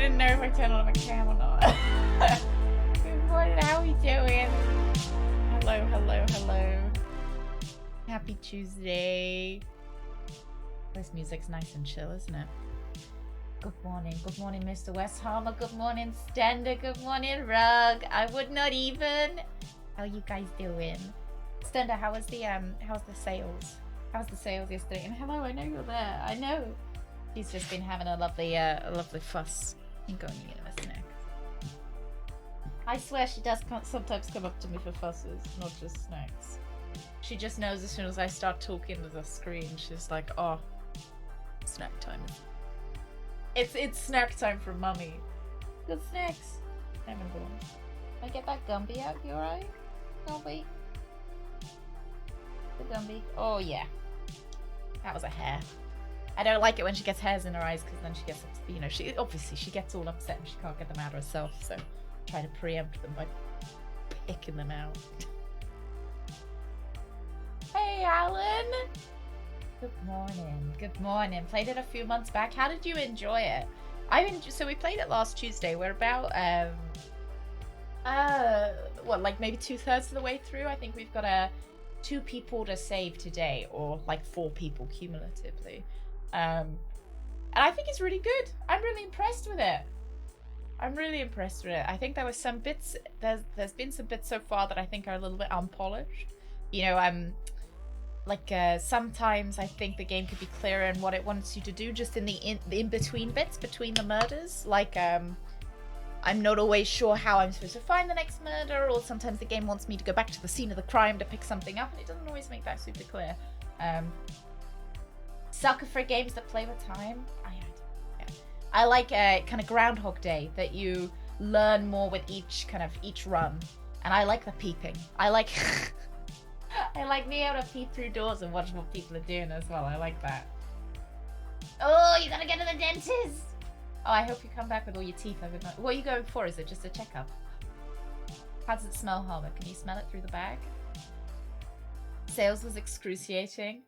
didn't know if I turned on my cam or not. Good morning, how are we doing? Hello, hello, hello. Happy Tuesday. This music's nice and chill, isn't it? Good morning, Mr. Westhammer. Good morning, Stender. Good morning, Rug. I would not even. How you guys doing? Stender, how was the sales? How was the sales yesterday? And hello, I know you're there. I know. She's just been having a lovely fuss. I'm going to universe next. I swear she does sometimes come up to me for fusses, not just snacks. She just knows as soon as I start talking to the screen, she's like, oh, snack time. It's snack time for mummy. Good snacks. Can I get that Gumby out? You alright? Gumby? The Gumby. Oh yeah. That was a hair. I don't like it when she gets hairs in her eyes because then she gets, you know, she gets all upset and she can't get them out herself. So try to preempt them by picking them out. Hey, Alan. Good morning. Good morning. Played it a few months back. How did you enjoy it? So we played it last Tuesday. We're about like maybe 2/3 of the way through. I think we've got 2 people to save today, or like 4 people cumulatively. And I think it's really good. I'm really impressed with it. I think there was some bits. There's been some bits so far that I think are a little bit unpolished. You know, sometimes I think the game could be clearer in what it wants you to do, just in the in-between bits between the murders. Like, I'm not always sure how I'm supposed to find the next murder, or sometimes the game wants me to go back to the scene of the crime to pick something up, and it doesn't always make that super clear. Sucker for games that play with time. I like kind of Groundhog Day, that you learn more with each run, and I like the peeping. I like being able to peep through doors and watch what people are doing as well. I like that. Oh, you gotta get to the dentist. Oh, I hope you come back with all your teeth. What are you going for? Is it just a checkup? How does it smell, Harvard? Can you smell it through the bag? Sales was excruciating.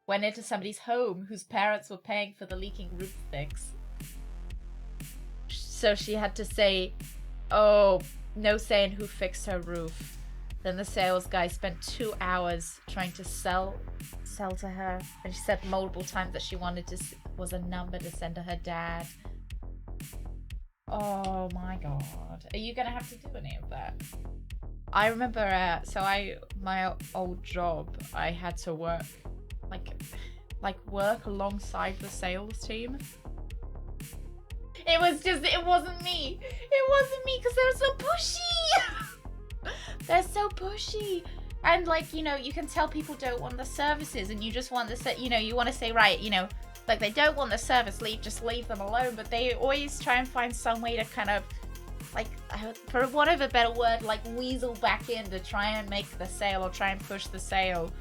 Went into somebody's home whose parents were paying for the leaking roof fix. So she had to say, oh, no saying who fixed her roof. Then the sales guy spent 2 hours trying to sell to her. And she said multiple times that she was a number to send to her dad. Oh my god. Are you gonna have to do any of that? I remember, my old job, I had to work, work alongside the sales team. It wasn't me. It wasn't me, because they're so pushy. They're so pushy. And you can tell people don't want the services, and you just want you want to say, right, they don't want the service, just leave them alone. But they always try and find some way to kind of, for want of a better word, weasel back in to try and make the sale or try and push the sale.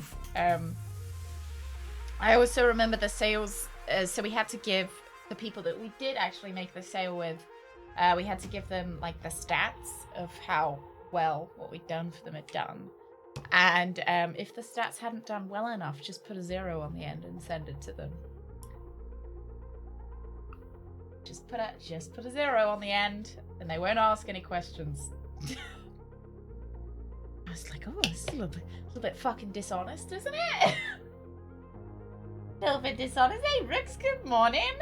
I also remember the sales, so we had to give the people that we did actually make the sale with, we had to give them the stats of how well what we'd done for them had done. And if the stats hadn't done well enough, just put a 0 on the end and send it to them. Just put a 0 on the end, and they won't ask any questions. I was like, oh, this is a little bit fucking dishonest, isn't it? A little bit dishonest. Hey, Rooks, good morning.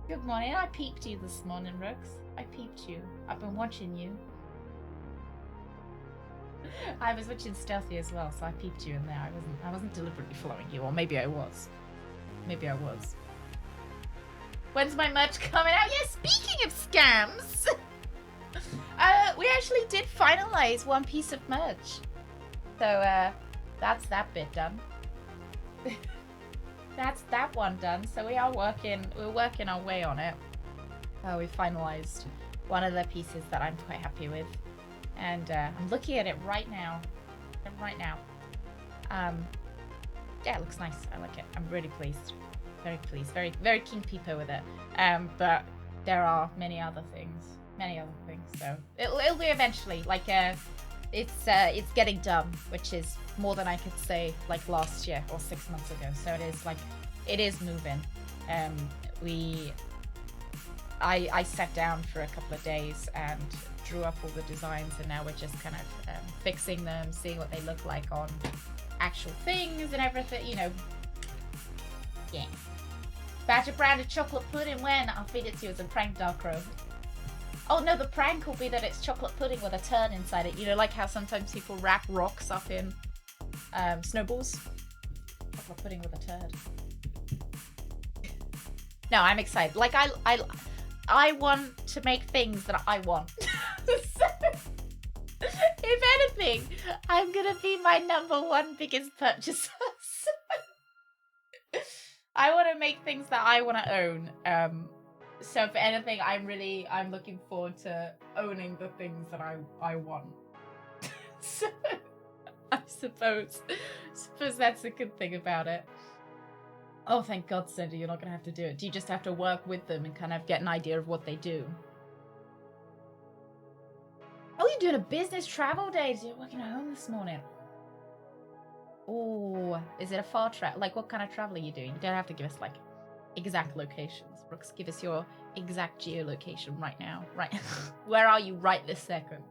Good morning. I peeped you this morning, Rooks. I peeped you. I've been watching you. I was watching Stealthy as well, so I peeped you in there. I wasn't deliberately following you, or maybe I was. Maybe I was. When's my merch coming out? Yeah, speaking of scams, we actually did finalize one piece of merch. So that's that bit done. That's that one done. So we're working our way on it. We finalized one of the pieces that I'm quite happy with. And I'm looking at it right now. Yeah, it looks nice. I like it. I'm really pleased. Very pleased. Very, very keen peeper with it. But there are many other things. So it'll be eventually. It's getting done, which is more than I could say last year or 6 months ago. So it is moving. I sat down for a couple of days and drew up all the designs, and now we're just kind of fixing them, seeing what they look like on actual things and everything, you know. Yeah. Badger branded chocolate pudding when? I'll feed it to you as a prank, Darkrow. Oh no, the prank will be that it's chocolate pudding with a turd inside it. You know, like how sometimes people wrap rocks up in snowballs? Chocolate pudding with a turd. No, I'm excited. Like, I want to make things that I want. So, if anything, I'm gonna be my #1 biggest purchaser. I want to make things that I want to own. So if anything, I'm looking forward to owning the things that I want. So, I suppose that's a good thing about it. Oh, thank God, Cindy, you're not going to have to do it. Do you just have to work with them and kind of get an idea of what they do? Oh, you're doing a business travel day. You're working at home this morning. Oh, is it a far travel? Like, what kind of travel are you doing? You don't have to give us, like, exact locations. Brooks, give us your exact geolocation right now. Right. Where are you right this second?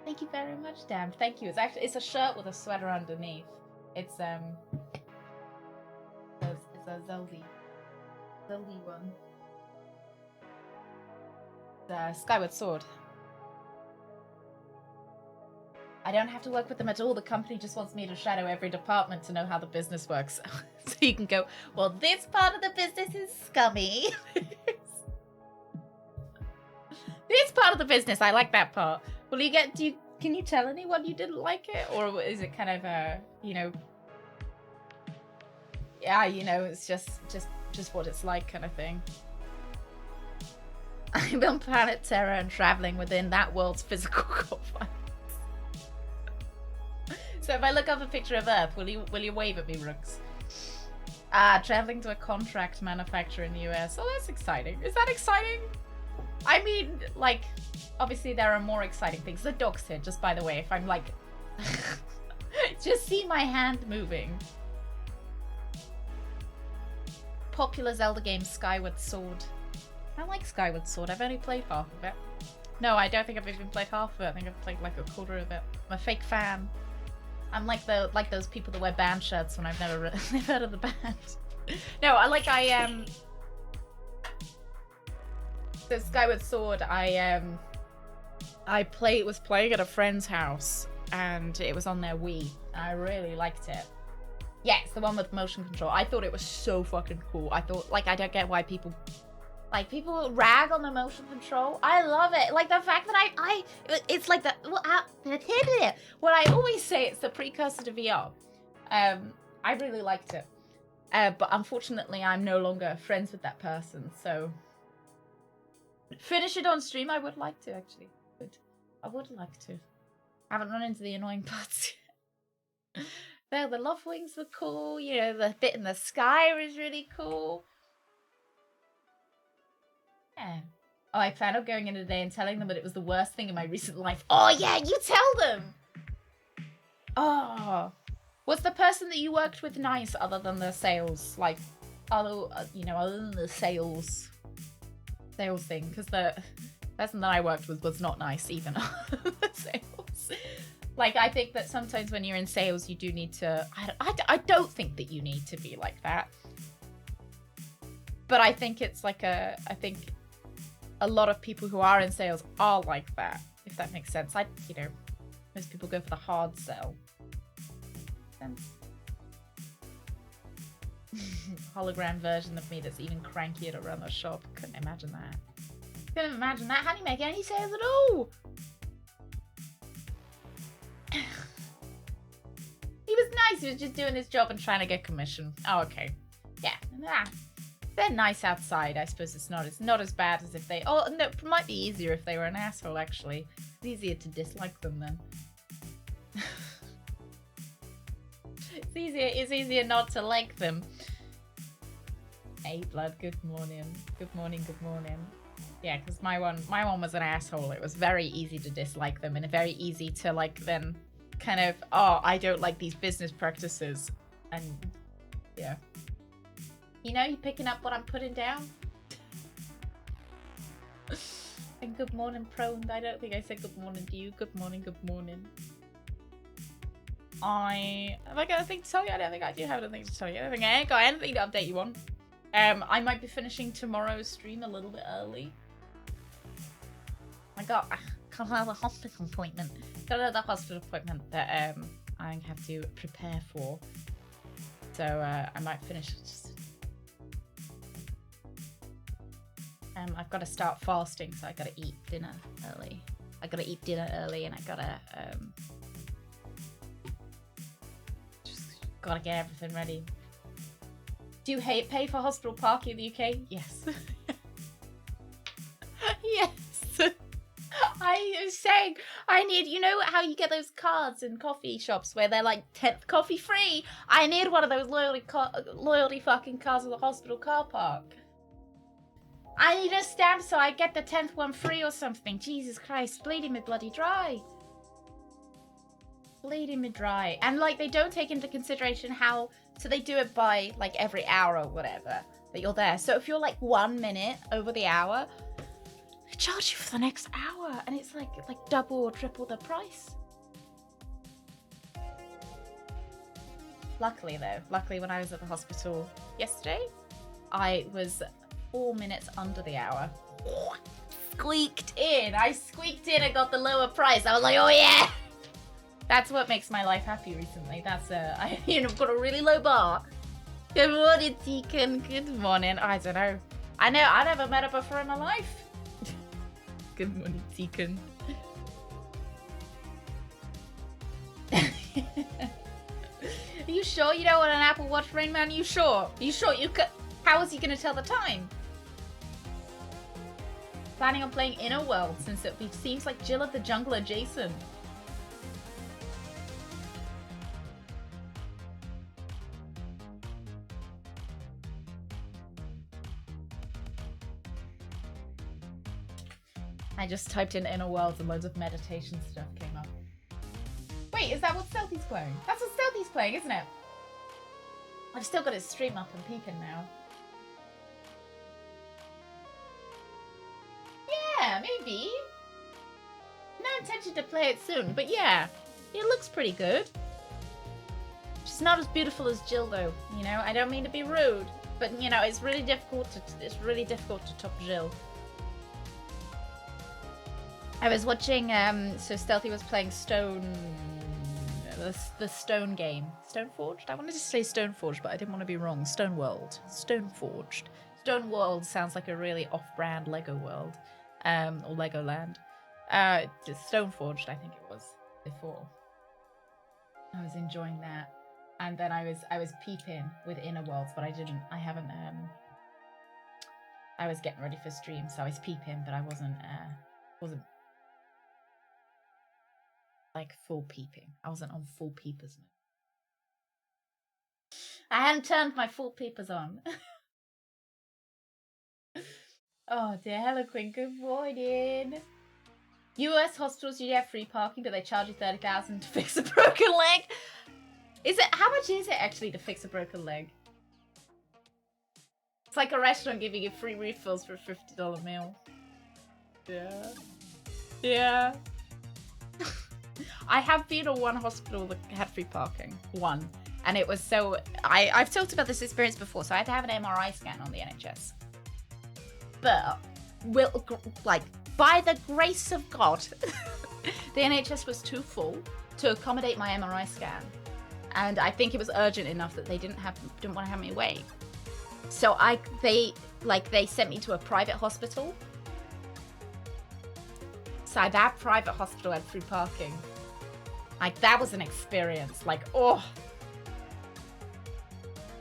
Thank you very much, Dan. Thank you. It's a shirt with a sweater underneath. It's a Zeldy one. The Skyward Sword. I don't have to work with them at all. The company just wants me to shadow every department to know how the business works. So you can go, well, this part of the business is scummy. This part of the business, I like that part. Will you get, can you tell anyone you didn't like it? Or is it kind of, you know, yeah, you know, it's just what it's like kind of thing. I'm on planet Terra and traveling within that world's physical confines. So if I look up a picture of Earth, will you wave at me, Rooks? Traveling to a contract manufacturer in the US. Oh, that's exciting. Is that exciting? I mean, like, obviously there are more exciting things. The dog's here, just by the way, if I'm like... just see my hand moving. Popular Zelda game, Skyward Sword. I like Skyward Sword. I've only played half of it. No, I don't think I've even played half of it. I think I've played like a quarter of it. I'm a fake fan. I'm like those people that wear band shirts when I've never heard of the band. No, so Skyward Sword, was playing at a friend's house and it was on their Wii. I really liked it. Yeah, it's the one with motion control. I thought it was so fucking cool. I thought, like, I don't get why people rag on the motion control. I love it. Like, the fact that it's like the, what I always say, it's the precursor to VR. I really liked it. But unfortunately, I'm no longer friends with that person, so... Finish it on stream, I would like to, actually. I would like to. I haven't run into the annoying parts yet. The love wings were cool, you know, the bit in the sky was really cool. Yeah. Oh, I plan on going in today and telling them that it was the worst thing in my recent life. Oh, yeah, you tell them! Oh. Was the person that you worked with nice other than the sales? Like, other than the sales thing? Because the person that I worked with was not nice, even the sales. Like, I think that sometimes when you're in sales, you do need to... I don't think that you need to be like that. But I think it's like I think a lot of people who are in sales are like that, if that makes sense. Most people go for the hard sell. Hologram version of me that's even crankier to run the shop. Couldn't imagine that. Couldn't imagine that. How do you make any sales at all? He was nice. He was just doing his job and trying to get commission. Oh, okay. Yeah. They're nice outside. I suppose it's not as bad as if they... Oh, no, it might be easier if they were an asshole, actually. It's easier to dislike them then. It's easier not to like them. Hey, Blood, good morning. Good morning, good morning. Yeah, because my one was an asshole. It was very easy to dislike them and very easy to, like, then kind of, oh, I don't like these business practices. And, yeah. You know, you picking up what I'm putting down? And good morning, Prone. I don't think I said good morning to you. Good morning, good morning. Have I got anything to tell you? I don't think I do have anything to tell you. I don't think I ain't got anything to update you on. I might be finishing tomorrow's stream a little bit early. I got another hospital appointment. Got another hospital appointment that I have to prepare for. So I might finish. I've got to start fasting, so I got to eat dinner early. I got to eat dinner early, and I gotta just gotta get everything ready. Do you pay for hospital parking in the UK? Yes. Yes. I was saying, I need, you know how you get those cards in coffee shops where they're like 10th coffee free? I need one of those loyalty fucking cards at the hospital car park. I need a stamp so I get the 10th one free or something. Jesus Christ, bleeding me bloody dry. Bleeding me dry. And like, they don't take into consideration how, so they do it by like every hour or whatever that you're there. So if you're like 1 minute over the hour, they charge you for the next hour, and it's like double or triple the price. Luckily when I was at the hospital yesterday, I was 4 minutes under the hour. Squeaked in. I squeaked in and got the lower price. I was like, oh yeah! That's what makes my life happy recently. That's I've got a really low bar. Good morning, Tegan. Good morning. I don't know. I never met her before in my life. Good morning, Tegan. Are you sure you don't want an Apple Watch, Rain Man? Are you sure? Are you sure you could? How is he going to tell the time? Planning on playing Inner World since it seems like Jill of the Jungle adjacent. I just typed in Inner Worlds and loads of meditation stuff came up. Wait, is that what Stealthy's playing? That's what Stealthy's playing, isn't it? I've still got his stream up and peeping now. Yeah, maybe. No intention to play it soon, but yeah, it looks pretty good. She's not as beautiful as Jill, though. You know, I don't mean to be rude, but you know, it's really difficult to top Jill. I was watching. So Stealthy was playing the Stone game, Stoneforged. I wanted to say Stoneforged, but I didn't want to be wrong. Stoneworld, Stoneforged. Stoneworld sounds like a really off-brand Lego world. Or Legoland. Stoneforged, I think it was before. I was enjoying that, and then I was peeping with Inner Worlds, but I haven't. I was getting ready for stream, so I was peeping, but I wasn't like full peeping. I wasn't on full peepers mode. I hadn't turned my full peepers on. Oh dear, hello Quinn, good morning. US hospitals usually have free parking, but they charge you $30,000 to fix a broken leg. How much is it actually to fix a broken leg? It's like a restaurant giving you free refills for a $50 meal. Yeah. Yeah. I have been to one hospital that had free parking. One. And it was so... I've talked about this experience before, so I had to have an MRI scan on the NHS. But, by the grace of God, the NHS was too full to accommodate my MRI scan. And I think it was urgent enough that they didn't want to have me wait. So they sent me to a private hospital. So that private hospital had free parking. Like, that was an experience. Like, oh.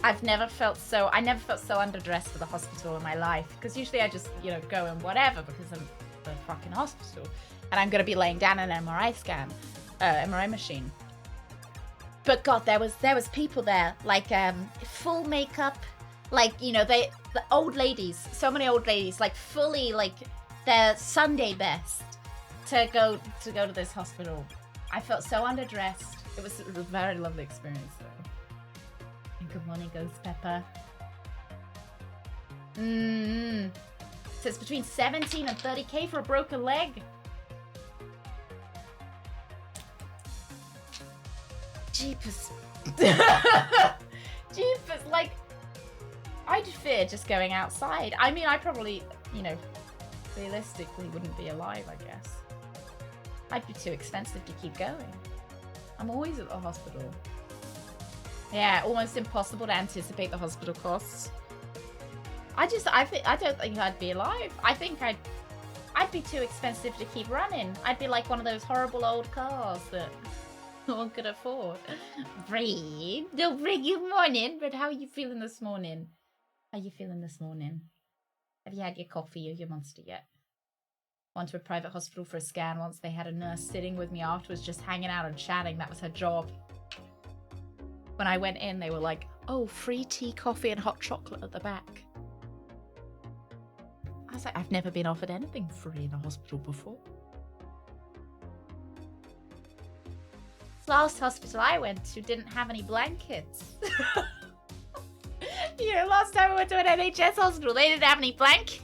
I never felt so underdressed for the hospital in my life. Because usually I just, go and whatever because I'm at the fucking hospital. And I'm going to be laying down an MRI machine. But God, there was people there, like, full makeup. Like, the old ladies, so many old ladies, like, fully, like, their Sunday best to go to this hospital. I felt so underdressed. It was a very lovely experience, though. And good morning, Ghost Pepper. So it's between 17 and 30K for a broken leg. Jeepers. Jeepers, like, I'd fear just going outside. I mean, I probably, you know, realistically wouldn't be alive, I guess. I'd be too expensive to keep going. I'm always at the hospital. Yeah, almost impossible to anticipate the hospital costs. I don't think I'd be alive. I think I'd be too expensive to keep running. I'd be like one of those horrible old cars that no one could afford. Breathe. Don't bring you morning, but how are you feeling this morning? How are you feeling this morning? Have you had your coffee or your Monster yet? Went to a private hospital for a scan once. They had a nurse sitting with me afterwards, just hanging out and chatting. That was her job. When I went in, they were like, oh, free tea, coffee, and hot chocolate at the back. I was like, I've never been offered anything free in a hospital before. The last hospital I went to didn't have any blankets. You know, last time I went to an NHS hospital, they didn't have any blankets.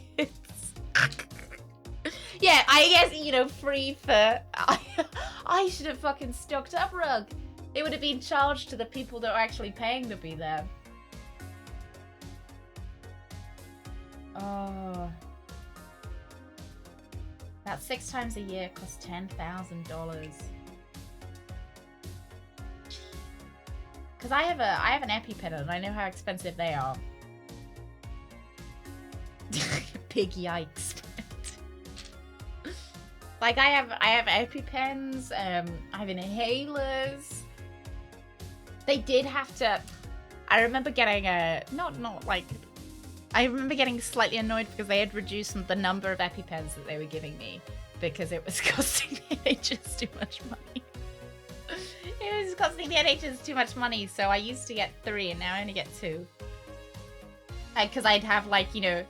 Yeah, I guess, you know, free for... I should have fucking stocked up rug. It would have been charged to the people that were actually paying to be there. Oh. About 6 times a year costs $10,000. Because I have an EpiPen and I know how expensive they are. Big yikes. Like I have EpiPens, I have inhalers. They did have to. I remember getting I remember getting slightly annoyed because they had reduced the number of EpiPens that they were giving me because it was costing the NHS too much money. It was costing the NHS too much money, so I used to get 3 and now I only get 2. Because I'd have, like, you know,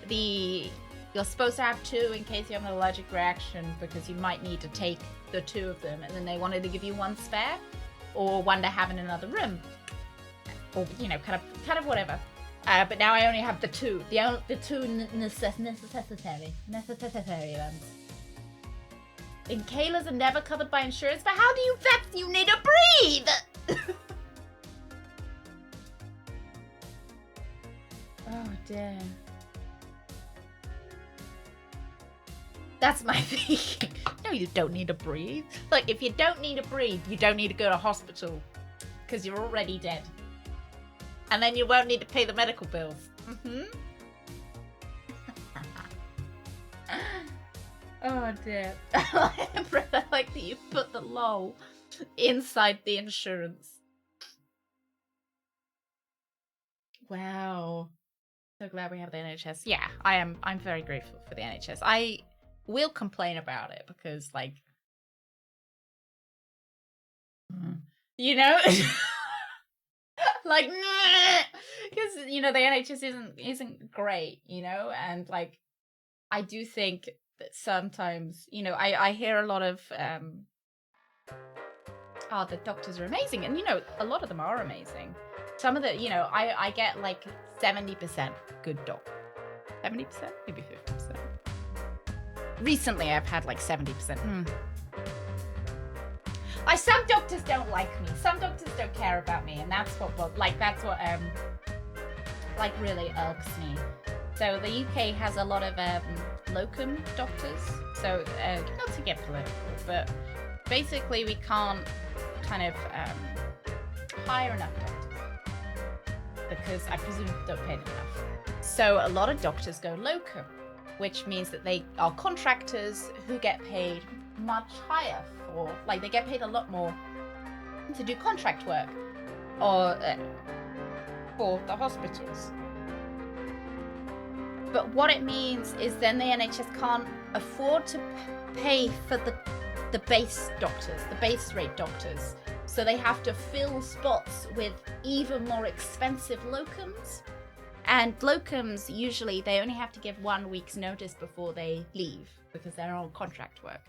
you're supposed to have 2 in case you have an allergic reaction because you might need to take the 2 of them, and then they wanted to give you 1 spare or 1 to have in another room, or, you know, kind of whatever. But now I only have the 2, the 2 necessary ones. Inhalers are never covered by insurance, but how do you vet? You need to breathe! Oh, dear. That's my thinking. No, you don't need to breathe. Look, if you don't need to breathe, you don't need to go to hospital. Because you're already dead. And then you won't need to pay the medical bills. Oh dear. I like that you put the lol inside the insurance. Wow. So glad we have the NHS. Yeah, I'm very grateful for the NHS. I will complain about it because, like, you know, like, because, you know, the NHS isn't great, you know, and, like, I do think that sometimes, you know, I hear a lot of, oh, the doctors are amazing, and, you know, a lot of them are amazing. Some of the, you know, I get like 70% good doc. 70%? Maybe 50%. Recently, I've had like 70%. Like, some doctors don't like me. Some doctors don't care about me, and that's what really irks me. So the UK has a lot of locum doctors. So not to get political, but basically we can't kind of hire enough doctors because I presume don't pay them enough. So a lot of doctors go locum, which means that they are contractors who get paid much higher for, like, they get paid a lot more to do contract work or for the hospitals. But what it means is then the NHS can't afford to pay for the base doctors, the base rate doctors. So they have to fill spots with even more expensive locums. And locums, usually, they only have to give 1 week's notice before they leave because they're on contract work.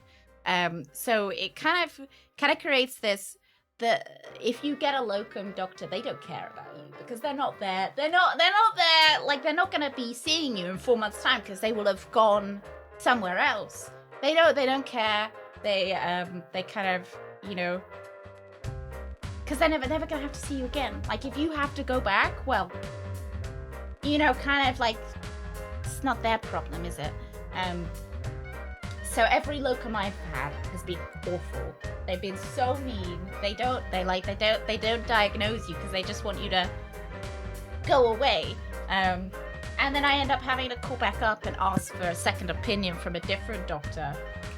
So it kind of creates this if you get a locum doctor, they don't care about you because they're not there. They're not there. Like, they're not going to be seeing you in 4 months' time because they will have gone somewhere else. They don't care. They kind of, you know, because they're never going to have to see you again. Like, if you have to go back, well, you know, kind of like, it's not their problem, is it? So every locum I've had has been awful. They've been so mean. They don't diagnose you because they just want you to go away. And then I end up having to call back up and ask for a second opinion from a different doctor.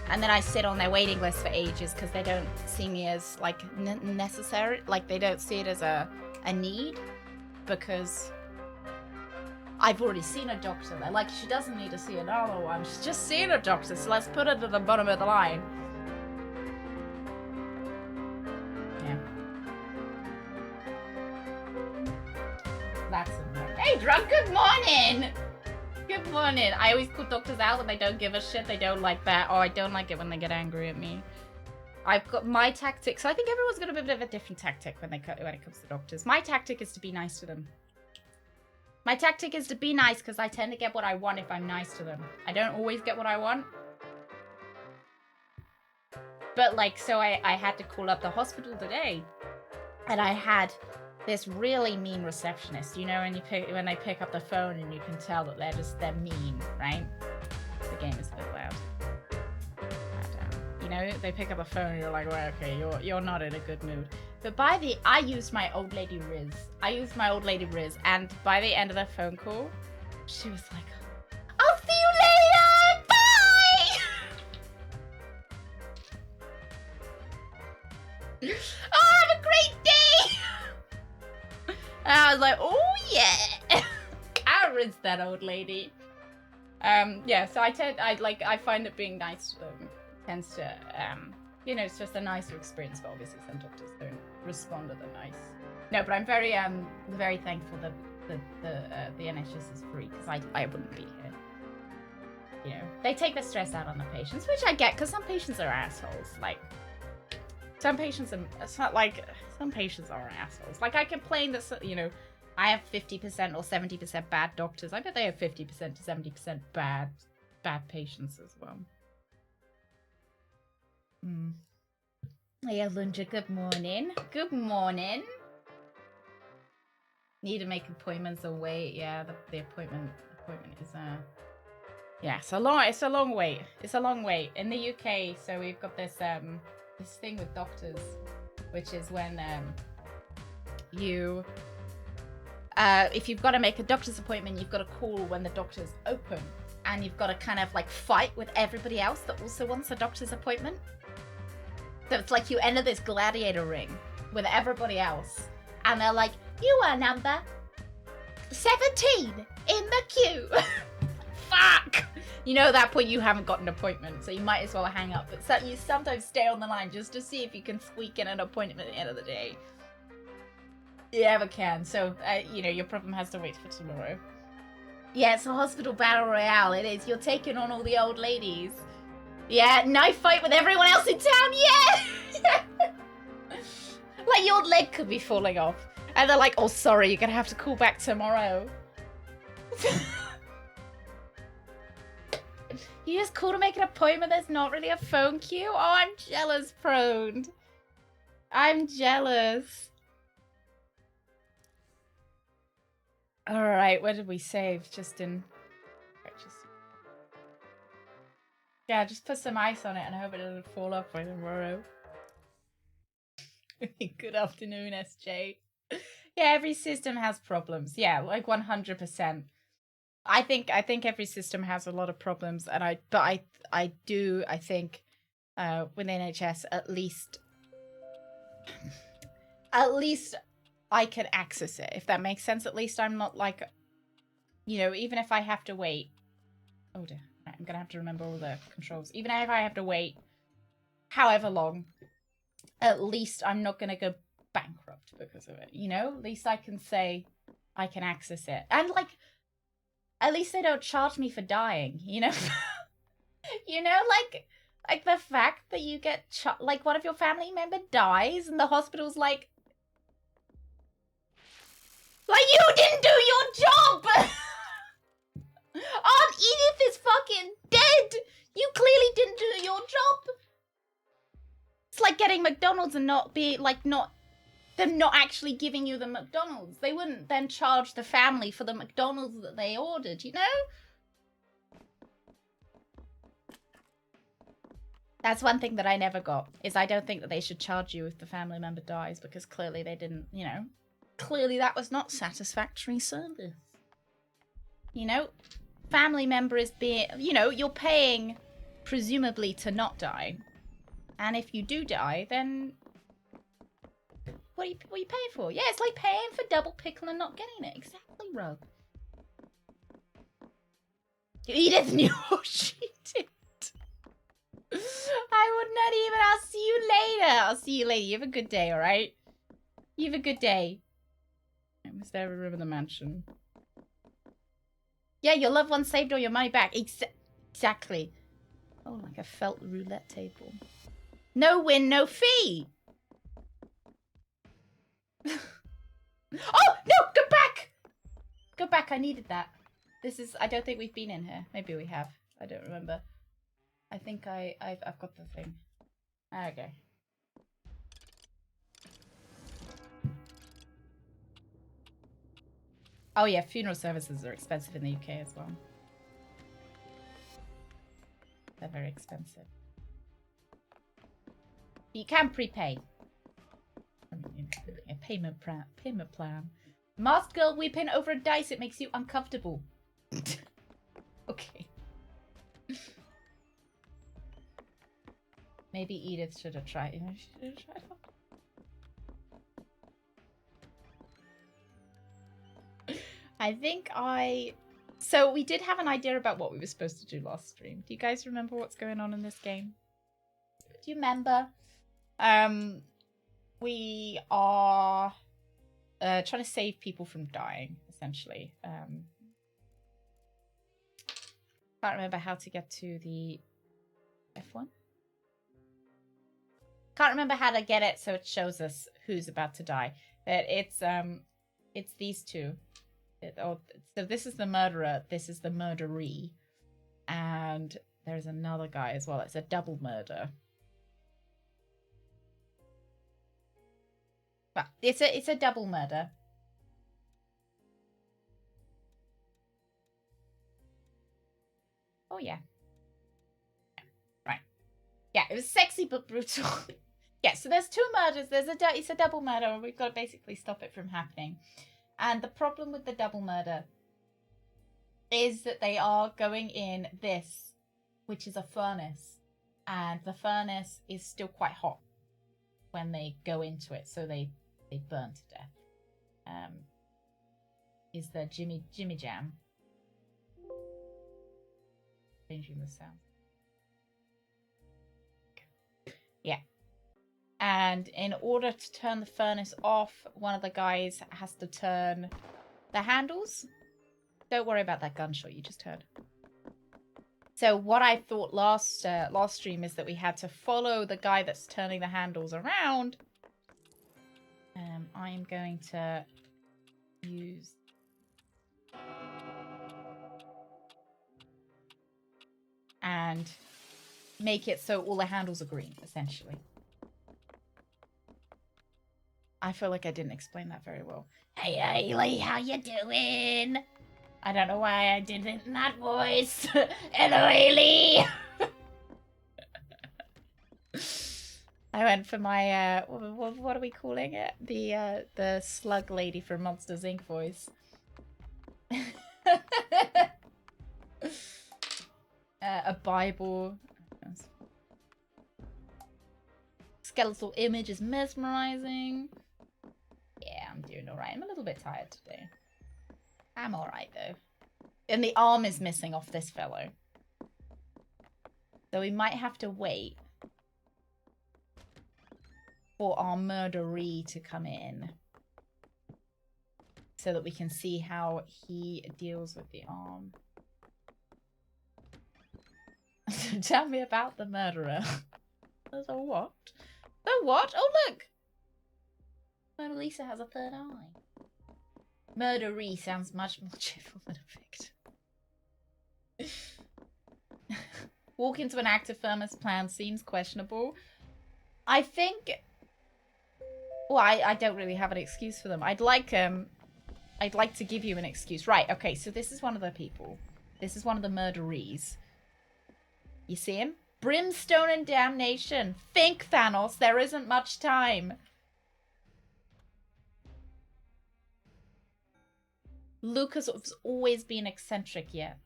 And then I sit on their waiting list for ages because they don't see me as like necessary. Like, they don't see it as a need because I've already seen a doctor. They're like, she doesn't need to see another one. She's just seen a doctor, so let's put her to the bottom of the line. Yeah. That's annoying. Hey, Drunk, good morning! Good morning. I always call doctors out when they don't give a shit. They don't like that. Oh, I don't like it when they get angry at me. I've got my tactic. So I think everyone's got a bit of a different tactic when it comes to doctors. My tactic is to be nice to them. My tactic is to be nice because I tend to get what I want if I'm nice to them. I don't always get what I want. But like, so I had to call up the hospital today. And I had this really mean receptionist, you know, when they pick up the phone and you can tell that they're mean, right? The game is a bit loud. You know, they pick up the phone and you're like, well, okay, you're not in a good mood. But I used my old lady Riz. And by the end of the phone call, she was like, I'll see you later! Bye! Oh, have a great day! And I was like, oh yeah! I Riz that old lady. Yeah, so I find that being nice to them tends to, you know, it's just a nicer experience, but obviously some doctors don't respond to the nice. No, but I'm very thankful that the NHS is free because I wouldn't be here. You know, they take the stress out on the patients, which I get because some patients are assholes. Like, some patients are assholes. Like, I complain that, you know, I have 50% or 70% bad doctors. I bet they have 50% to 70% bad patients as well. Hey, Alundra, good morning. Good morning. Need to make appointments or wait. Yeah, the appointment is yeah, it's a long wait. It's a long wait. In the UK, so we've got this thing with doctors, which is when if you've got to make a doctor's appointment, you've got to call when the doctor's open, and you've got to kind of like fight with everybody else that also wants a doctor's appointment. So it's like you enter this gladiator ring with everybody else, and they're like, you are number 17 in the queue. Fuck! You know, at that point you haven't got an appointment, so you might as well hang up. But so you sometimes stay on the line just to see if you can squeak in an appointment at the end of the day. You never can. So, you know, your problem has to wait for tomorrow. Yeah, it's a hospital battle royale. It is. You're taking on all the old ladies. Yeah, knife fight with everyone else in town. Yeah! Like, your leg could be falling off. And they're like, oh, sorry, you're going to have to call back tomorrow. You just call to make an appointment. There's not really a phone queue. Oh, I'm jealous, prone. I'm jealous. All right, where did we save? Yeah, just put some ice on it and I hope it doesn't fall off by tomorrow. Good afternoon, SJ. Yeah, every system has problems. Yeah, like 100%. I think every system has a lot of problems, and I think with NHS at least I can access it, if that makes sense. At least I'm not like, you know, even if I have to wait. Oh dear, I'm gonna have to remember all the controls. Even if I have to wait however long, at least I'm not gonna go bankrupt because of it. You know, at least I can say I can access it, and like, at least they don't charge me for dying. You know, you know, like Like, the fact that you get like, one of your family member dies and the hospital's like, you didn't do your job! Aunt Edith is fucking dead! You clearly didn't do your job! It's like getting McDonald's and them not actually giving you the McDonald's. They wouldn't then charge the family for the McDonald's that they ordered, you know? That's one thing that I never got, is I don't think that they should charge you if the family member dies, because clearly they didn't, you know, clearly that was not satisfactory service. You know, family member is being, you know, you're paying presumably to not die. And if you do die, then what are you paying for? Yeah, it's like paying for double pickle and not getting it. Exactly, Rob. Edith knew what she did. I would not even. I'll see you later. I'll see you later. You have a good day, alright? You have a good day. Was there a room in the mansion? Yeah, your loved one saved all your money back. Exactly. Oh, like a felt roulette table. No win, no fee! Oh, no! Go back! Go back, I needed that. This is... I don't think we've been in here. Maybe we have. I don't remember. I think I've got the thing. Okay. Oh yeah, funeral services are expensive in the UK as well. They're very expensive. You can prepay. A payment plan. Masked girl weeping over a dice. It makes you uncomfortable. Okay. Maybe Edith should have tried. You know, she should have tried. I think so we did have an idea about what we were supposed to do last stream. Do you guys remember what's going on in this game? Do you remember? We are trying to save people from dying, essentially. Can't remember how to get to the F1. Can't remember how to get it so it shows us who's about to die. But it's these two. So this is the murderer, this is the murderee, and there's another guy as well. It's a double murder. But it's a double murder. Oh yeah. Right. Yeah, it was sexy but brutal. Yeah, so there's two murders. It's a double murder, and we've got to basically stop it from happening. And the problem with the double murder is that they are going in this, which is a furnace. And the furnace is still quite hot when they go into it, so they burn to death. Is the Jimmy Jam. Changing the sound. Yeah. And in order to turn the furnace off, one of the guys has to turn the handles. Don't worry about that gunshot you just heard. So what I thought last stream is that we had to follow the guy that's turning the handles around. I am going to use... and make it so all the handles are green, essentially. I feel like I didn't explain that very well. Hey, Ailey, how you doing? I don't know why I did it in that voice. Hello, Ailey! I went for my, what are we calling it? The slug lady from Monsters, Inc. voice. A Bible. Skeletal image is mesmerizing. Yeah, I'm doing alright. I'm a little bit tired today. I'm alright, though. And the arm is missing off this fellow. So we might have to wait for our murderee to come in so that we can see how he deals with the arm. Tell me about the murderer. There's a what? The what? Oh, look! Mona Lisa has a third eye. Murderee sounds much more cheerful than a victim. Walk into an active firmness plan seems questionable. I think... Well, I don't really have an excuse for them. I'd like to give you an excuse. Right, okay, so this is one of the people. This is one of the murderees. You see him? Brimstone and damnation. Think, Thanos, there isn't much time. Lucas has always been eccentric yet.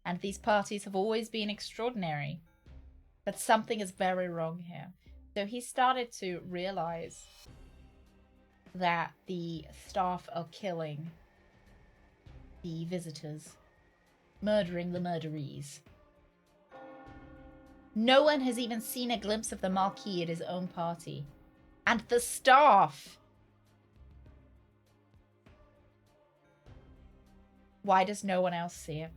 And these parties have always been extraordinary. But something is very wrong here. So he started to realize that the staff are killing the visitors, murdering the murderees. No one has even seen a glimpse of the Marquis at his own party. And the staff! Why does no one else see it?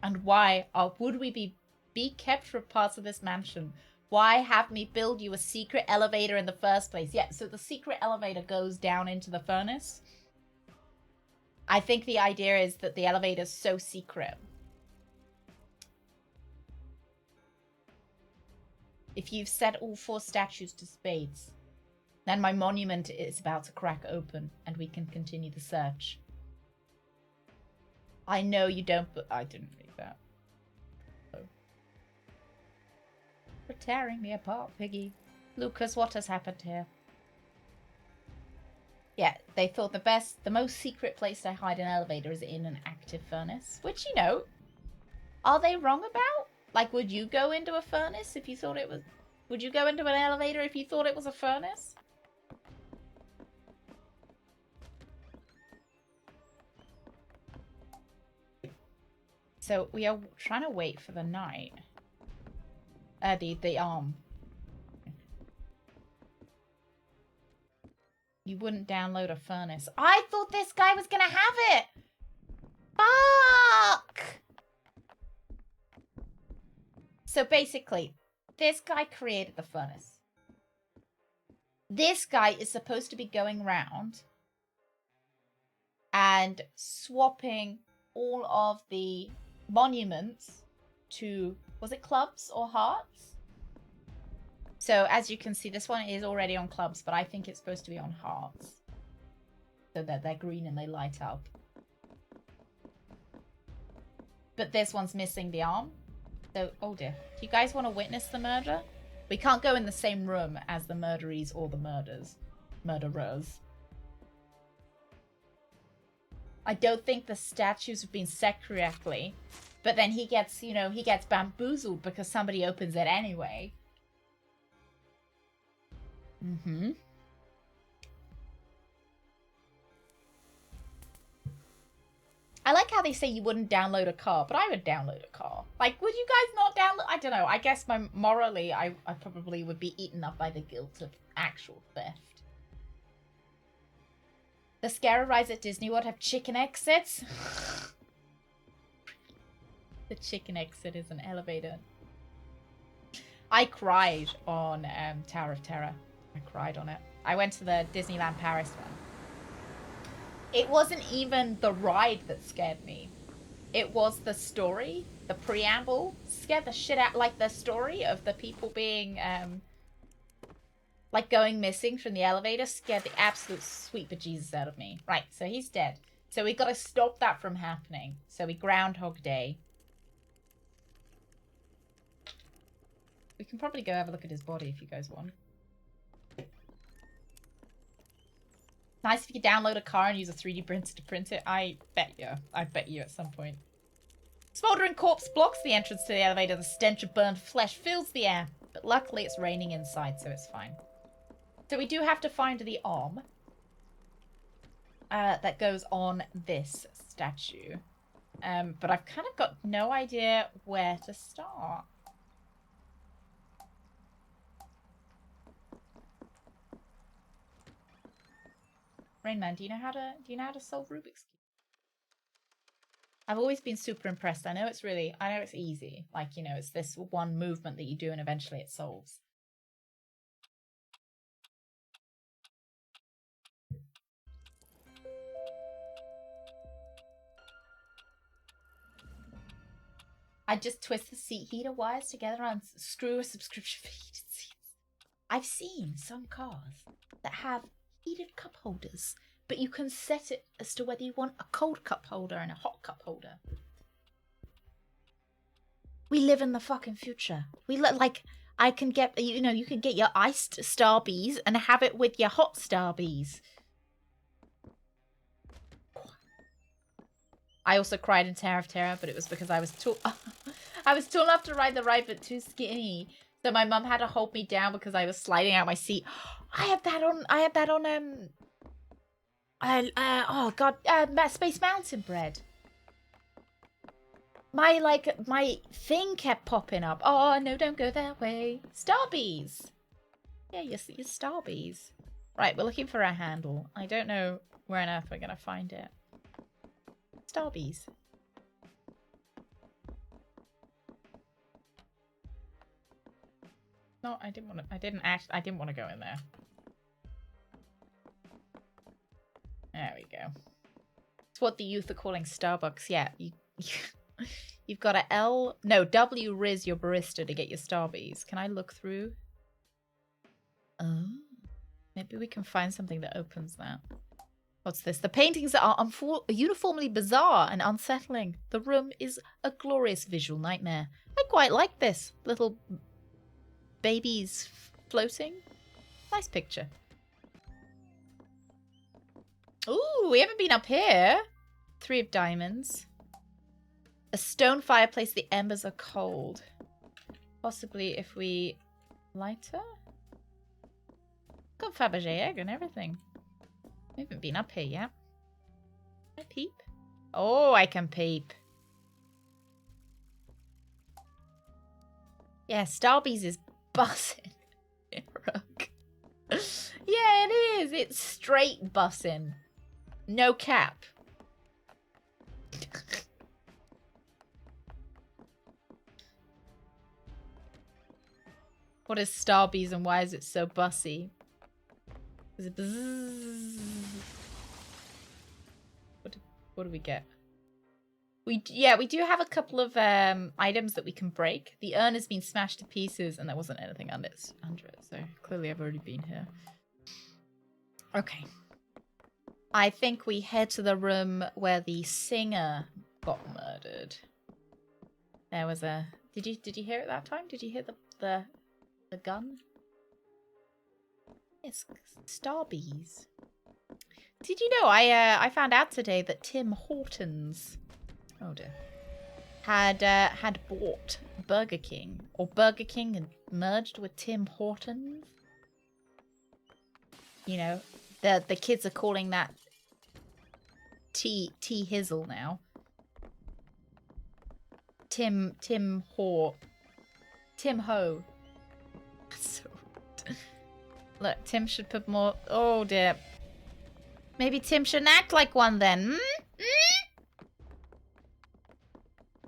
And why would we be kept from parts of this mansion? Why have me build you a secret elevator in the first place? Yeah, so the secret elevator goes down into the furnace. I think the idea is that the elevator's so secret. If you've set all 4 statues to spades, then my monument is about to crack open and we can continue the search. I know you don't, but I didn't read that. Oh. You're tearing me apart, Piggy. Lucas, what has happened here? Yeah, they thought the most secret place to hide an elevator is in an active furnace. Which, you know, are they wrong about? Like, would you go into a furnace if you thought it was... Would you go into an elevator if you thought it was a furnace? So, we are trying to wait for the night. The arm. You wouldn't download a furnace. I thought this guy was gonna have it! Fuck! So basically, this guy created the furnace. This guy is supposed to be going around and swapping all of the monuments to, was it clubs or hearts? So as you can see, this one is already on clubs, but I think it's supposed to be on hearts. So that they're green and they light up. But this one's missing the arm. So, oh dear. Do you guys want to witness the murder? We can't go in the same room as the murderees or the murderers. I don't think the statues have been set correctly. But then he gets, you know, he gets bamboozled because somebody opens it anyway. Mm-hmm. I like how they say you wouldn't download a car, but I would download a car. Like, would you guys not download? I don't know. I guess morally, I probably would be eaten up by the guilt of actual theft. The scary rides at Disney World have chicken exits. The chicken exit is an elevator. I cried on Tower of Terror. I cried on it. I went to the Disneyland Paris one. It wasn't even the ride that scared me. It was the story, the preamble, scared the shit out. Like the story of the people being, like going missing from the elevator scared the absolute sweet bejesus out of me. Right, so he's dead. So we got to stop that from happening. So we Groundhog Day. We can probably go have a look at his body if you guys want. Nice if you could download a car and use a 3D printer to print it. I bet you at some point. Smoldering corpse blocks the entrance to the elevator. The stench of burned flesh fills the air. But luckily it's raining inside, so it's fine. So we do have to find the arm. That goes on this statue. But I've kind of got no idea where to start. Rainman, do you know how to solve Rubik's Cube? I've always been super impressed. I know it's easy. Like, you know, it's this one movement that you do and eventually it solves. I just twist the seat heater wires together and screw a subscription for heated seats. I've seen some cars that have heated cup holders, but you can set it as to whether you want a cold cup holder and a hot cup holder. We live in the fucking future. I can get, you know, you can get your iced Starbies and have it with your hot Starbies. I also cried in Tower of Terror, but it was because I was tall. I was tall enough to ride the ride, but too skinny. So my mum had to hold me down because I was sliding out my seat. I had that on. Oh god, Space Mountain Bread. My thing kept popping up. Oh no, don't go that way. Starbies. Yeah, you see your Starbies. Right, we're looking for a handle. I don't know where on earth we're gonna find it. Starbies. No, I didn't want to go in there. There we go. It's what the youth are calling Starbucks. Yeah, you've got a W Riz your barista to get your Starbies. Can I look through? Oh, maybe we can find something that opens that. What's this? The paintings are uniformly bizarre and unsettling. The room is a glorious visual nightmare. I quite like this. Little babies floating. Nice picture. Ooh, we haven't been up here. 3 of diamonds. A stone fireplace. The embers are cold. Possibly if we light her. Got Fabergé egg and everything. We haven't been up here yet. Can I peep? Oh, I can peep. Yeah, Starbies is bussing. Yeah, it is. It's straight bussing. No cap. What is Starbies and why is it so bussy? Is it bzzz? What do we get? We do have a couple of items that we can break. The urn has been smashed to pieces and there wasn't anything under it, so clearly I've already been here. Okay. I think we head to the room where the singer got murdered. There was a... Did you hear it that time? Did you hear the gun? Yes, Starbies. Did you know I found out today that Tim Hortons, oh dear, had bought Burger King, or Burger King had merged with Tim Hortons. You know, the kids are calling that T Hizzle now. Tim Ho. So look, Tim should put more. Oh dear. Maybe Tim shouldn't act like one then.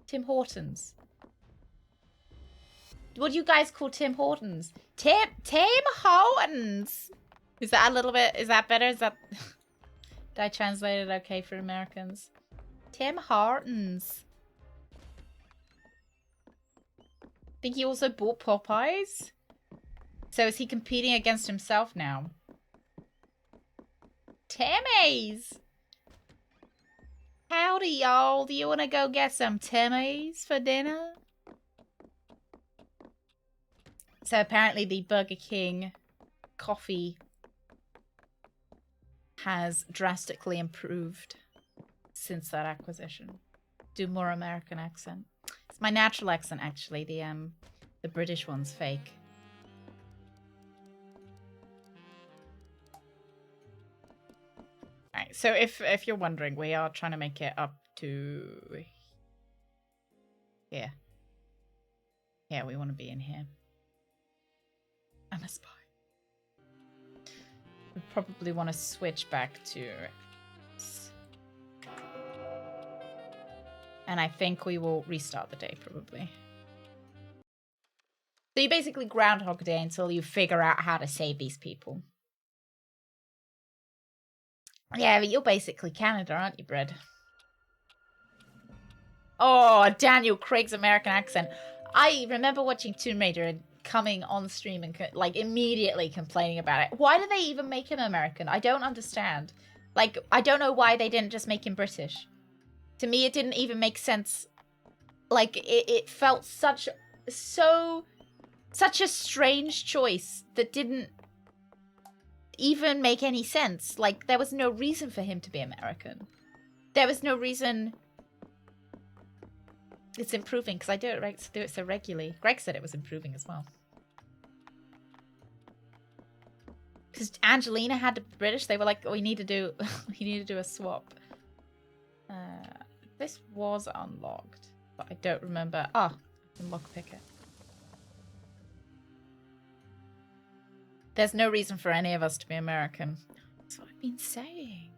Tim Hortons. What do you guys call Tim Hortons? Tim Hortons. Is that a little bit? Is that better? Is that? Did I translate it okay for Americans? Tim Hortons. I think he also bought Popeyes. So is he competing against himself now? Timmy's! Howdy, y'all. Do you want to go get some Timmy's for dinner? So apparently the Burger King coffee has drastically improved since that acquisition. Do more American accent. It's my natural accent, actually. The British one's fake. Alright, so if you're wondering, we are trying to make it up to here. Yeah, we want to be in here. I'm a spy. We probably want to switch back to And I think we will restart the day, probably. So you basically Groundhog Day until you figure out how to save these people. Yeah, but you're basically Canada, aren't you, Brad? Oh, Daniel Craig's American accent. I remember watching Tomb Raider and coming on stream and like immediately complaining about it. Why do they even make him American? I don't understand. Like, I don't know why they didn't just make him British. To me, it didn't even make sense. Like, it felt such a strange choice that didn't even make any sense. Like, there was no reason for him to be American. There was no reason. It's improving because I do it so regularly. Greg said it was improving as well. Because Angelina had to be British. They were like, oh, we need to do a swap. This was unlocked, but I don't remember. Ah, I can lockpick it. There's no reason for any of us to be American. That's what I've been saying.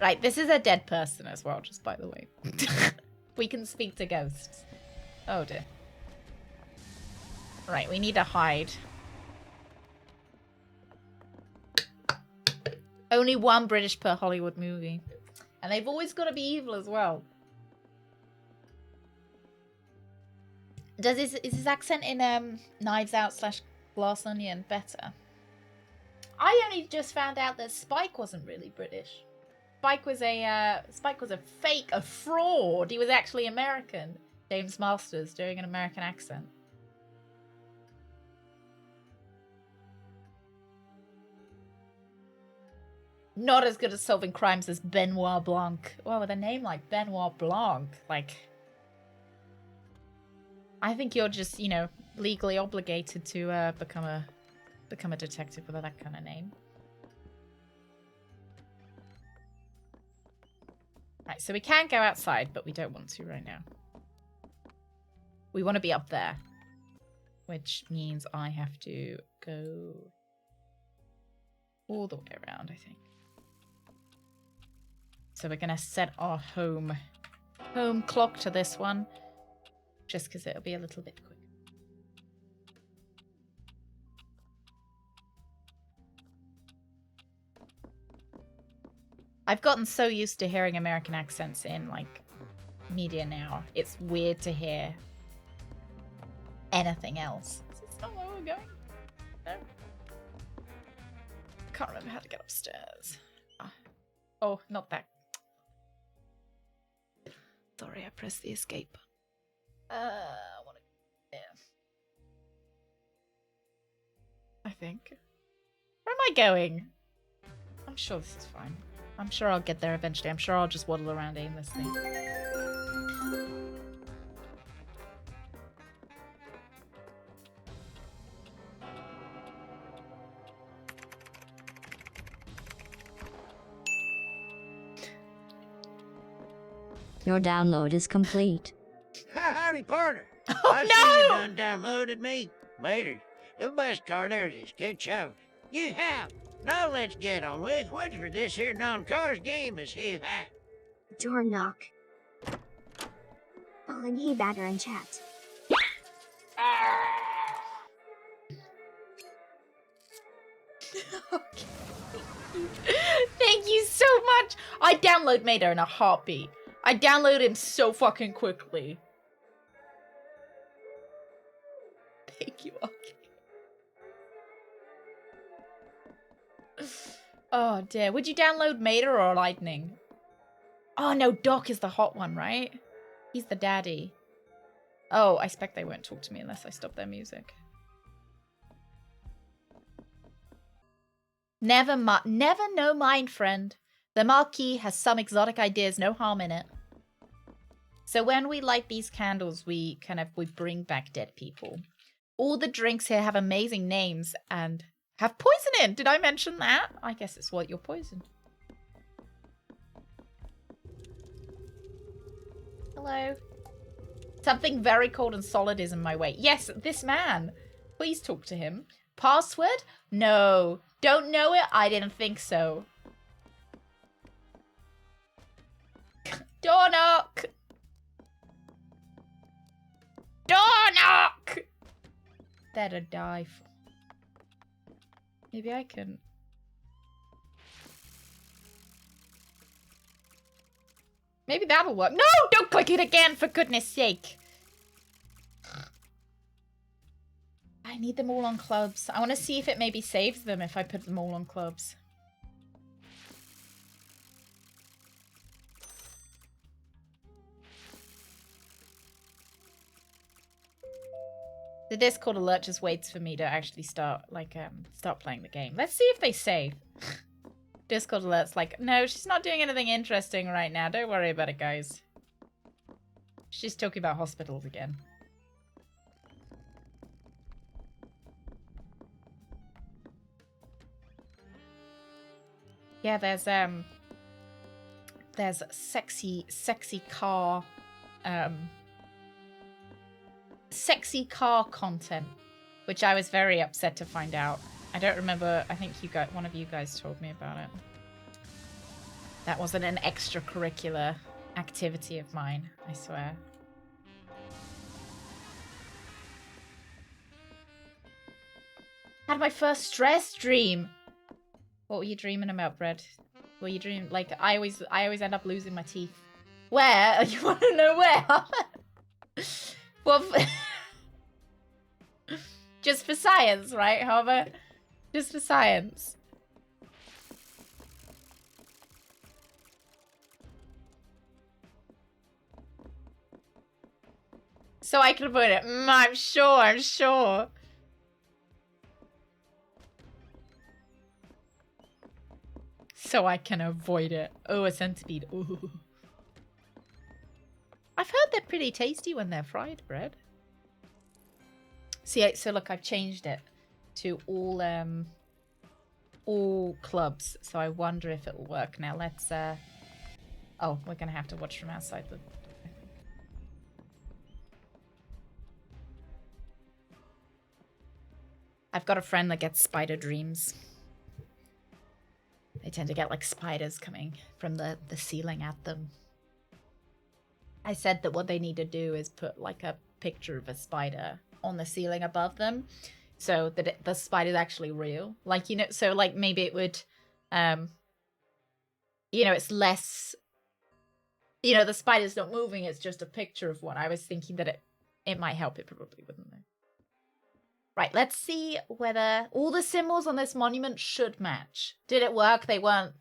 Right, this is a dead person as well, just by the way. We can speak to ghosts. Oh dear. Right, we need to hide. Only one British per Hollywood movie. And they've always got to be evil as well. Is his accent in Knives Out / Glass Onion better? I only just found out that Spike wasn't really British. Spike was a fake, a fraud. He was actually American. James Masters doing an American accent. Not as good at solving crimes as Benoit Blanc. Well, with a name like Benoit Blanc, like, I think you're just, you know, legally obligated to become a detective with that kind of name. Right, so we can go outside, but we don't want to right now. We want to be up there, which means I have to go all the way around, I think. So we're going to set our home clock to this one, just because it'll be a little bit quick. I've gotten so used to hearing American accents in, like, media now. It's weird to hear anything else. Is this not where we're going? No. I can't remember how to get upstairs. Oh, not that. Sorry, I pressed the escape. I want to go there. I think. Where am I going? I'm sure this is fine. I'm sure I'll get there eventually. I'm sure I'll just waddle around aimlessly. Your download is complete. Howdy, partner. Oh, I no! see you done downloaded me. Later. The best car there is. Good show. You have. Now let's get on with what's for this here non-cars game is here. Door knock. Calling Hey Batter in chat. Okay. Thank you so much. I download Mater in a heartbeat. I download him so fucking quickly. Thank you, okay. Oh dear. Would you download Mater or Lightning? Oh no, Doc is the hot one, right? He's the daddy. Oh, I expect they won't talk to me unless I stop their music. Never no mind, friend. The Marquis has some exotic ideas, no harm in it. So when we light these candles, we bring back dead people. All the drinks here have amazing names and have poison in. Did I mention that? I guess it's what you're poisoned. Hello. Something very cold and solid is in my way. Yes, this man. Please talk to him. Password? No. Don't know it? I didn't think so. Door knock! Door knock! Dead or die. Maybe I can... Maybe that'll work. No! Don't click it again, for goodness sake! I need them all on clubs. I want to see if it maybe saves them if I put them all on clubs. The Discord alert just waits for me to actually start, like, start playing the game. Let's see if they save. Discord alert's like, no, she's not doing anything interesting right now. Don't worry about it, guys. She's talking about hospitals again. Yeah, there's sexy car, sexy car content, which I was very upset to find out. I don't remember. I think one of you guys told me about it. That wasn't an extracurricular activity of mine, I swear. Had my first stress dream. What were you dreaming about, Brett? Were you dreaming like I always end up losing my teeth? Where? You want to know where? Well, just for science, right? However, just for science. So I can avoid it. I'm sure. So I can avoid it. Oh, a centipede. Ooh. I've heard they're pretty tasty when they're fried, Bread. See, so look, I've changed it to all clubs. So I wonder if it'll work now. Let's oh, we're gonna have to watch from outside the... I've got a friend that gets spider dreams. They tend to get like spiders coming from the ceiling at them. I said that what they need to do is put like a picture of a spider on the ceiling above them so that the spider's actually real. Like, you know, so like maybe it would, you know, it's less, you know, the spider's not moving. It's just a picture of one. I was thinking that it might help. It probably wouldn't though. Right, let's see whether all the symbols on this monument should match. Did it work? They weren't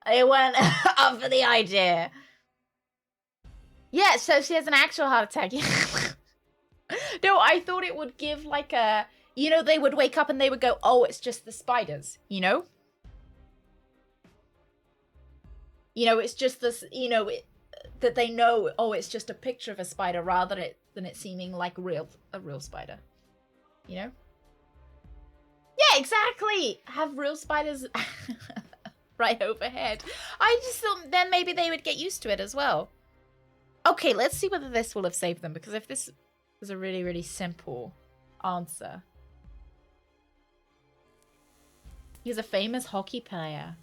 up for the idea. Yeah, so she has an actual heart attack. No, I thought it would give like a, you know, they would wake up and they would go, oh, it's just the spiders, you know? You know, it's just this, you know, that they know, oh, it's just a picture of a spider rather than it seeming like a real spider. You know? Yeah, exactly! Have real spiders right overhead. I just thought then maybe they would get used to it as well. Okay, let's see whether this will have saved them, because if this was a really, really simple answer. He was a famous hockey player.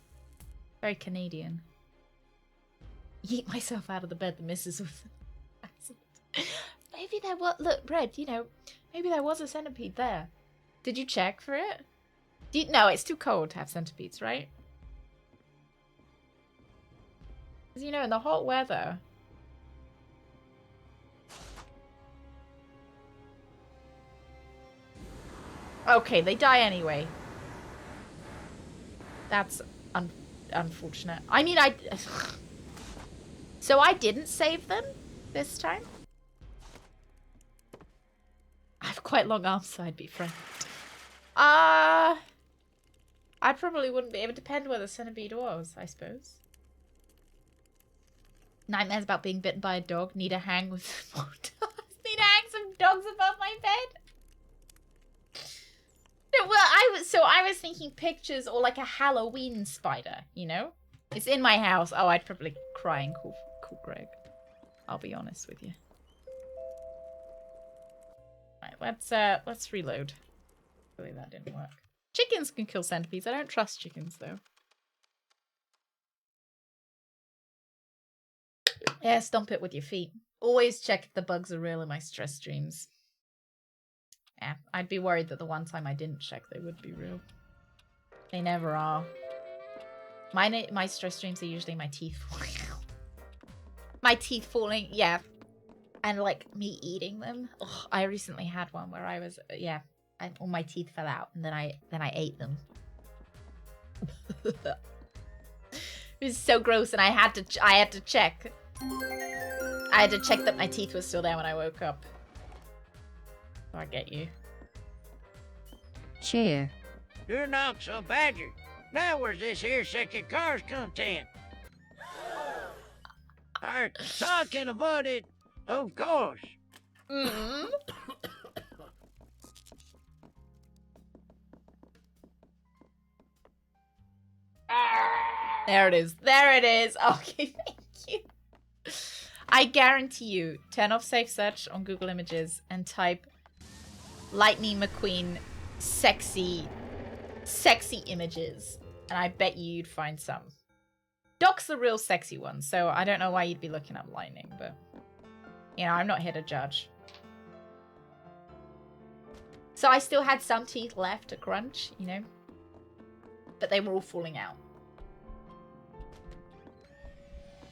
Very Canadian. Yeet myself out of the bed, the missus was maybe there was, look, Bread, you know, maybe there was a centipede there. Did you check for it? No, it's too cold to have centipedes, right? Because, you know, in the hot weather... Okay, they die anyway. That's unfortunate. I mean, So I didn't save them this time? I have quite long arms, so I'd be frightened. I probably wouldn't be. It would depend where the centipede was, I suppose. Nightmares about being bitten by a dog. Need to hang with more dogs. Need to hang some dogs above my bed. No, well, I was thinking pictures or like a Halloween spider, you know? It's in my house. Oh, I'd probably cry and call Greg. I'll be honest with you. Right, let's reload. Really, that didn't work. Chickens can kill centipedes. I don't trust chickens though. Yeah, stomp it with your feet. Always check if the bugs are real in my stress streams. Yeah, I'd be worried that the one time I didn't check, they would be real. They never are. My stress streams are usually my teeth falling out. My teeth falling, yeah. And like me eating them. Oh, I recently had one where I was, all my teeth fell out and then I ate them. It was so gross, and I had to check. I had to check that my teeth were still there when I woke up. I get you. Cheer. You're not so badger. Now where's this here second car's content? Are talking about it, of course. Mm. There it is. There it is. Okay, thank you. I guarantee you, turn off safe search on Google Images and type Lightning McQueen sexy images, and I bet you'd find some. Doc's the real sexy one, so I don't know why you'd be looking up Lightning, but you know, I'm not here to judge. So I still had some teeth left to crunch, you know, but they were all falling out.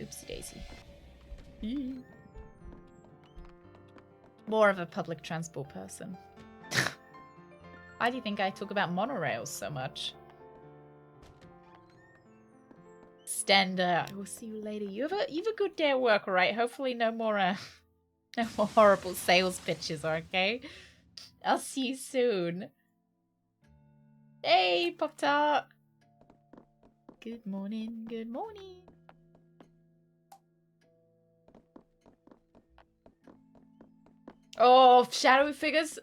Oopsie daisy. More of a public transport person. Why do you think I talk about monorails so much? Stender, we'll see you later. You have a good day at work, alright? Hopefully no more horrible sales pitches, okay? I'll see you soon. Hey, Pop-Tart. Good morning, good morning. Oh, shadowy figures.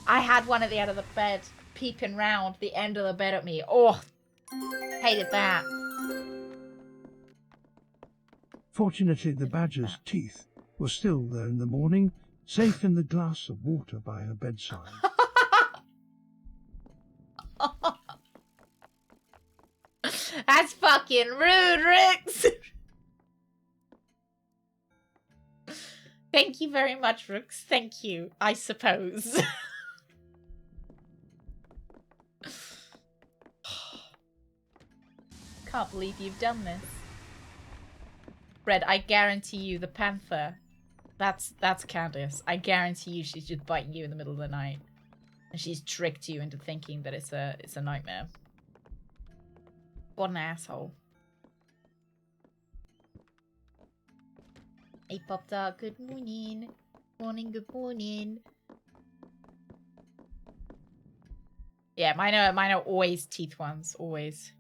I had one at the end of the bed, peeping round the end of the bed at me. Oh, hated that. Fortunately, the badger's teeth were still there in the morning, safe in the glass of water by her bedside. That's fucking rude, Rix. Thank you very much, Rix. Thank you, I suppose. Can't believe you've done this. Red, I guarantee you the panther. That's Candace. I guarantee you she's just biting you in the middle of the night. And she's tricked you into thinking that it's a nightmare. What an asshole. Hey, Pop-Tart, good morning. Morning, good morning. Yeah, mine are always teeth ones, always.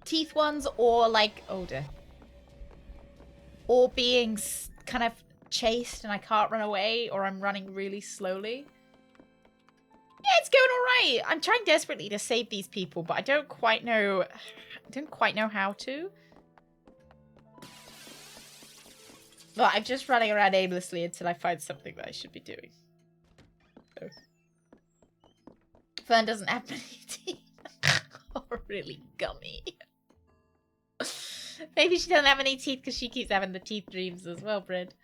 Teeth ones, or like odor. Or being kind of chased and I can't run away, or I'm running really slowly. Yeah, it's going alright. I'm trying desperately to save these people, but I don't quite know how to. But I'm just running around aimlessly until I find something that I should be doing. So. Fern doesn't have many teeth. Oh, really gummy. Maybe she doesn't have any teeth because she keeps having the teeth dreams as well, Brid.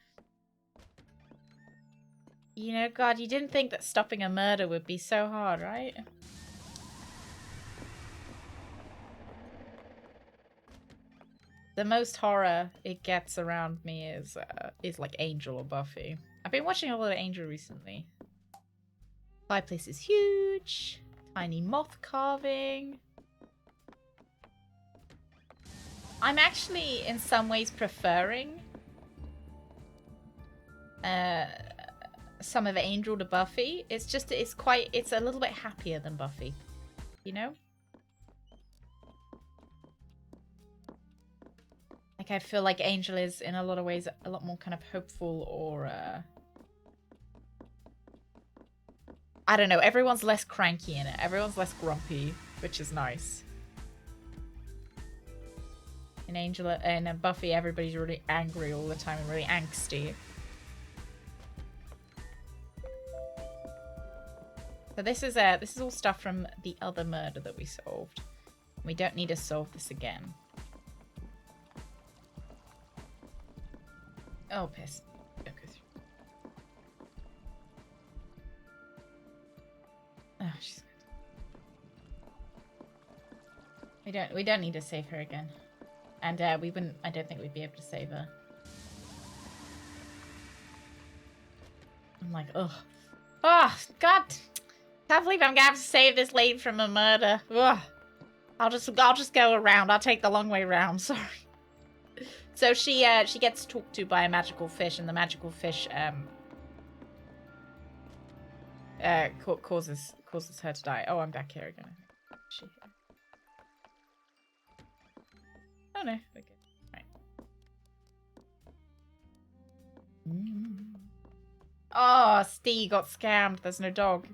You know, God, you didn't think that stopping a murder would be so hard, right? The most horror it gets around me is like Angel or Buffy. I've been watching a lot of Angel recently. Fireplace is huge. Tiny moth carving. I'm actually in some ways preferring some of Angel to Buffy. It's just it's a little bit happier than Buffy, you know? Like I feel like Angel is in a lot of ways a lot more kind of hopeful, or I don't know, everyone's less cranky in it. Everyone's less grumpy, which is nice. In Angel and Buffy, everybody's really angry all the time and really angsty. So this is all stuff from the other murder that we solved. We don't need to solve this again. Oh, piss. Don't go through. Oh, she's good. We don't need to save her again. And we wouldn't, I don't think we'd be able to save her. I'm like, ugh. Oh, God. Can't believe I'm gonna have to save this lady from a murder. Ugh. I'll just go around. I'll take the long way round. Sorry. So she gets talked to by a magical fish, and the magical fish causes her to die. Oh, I'm back here again. Is she here? Oh no, we're good. Right. Oh, Steve got scammed. There's no dog.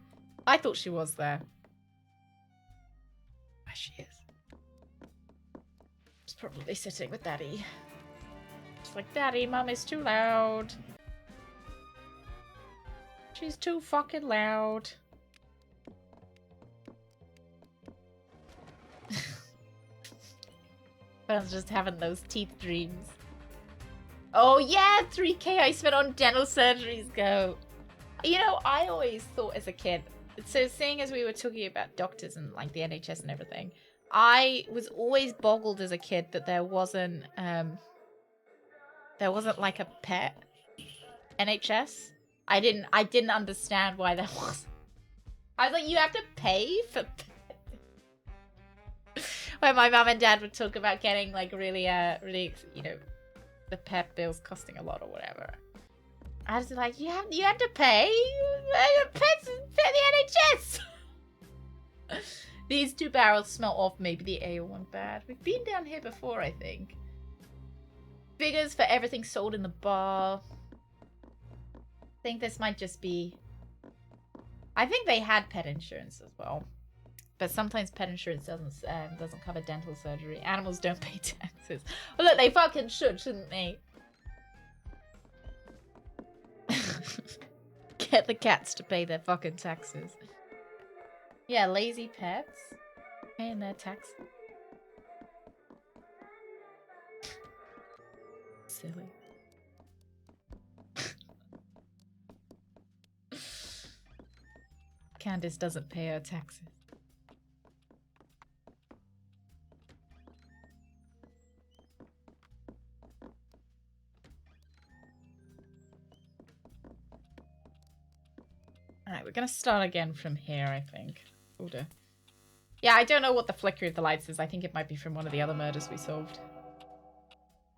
I thought she was there. Where she is. She's probably sitting with Daddy. She's like, Daddy, Mum is too loud. She's too fucking loud. I was just having those teeth dreams. Oh yeah, 3K I spent on dental surgeries go. You know, I always thought as a kid, so seeing as we were talking about doctors and like the NHS and everything, I was always boggled as a kid that there wasn't like a pet NHS. I didn't understand why there was. I was like, you have to pay for when my mum and dad would talk about getting like really, you know, the pet bills costing a lot or whatever. I was like, you have to pay pets for the NHS. These two barrels smell off. Maybe the ale one bad. We've been down here before, I think. Figures for everything sold in the bar. I think this might just be. I think they had pet insurance as well. But sometimes pet insurance doesn't cover dental surgery. Animals don't pay taxes. Well, look, they fucking shouldn't they? Get the cats to pay their fucking taxes. Yeah, lazy pets paying their taxes. Silly. Candace doesn't pay her taxes. Alright, we're gonna start again from here, I think. Order. Yeah, I don't know what the flicker of the lights is. I think it might be from one of the other murders we solved.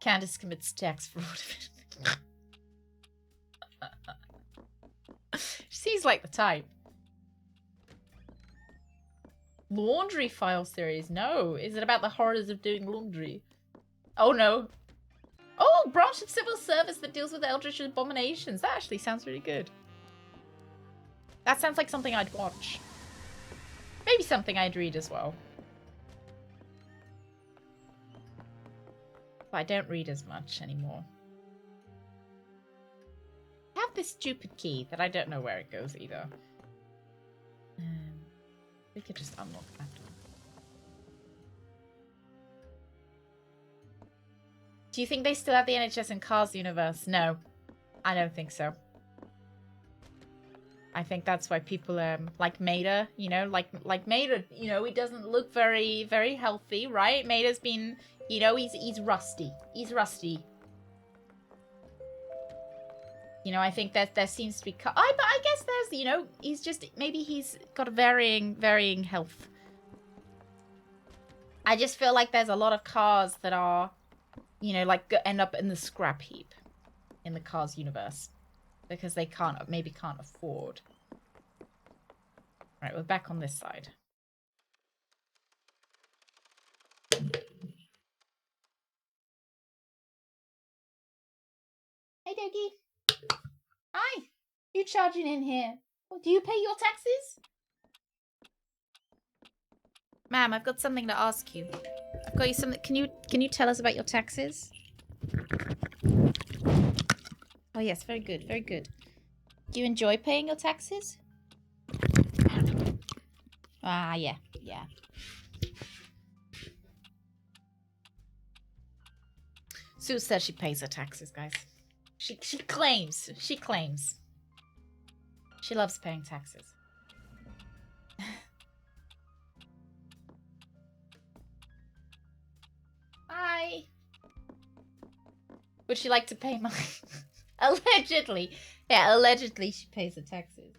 Candace commits tax fraud. She seems like the type. Laundry file series? No. Is it about the horrors of doing laundry? Oh no. Oh, branch of civil service that deals with eldritch abominations. That actually sounds really good. That sounds like something I'd watch. Maybe something I'd read as well. But I don't read as much anymore. I have this stupid key that I don't know where it goes either. We could just unlock that door. Do you think they still have the NHS in Cars universe? No, I don't think so. I think that's why people like Mater, you know, like Mater, you know, he doesn't look very, very healthy, right? Mater's been, you know, he's rusty. He's rusty. You know, I think that there seems to be, but I guess there's, you know, he's just, maybe he's got a varying health. I just feel like there's a lot of cars that are, you know, like end up in the scrap heap in the Cars universe. Because they maybe can't afford. Right, we're back on this side. Hey, Doggy. Hi. You charging in here? Do you pay your taxes? Ma'am, I've got something to ask you. I've got you something. Can you tell us about your taxes? Oh yes, very good, very good. Do you enjoy paying your taxes? Ah, yeah. Sue says she pays her taxes, guys. She claims. She claims. She loves paying taxes. Hi. Would she like to pay my... Allegedly. Yeah, allegedly she pays her taxes.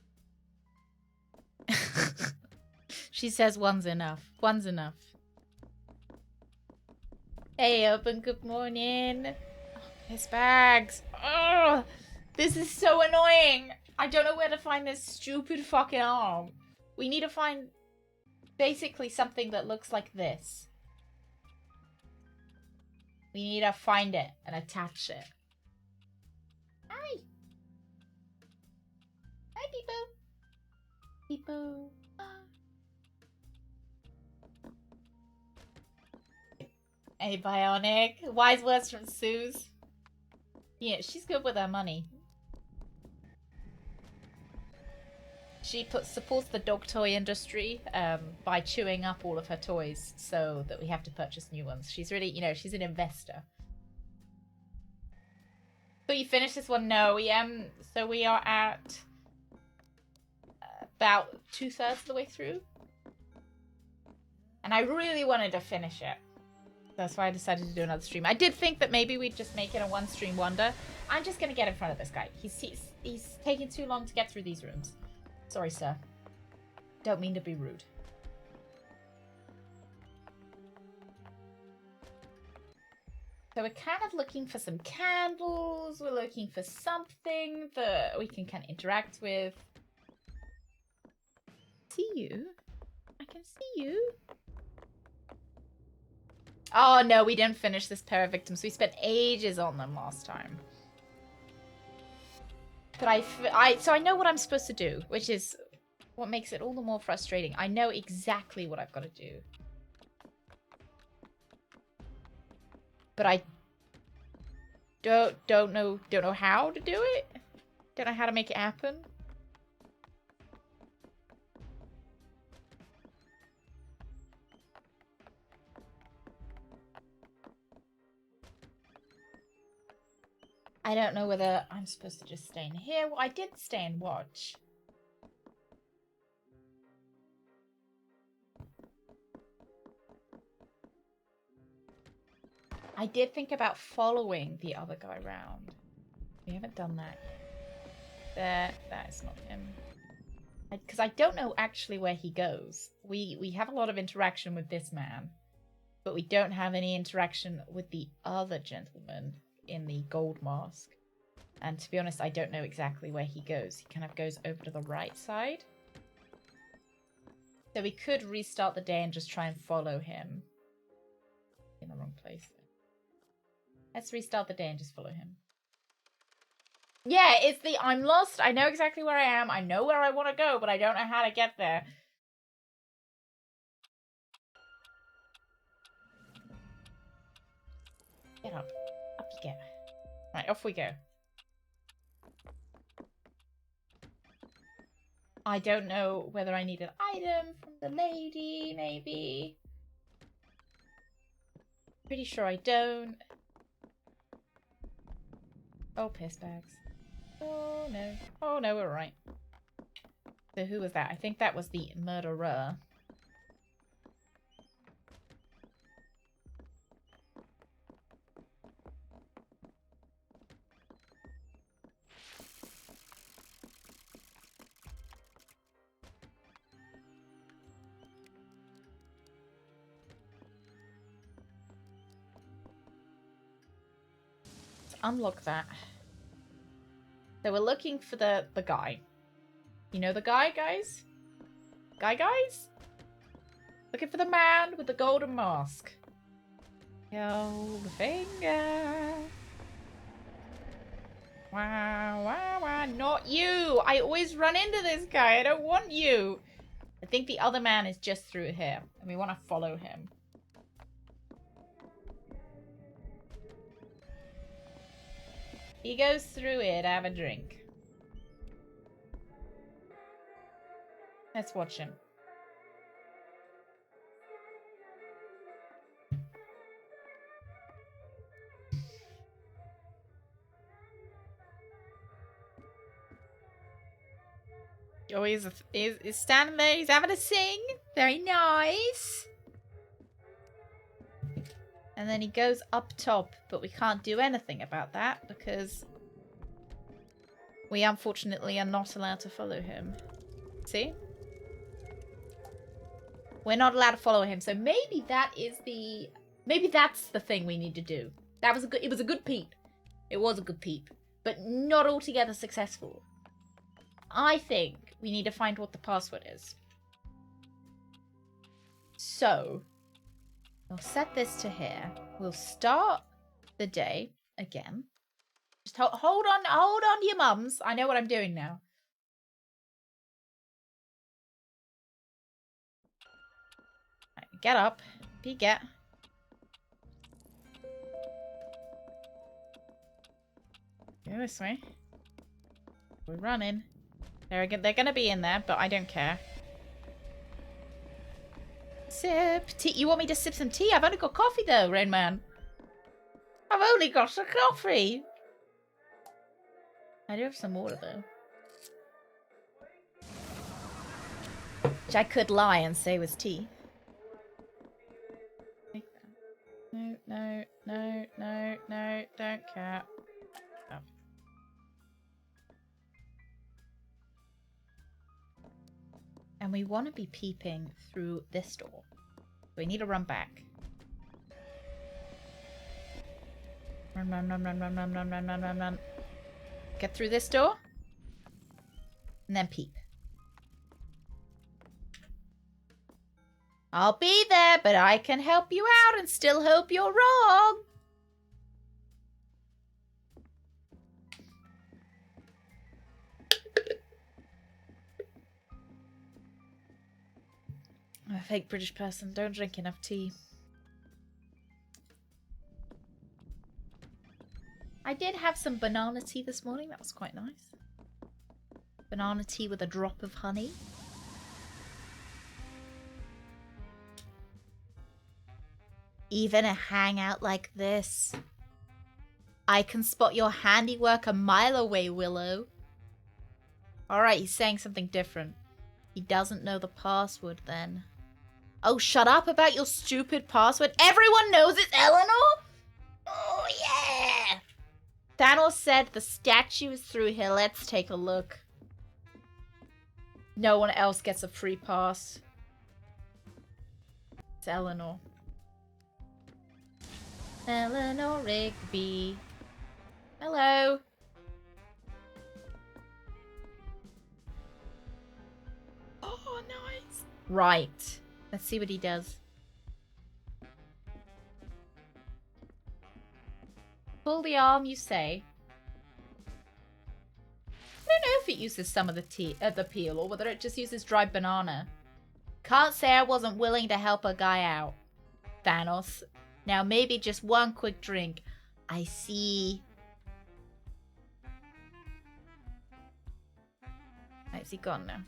She says one's enough. One's enough. Hey, open, good morning. Oh, piss bags. Oh, this is so annoying. I don't know where to find this stupid fucking arm. We need to find basically something that looks like this. We need to find it and attach it. Hi. Hi, people. People. Hey, Bionic. Wise words from Suze. Yeah, she's good with her money. She supports the dog toy industry by chewing up all of her toys so that we have to purchase new ones. She's really, you know, she's an investor. So you finished this one? No, so we are at about 2/3 of the way through. And I really wanted to finish it. That's why I decided to do another stream. I did think that maybe we'd just make it a one-stream wonder. I'm just going to get in front of this guy. He's taking too long to get through these rooms. Sorry, sir. Don't mean to be rude. So we're kind of looking for some candles. We're looking for something that we can kind of interact with. See you. I can see you. Oh, no, we didn't finish this pair of victims. We spent ages on them last time. But so I know what I'm supposed to do, which is what makes it all the more frustrating. I know exactly what I've got to do. But I don't know how to do it. Don't know how to make it happen. I don't know whether I'm supposed to just stay in here. Well, I did stay and watch. I did think about following the other guy around. We haven't done that yet. That is not him. Because I don't know actually where he goes. We have a lot of interaction with this man, but we don't have any interaction with the other gentleman in the gold mask. And to be honest, I don't know exactly where he goes. He kind of goes over to the right side. So we could restart the day and just try and follow him. In the wrong place. Let's restart the day and just follow him. Yeah, it's the I'm lost. I know exactly where I am. I know where I want to go, but I don't know how to get there. Get up. Up you get. Right, off we go. I don't know whether I need an item from the lady, maybe. Pretty sure I don't. Oh, piss bags. Oh, no. Oh, no, we're right. So who was that? I think that was the murderer. Unlock that. So we're looking for the guy. You know the guy, guys? Guys? Looking for the man with the golden mask. Gold finger. Wow, wow, wow. Not you! I always run into this guy. I don't want you. I think the other man is just through here. And we want to follow him. He goes through here to have a drink. Let's watch him. Oh, he's standing there. He's having a sing. Very nice. And then he goes up top, but we can't do anything about that because we unfortunately are not allowed to follow him. See? We're not allowed to follow him, so maybe that's the thing we need to do. It was a good peep. It was a good peep, but not altogether successful. I think we need to find what the password is. So, we'll set this to here. We'll start the day again. Just hold on to your mums. I know what I'm doing now. Right, get up. Get. Go this way. We're running. They're gonna be in there, but I don't care. Sip tea. You want me to sip some tea? I've only got coffee though, Rain Man. I've only got some coffee. I do have some water though. Which I could lie and say was tea. No, don't care. Oh. And we want to be peeping through this door. We need to run back. Run. Get through this door. And then peep. I'll be there, but I can help you out and still hope you're wrong. I'm a fake British person. Don't drink enough tea. I did have some banana tea this morning. That was quite nice. Banana tea with a drop of honey. Even a hangout like this. I can spot your handiwork a mile away, Willow. Alright, he's saying something different. He doesn't know the password then. Oh, shut up about your stupid password. Everyone knows it's Eleanor? Oh, yeah! Thanos said the statue is through here. Let's take a look. No one else gets a free pass. It's Eleanor. Eleanor Rigby. Hello. Oh, nice. Right. Let's see what he does. Pull the arm, you say. I don't know if it uses some of the peel or whether it just uses dried banana. Can't say I wasn't willing to help a guy out. Thanos. Now maybe just one quick drink. I see. Right, is he gone now?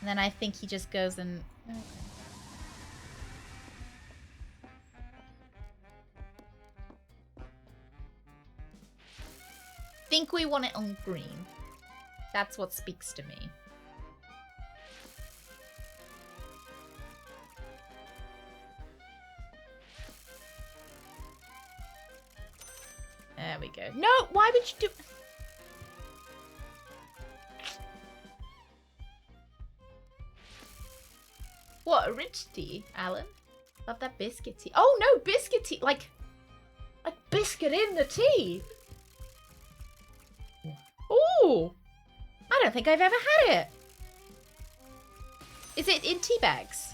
And then I think he just goes and... Okay. Think we want it on green. That's what speaks to me. There we go. No, why would you do... What, a rich tea, Alan? Love that biscuit tea. Oh no, biscuit tea! Like biscuit in the tea! Ooh! I don't think I've ever had it. Is it in tea bags?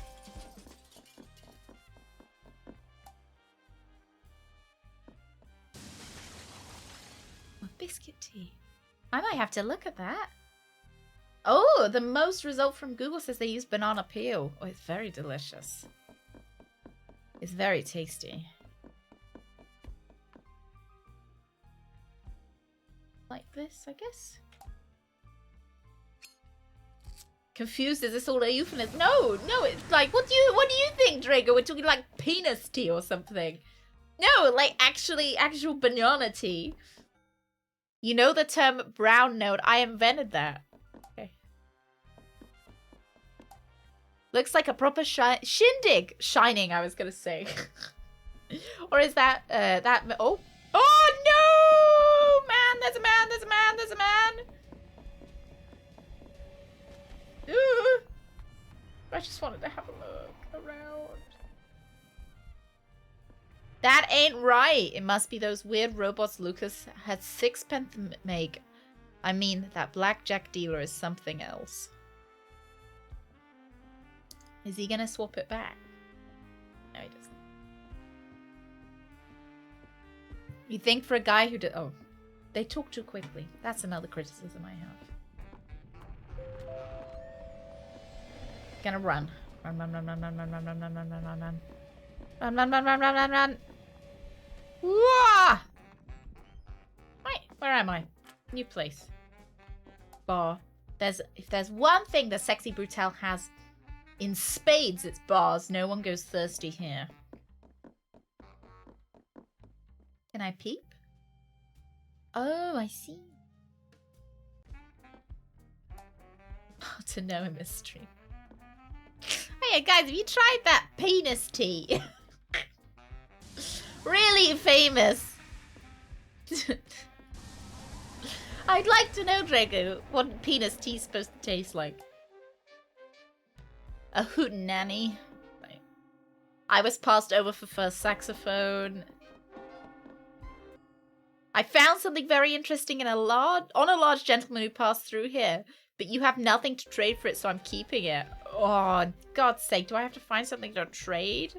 Biscuit tea. I might have to look at that. Oh, the most result from Google says they use banana peel. Oh, it's very delicious. It's very tasty. Like this, I guess. Confused, is this all a euphemism? No, it's like, what do you think, Drago? We're talking like penis tea or something. No, like actual banana tea. You know the term brown note? I invented that. Okay. Looks like a proper shindig. Shining, I was gonna say. Or is that, oh. Oh no! Man, there's a man, there's a man, there's a man! Ooh. I just wanted to have a look around. That ain't right. It must be those weird robots Lucas had sixpence make. I mean, that blackjack dealer is something else. Is he gonna swap it back? No, he doesn't. You think for a guy who did... Oh. They talk too quickly. That's another criticism I have. Gonna run. Run, run, run, run, run, run, run, run, run, run, run, run, run. Run, run, run, run, run, run, run. Whoa! Right, where am I? New place. Bar. If there's one thing that Sexy Brutale has in spades, it's bars. No one goes thirsty here. Can I peep? Oh, I see. How to know in this stream. Hey guys, have you tried that penis tea? Really famous. I'd like to know, Draco, what penis tea is supposed to taste like. A hootenanny. I was passed over for first saxophone. I found something very interesting on a large gentleman who passed through here, but you have nothing to trade for it, so I'm keeping it. Oh, God's sake, do I have to find something to trade?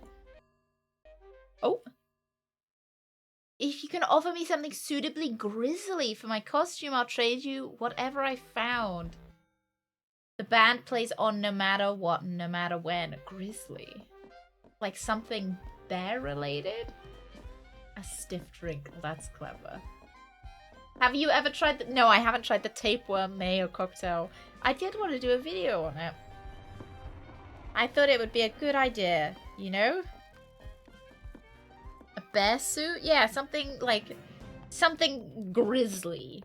Oh. If you can offer me something suitably grisly for my costume, I'll trade you whatever I found. The band plays on no matter what, no matter when. Grisly. Like something bear-related? A stiff drink. That's clever. Have you ever tried the... No, I haven't tried the tapeworm mayo cocktail. I did want to do a video on it. I thought it would be a good idea, you know? A bear suit? Yeah, something like... Something grisly.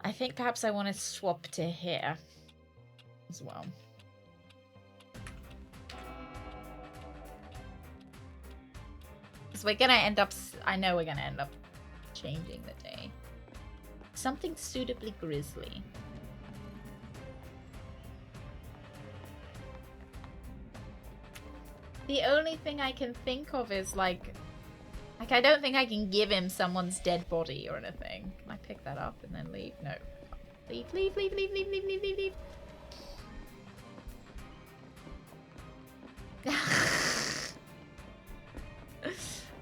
I think perhaps I want to swap to here as well. Because we're gonna end up... I know we're gonna end up changing the day. Something suitably grisly. The only thing I can think of is like I don't think I can give him someone's dead body or anything. Can I pick that up and then leave? No. Leave, leave, leave, leave, leave, leave, leave, leave, leave.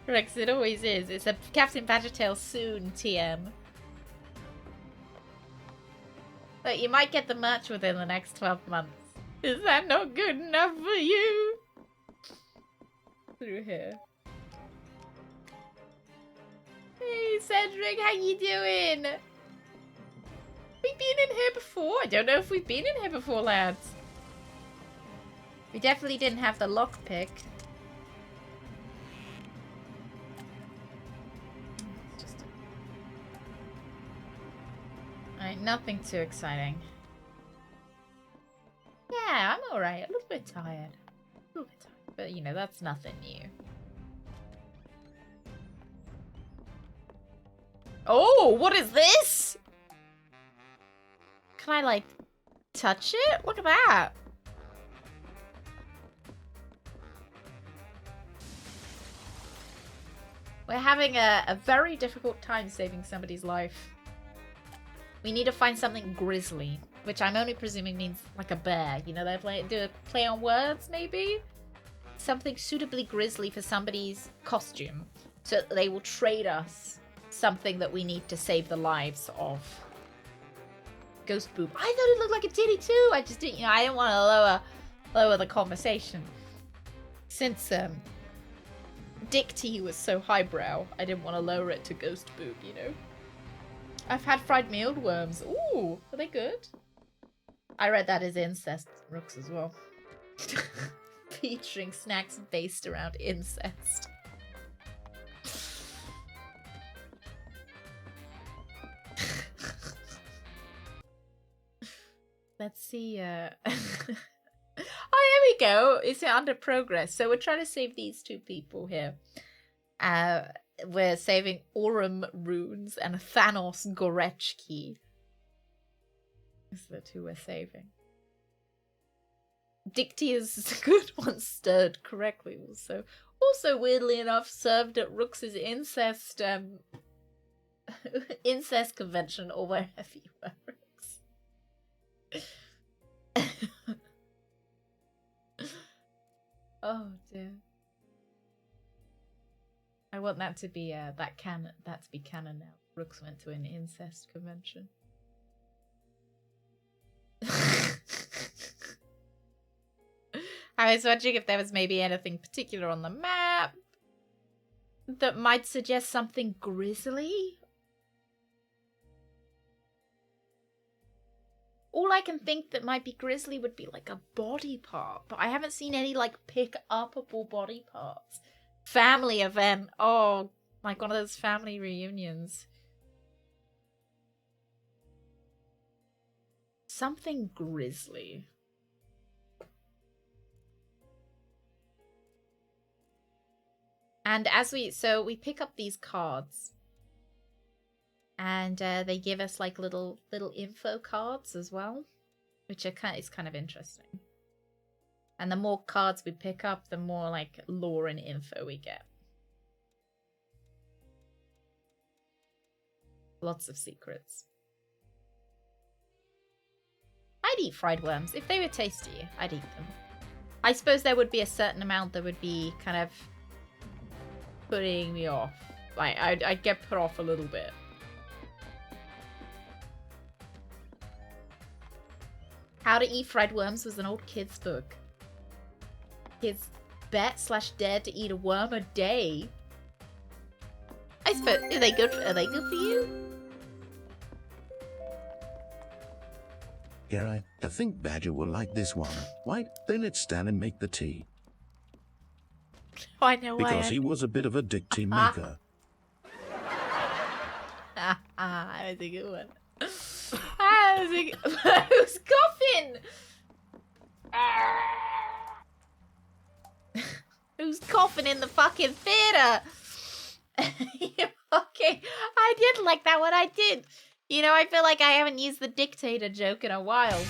Rex, it always is. It's a Captain Badgertail soon, TM. But you might get the merch within the next 12 months. Is that not good enough for you? Through here. Hey, Cedric, how you doing? We've been in here before. I don't know if we've been in here before, lads. We definitely didn't have the lockpick. Alright, nothing too exciting. Yeah, I'm alright. A little bit tired. A little bit tired. But, you know, that's nothing new. Oh, what is this? Can I, like, touch it? Look at that. We're having a very difficult time saving somebody's life. We need to find something grisly, which I'm only presuming means like a bear. You know, they do a play on words, maybe? Something suitably grisly for somebody's costume. So they will trade us something that we need to save the lives of. Ghost boob. I thought it looked like a titty too. I just didn't, you know, I didn't want to lower the conversation. Since Dick T was so highbrow, I didn't want to lower it to ghost boob, you know. I've had fried mealworms. Ooh, are they good? I read that as incest, Rooks, as well. Featuring snacks based around incest. Let's see. Oh, here we go. It's under progress. So we're trying to save these two people here. We're saving Aurum Runes and Thanos Gorechki. These are the two we're saving. Dicty is good once stirred correctly. Also weirdly enough, served at Rooks's incest incest convention or wherever you were, Rooks. Oh dear. I want that to be that to be canon now. Rooks went to an incest convention. I was wondering if there was maybe anything particular on the map that might suggest something grisly. All I can think that might be grisly would be like a body part, but I haven't seen any like pick-upable body parts. Family event. Oh, like one of those family reunions. Something grisly. And as we pick up these cards, and they give us like little info cards as well, which are kind of interesting. And the more cards we pick up, the more like lore and info we get. Lots of secrets. I'd eat fried worms. If they were tasty, I'd eat them. I suppose there would be a certain amount that would be kind of putting me off. Like, I'd get put off a little bit. How to Eat Fried Worms was an old kid's book. Kids bet/dare to eat a worm a day. I suppose, are they good for you? Yeah, I think Badger will like this one. Why don't let's stand and make the tea? Oh, I know why. Because he was a bit of a dick tea maker. That was a good one. Who's coughing? Who's coughing in the fucking theater? Okay, I did like that one. I did. You know, I feel like I haven't used the dictator joke in a while.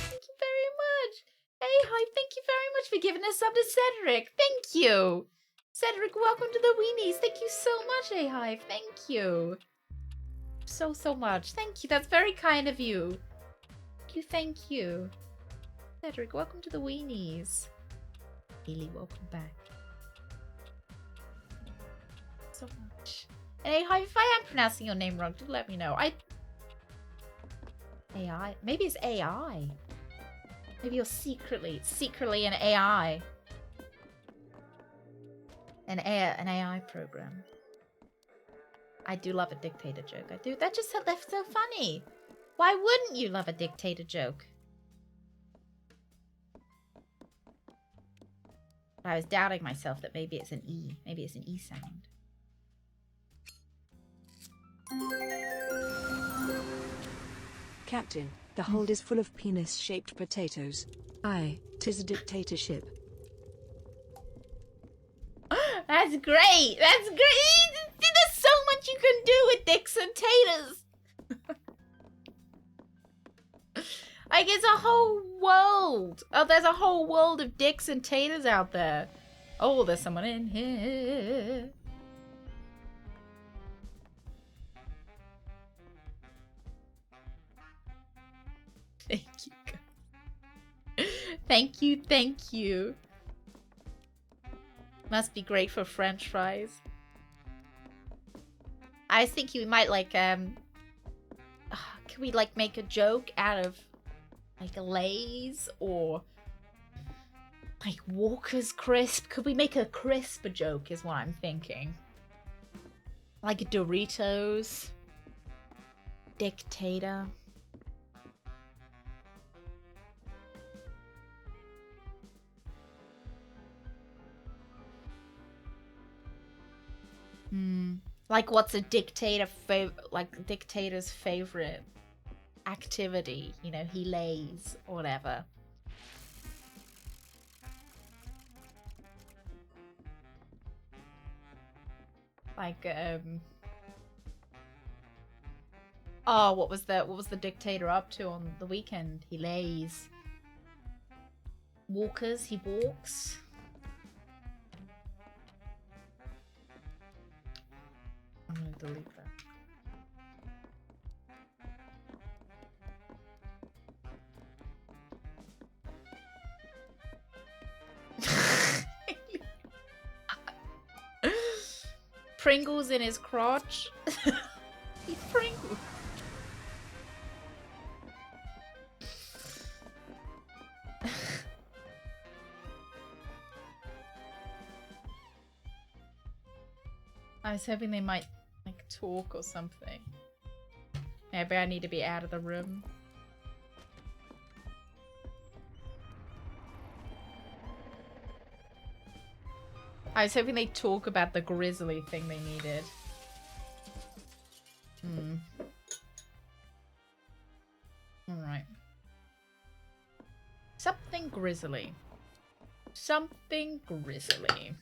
Thank you very much. Hey, hi, thank you very much for giving us sub to Cedric. Thank you. Cedric, welcome to the Weenies. Thank you so much, A-Hive. Thank you. So much. Thank you. That's very kind of you. Thank you. Cedric, welcome to the Weenies. Haley, welcome back. So much. And A-Hive, if I am pronouncing your name wrong, do let me know. AI? Maybe it's AI. Maybe you're secretly an AI. An AI program. I do love a dictator joke. I do. That just left so funny. Why wouldn't you love a dictator joke? I was doubting myself that maybe it's an E. Maybe it's an E sound. Captain, the hold is full of penis-shaped potatoes. Aye, 'tis a dictatorship. That's great! That's great! There's so much you can do with dicks and taters! Like, it's a whole world! Oh, there's a whole world of dicks and taters out there. Oh, there's someone in here. Thank you. Thank you. Must be great for French fries. I was thinking we might like can we like make a joke out of like Lay's or like Walker's crisp? Could we make a crisp joke is what I'm thinking. Like Doritos. Dictator. Like, what's a dictator's favorite activity? You know, he lays or whatever. Like, oh, what was the dictator up to on the weekend? He lays. Walkers, he walks. I'm gonna delete that. Pringles in his crotch. He's Pringles. I was hoping they might like talk or something. Maybe I need to be out of the room. I was hoping they'd talk about the grizzly thing they needed. Alright. Something grizzly. Something grizzly.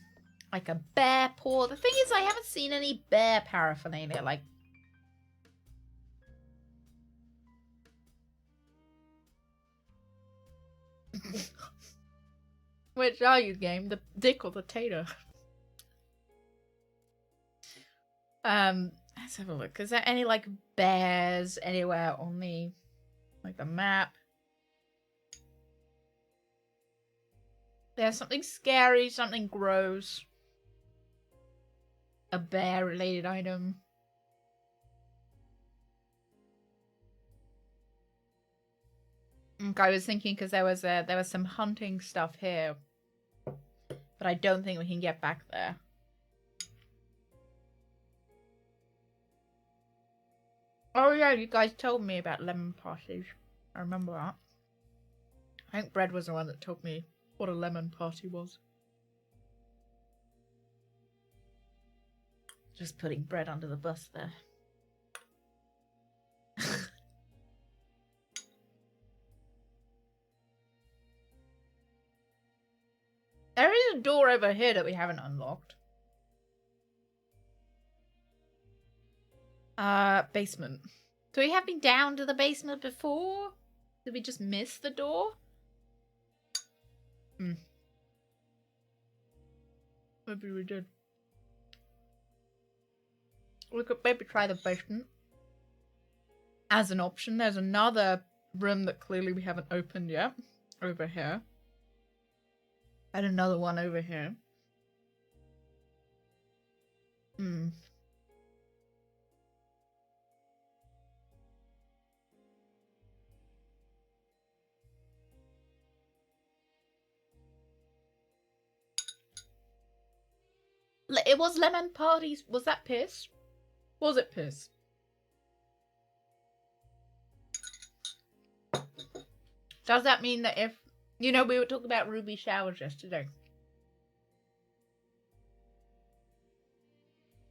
Like a bear paw. The thing is, I haven't seen any bear paraphernalia. Like, which are you, game? The dick or the tater? Let's have a look. Is there any like bears anywhere on the the map? There's something scary, something gross. A bear related item. I was thinking because there was some hunting stuff here, but I don't think we can get back there. Oh yeah, you guys told me about lemon parties. I remember that. I think Bread was the one that told me what a lemon party was. Just putting Bread under the bus there. There is a door over here that we haven't unlocked. Basement. So we have been down to the basement before? Did we just miss the door? Maybe we did. We could maybe try the basement as an option. There's another room that clearly we haven't opened yet. Over here. And another one over here. It was lemon parties. Was that piss? Was it piss? Does that mean that if... You know, we were talking about ruby showers yesterday.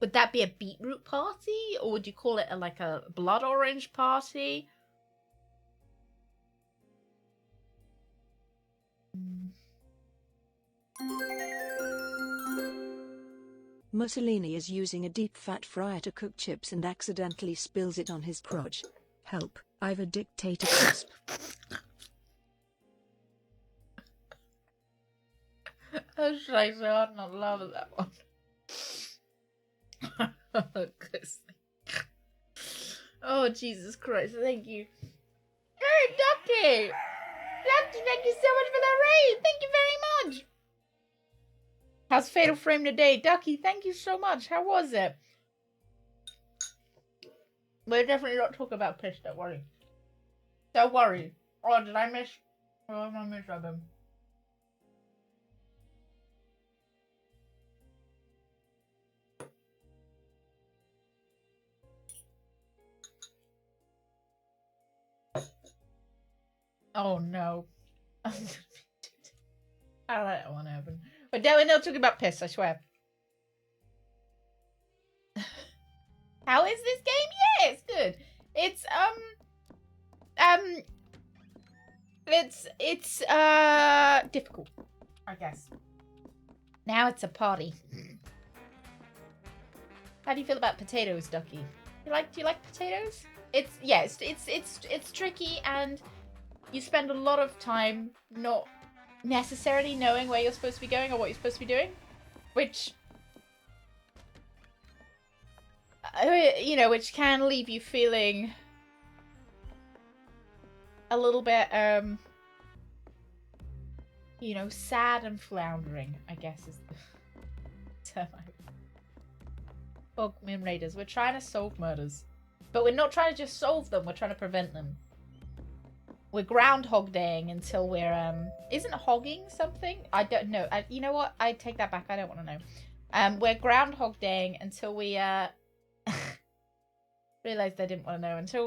Would that be a beetroot party? Or would you call it like a blood orange party? Mussolini is using a deep fat fryer to cook chips and accidentally spills it on his crotch. Help, I've a dictator crisp. I was trying so hard not to laugh at that one. Oh, Jesus Christ, thank you. Hey, Ducky! Ducky, thank you so much for the raid! Thank you very much! How's Fatal Frame today? Ducky, thank you so much. How was it? We're definitely not talking about piss, don't worry. Don't worry. Oh, did I miss? Oh, I miss them. Oh no. I'll let that one happen. But we're not talking about piss, I swear. How is this game? Yeah, it's good. It's it's difficult, I guess. Now it's a party. How do you feel about potatoes, Ducky? Do you like potatoes? It's tricky, and you spend a lot of time not necessarily knowing where you're supposed to be going or what you're supposed to be doing, which you know, which can leave you feeling a little bit you know, sad and floundering, I guess is the term. Bugman Raiders. We're trying to solve murders. But we're not trying to just solve them, we're trying to prevent them. We're Groundhog Daying until we're, isn't hogging something? I don't know. You know what? I take that back. I don't want to know. We're Groundhog Daying until we, realized I didn't want to know. Until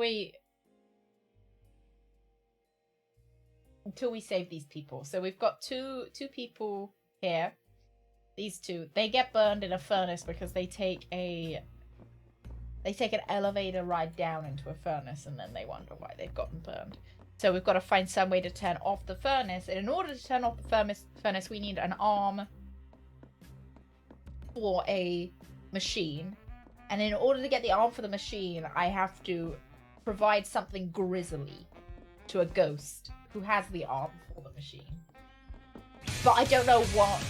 we save these people. So we've got two people here. These two. They get burned in a furnace because they take an elevator ride down into a furnace, and then they wonder why they've gotten burned. So we've got to find some way to turn off the furnace. And in order to turn off the furnace, we need an arm for a machine. And in order to get the arm for the machine, I have to provide something grisly to a ghost who has the arm for the machine. But I don't know what.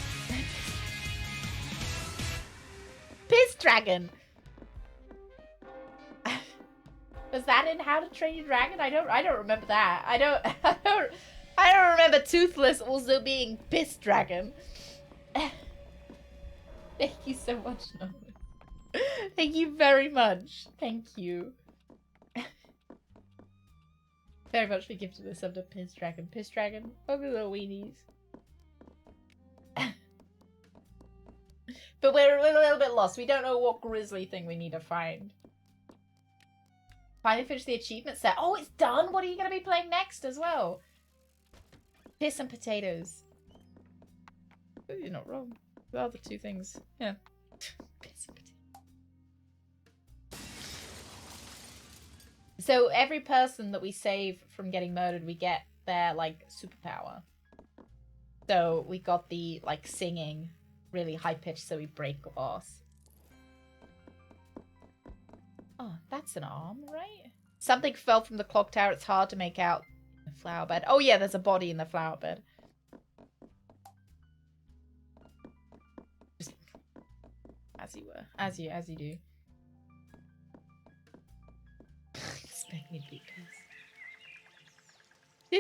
Piss Dragon! Was that in How to Train Your Dragon? I don't remember that. I don't remember Toothless also being Piss Dragon. Thank you so much, Nolan. Thank you very much. Thank you. Very much for gifting us up to Piss Dragon. Piss Dragon, ugly little weenies. But we're a little bit lost. We don't know what grisly thing we need to find. Finally finished the achievement set. Oh, it's done? What are you going to be playing next as well? Piss and potatoes. Ooh, you're not wrong. The other two things. Yeah. Piss and potatoes. So every person that we save from getting murdered, we get their, like, superpower. So we got the, like, singing really high-pitched so we break glass. Oh, that's an arm, right? Something fell from the clock tower. It's hard to make out the flower bed. Oh yeah, there's a body in the flower bed. Just as you were, as you do. Expect me to be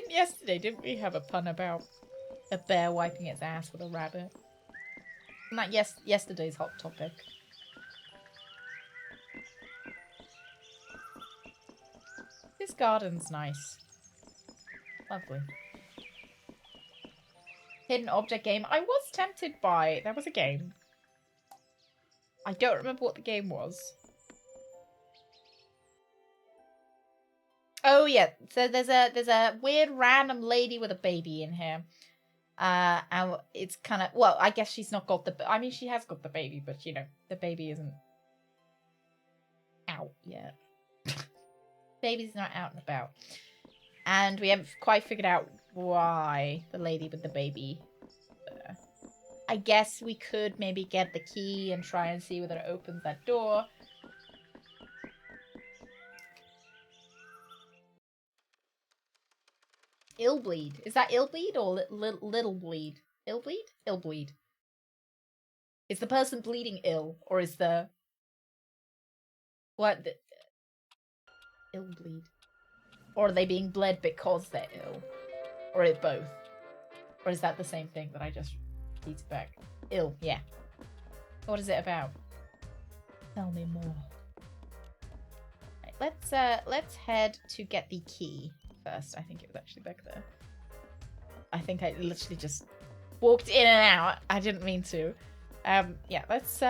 pissed. Didn't we have a pun about a bear wiping its ass with a rabbit? Isn't that yesterday's hot topic? This garden's nice. Lovely. Hidden object game. I was tempted by... There was a game. I don't remember what the game was. Oh yeah, so there's a weird random lady with a baby in here. And it's kind of... Well, I guess she's not got the... I mean, she has got the baby, but, you know, the baby isn't out yet. Baby's not out and about. And we haven't quite figured out why the lady with the baby. I guess we could maybe get the key and try and see whether it opens that door. Illbleed. Is that Illbleed or little bleed? Illbleed? Illbleed. Is the person bleeding ill, or is the... What? Illbleed. Or are they being bled because they're ill? Or is it both? Or is that the same thing that I just repeated back? Ill, yeah. What is it about? Tell me more. Right, let's head to get the key first. I think it was actually back there. I think I literally just walked in and out. I didn't mean to. Yeah, let's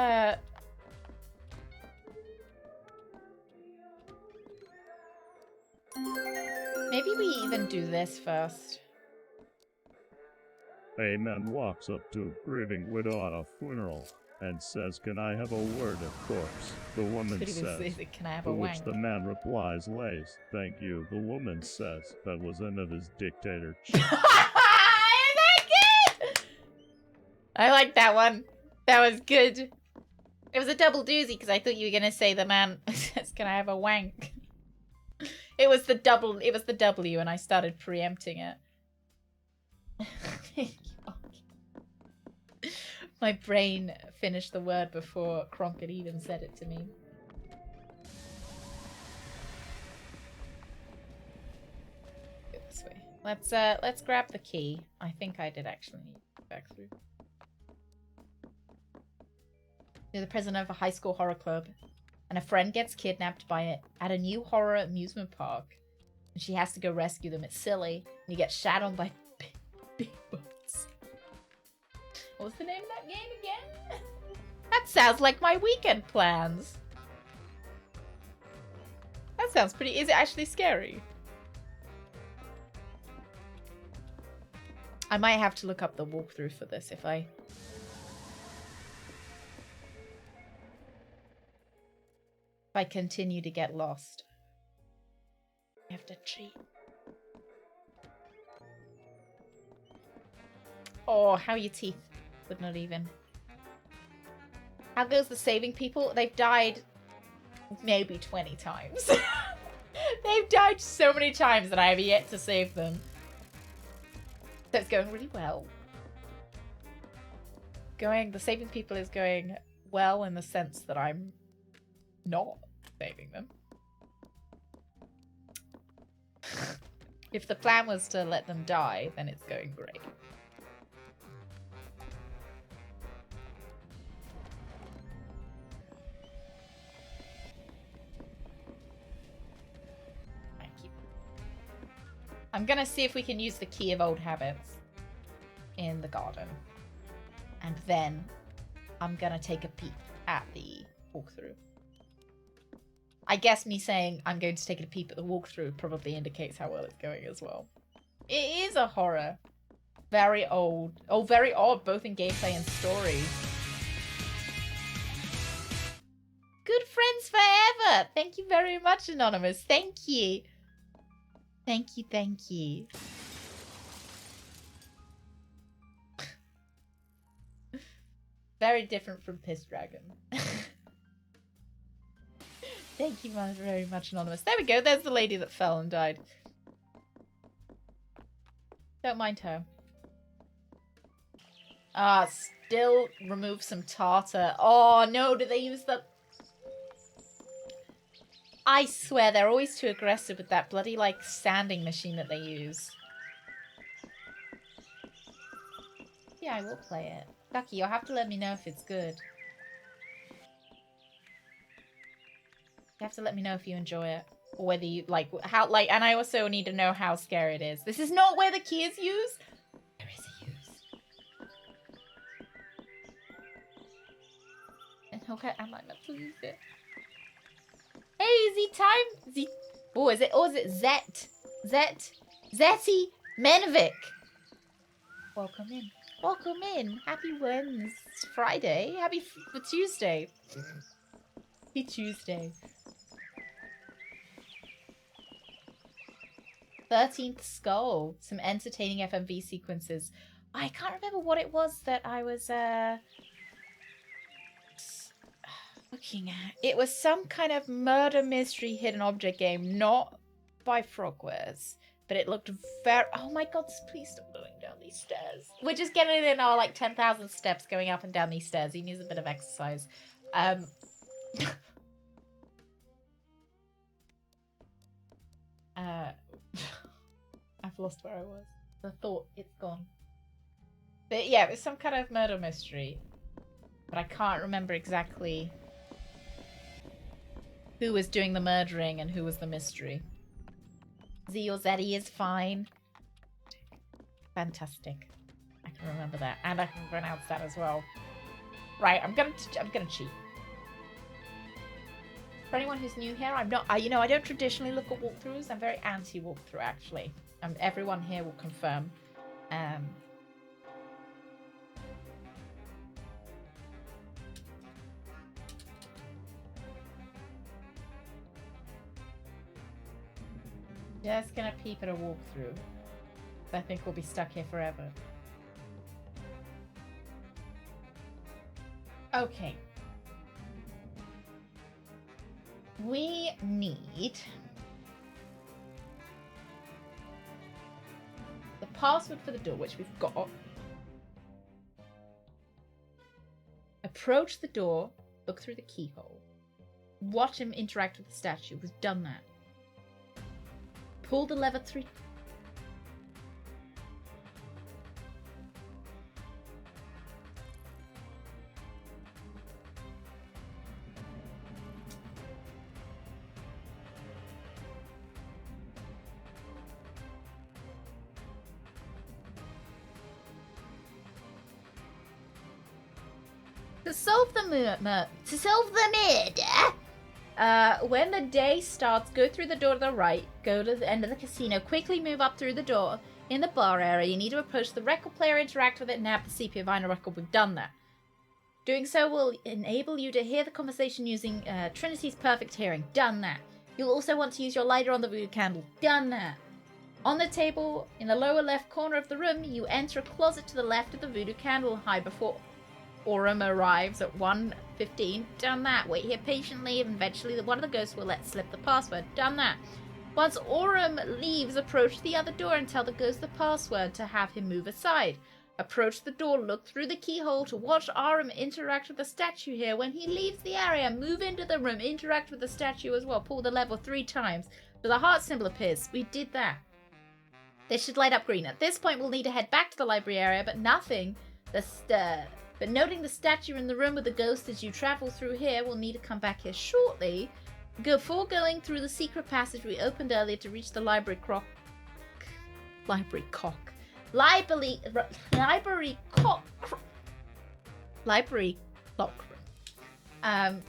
maybe we even do this first. A man walks up to a grieving widow at a funeral. and says, "Can I have a word?" Of course. The woman Could even say, says, "Can I have to a which wank?" the man replies, "Lays, thank you." The woman says, "That was end of his dictatorship." Isn't that good? I like that one. That was good. It was a double doozy because I thought you were gonna say the man says, "Can I have a wank?" It was the W, and I started preempting it. My brain finished the word before Kronk had even said it to me. Go this way. Let's grab the key. I think I did actually need to go back through. You're the president of a high school horror club, and a friend gets kidnapped at a new horror amusement park, and she has to go rescue them. It's silly, and you get shat on by big boats. What was the name of that game again? That sounds like my weekend plans. That sounds pretty... Is it actually scary? I might have to look up the walkthrough for this if I continue to get lost. I have to cheat. Oh, how are your teeth? Would not even. How goes the saving people? They've died maybe 20 times. They've died so many times that I have yet to save them. So it's going really well. The saving people is going well in the sense that I'm not saving them. If the plan was to let them die, then it's going great. Thank you. I'm gonna see if we can use the key of old habits in the garden. And then I'm gonna take a peek at the walkthrough. I guess me saying I'm going to take a peep at the walkthrough probably indicates how well it's going as well. It is a horror. Very old. Oh, very odd, both in gameplay and story. Good friends forever! Thank you very much, Anonymous. Thank you. Thank you, thank you. Very different from Piss Dragon. Thank you very much, Anonymous. There we go. There's the lady that fell and died. Don't mind her. Ah, still remove some tartar. Oh, no. Do they use the... I swear, they're always too aggressive with that bloody, like, sanding machine that they use. Yeah, I will play it. Ducky, you'll have to let me know if it's good. You have to let me know if you enjoy it. Or whether you, like, how, like, and I also need to know how scary it is. This is not where the key is used. There is a use. And okay, am I meant to use it? Hey, Z time? Z... Oh, is it Zet? Zetty Menvik. Welcome in. Welcome in. Happy Wednesday. Friday. Happy Tuesday. Happy Tuesday. 13th Skull. Some entertaining FMV sequences. I can't remember what it was that I was looking at. It was some kind of murder mystery hidden object game, not by Frogwares, but it looked very... Oh my god, please stop going down these stairs. We're just getting in our like 10,000 steps going up and down these stairs. He needs a bit of exercise. I've lost where I was. The thought, it's gone. But yeah, it was some kind of murder mystery. But I can't remember exactly who was doing the murdering and who was the mystery. Z or Zeddy is fine. Fantastic. I can remember that. And I can pronounce that as well. Right, I'm gonna cheat. For anyone who's new here, I'm not... you know, I don't traditionally look at walkthroughs. I'm very anti-walkthrough, actually. Everyone here will confirm. Just gonna peep at a walkthrough. I think we'll be stuck here forever. Okay. We need the password for the door, which we've got. Approach the door, look through the keyhole. Watch him interact with the statue. We've done that. Pull the lever 3. To solve the murder, when the day starts, go through the door to the right, go to the end of the casino, quickly move up through the door. In the bar area, you need to approach the record player, interact with it, and have the sepia vinyl record. We've done that. Doing so will enable you to hear the conversation using Trinity's perfect hearing. Done that. You'll also want to use your lighter on the voodoo candle. Done that. On the table, in the lower left corner of the room, you enter a closet to the left of the voodoo candle. Hide before Aurum arrives at 1:15. Done that. Wait here patiently, and eventually one of the ghosts will let slip the password. Done that. Once Aurum leaves, approach the other door and tell the ghost the password to have him move aside. Approach the door, look through the keyhole to watch Aurum interact with the statue here. When he leaves the area, move into the room, interact with the statue as well. Pull the lever 3 times so the heart symbol appears. We did that. They should light up green. At this point, we'll need to head back to the library area, but noting the statue in the room with the ghost as you travel through here, we'll need to come back here shortly. Before going through the secret passage we opened earlier to reach the library clock room. I'm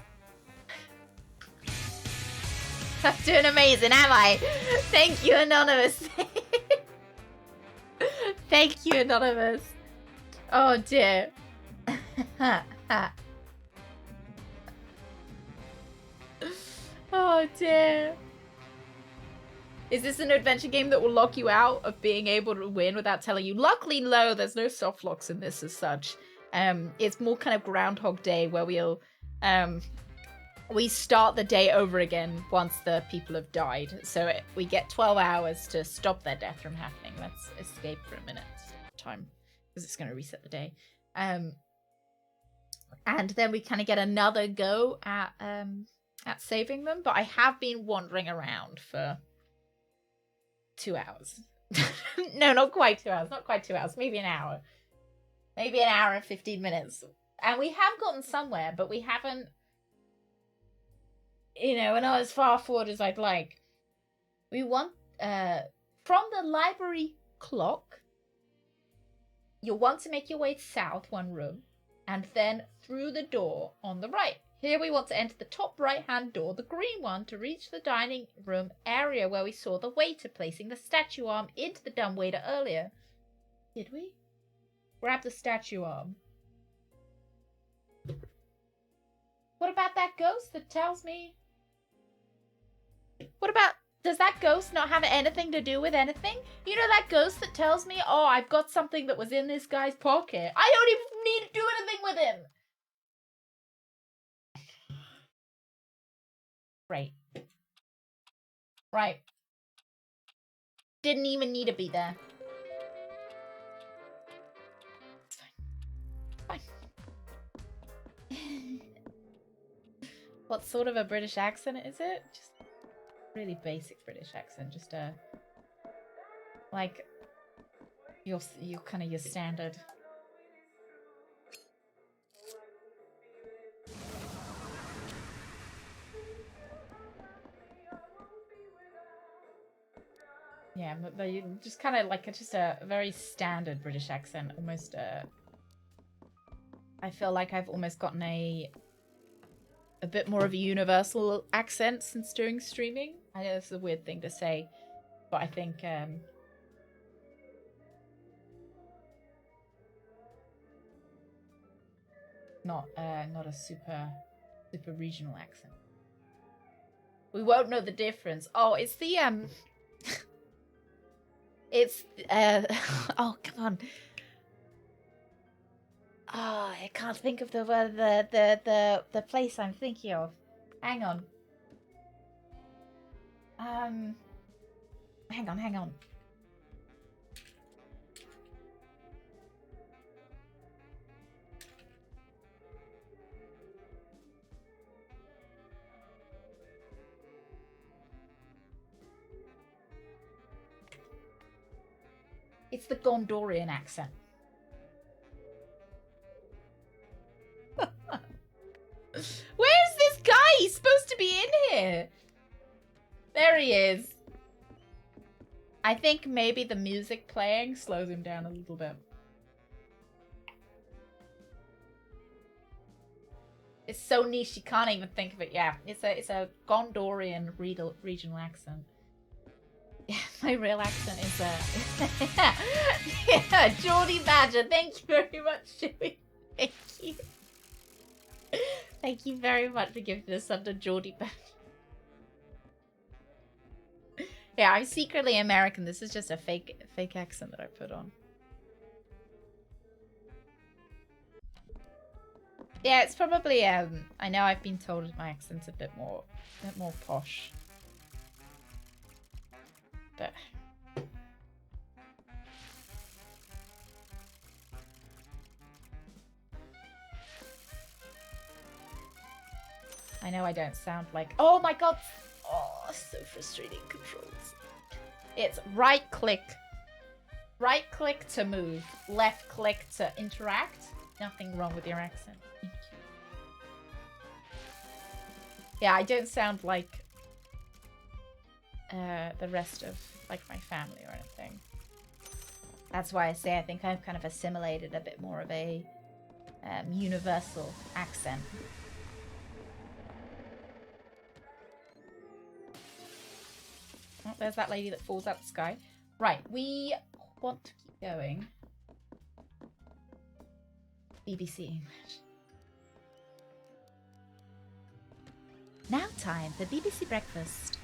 doing amazing, am I? Thank you, Anonymous. Thank you, Anonymous. Oh dear. Oh dear. Is this an adventure game that will lock you out of being able to win without telling you? Luckily, no, there's no soft locks in this as such. It's more kind of Groundhog Day where we start the day over again once the people have died. So we get 12 hours to stop their death from happening. Let's escape for a minute. Time, because it's going to reset the day. And then we kind of get another go at saving them. But I have been wandering around for 2 hours. No, not quite 2 hours. Not quite 2 hours. Maybe an hour. Maybe an hour and 15 minutes. And we have gotten somewhere, but we haven't, we're not as far forward as I'd like. We want, from the library clock, you'll want to make your way south 1 room, and then through the door on the right. Here we want to enter the top right-hand door, the green one, to reach the dining room area where we saw the waiter placing the statue arm into the dumbwaiter earlier. Did we? Grab the statue arm. What about that ghost that tells me... Does that ghost not have anything to do with anything? You know that ghost that tells me, oh, I've got something that was in this guy's pocket. I don't even need to do anything with him. Right. Didn't even need to be there. It's fine. What sort of a British accent is it? Just really basic British accent. Just like your kind of your standard. Yeah, but you just kind of like just a very standard British accent. Almost I feel like I've almost gotten a bit more of a universal accent since doing streaming. I know this is a weird thing to say, but I think not a super regional accent. We won't know the difference. Oh, it's the It's oh come on. Oh, I can't think of the word, the place I'm thinking of. Hang on. Hang on. It's the Gondorian accent. Where's this guy? He's supposed to be in here. There he is. I think maybe the music playing slows him down a little bit. It's so niche you can't even think of it. Yeah, it's a Gondorian regional accent. Yeah, my real accent is yeah, Geordie Badger. Thank you very much, Joey. Thank you. Thank you very much for giving us sub to Geordie Badger. Yeah, I'm secretly American. This is just a fake accent that I put on. Yeah, it's probably I know I've been told my accent's a bit more posh. But I know I don't sound like... Oh my god! Oh, so frustrating controls. It's right click to move, left click to interact. Nothing wrong with your accent. Thank you. Yeah, I don't sound like the rest of like my family or anything. That's why I say I think I've kind of assimilated a bit more of a universal accent. Oh, there's that lady that falls out the sky. Right, we want to keep going. BBC English. Now time for BBC Breakfast.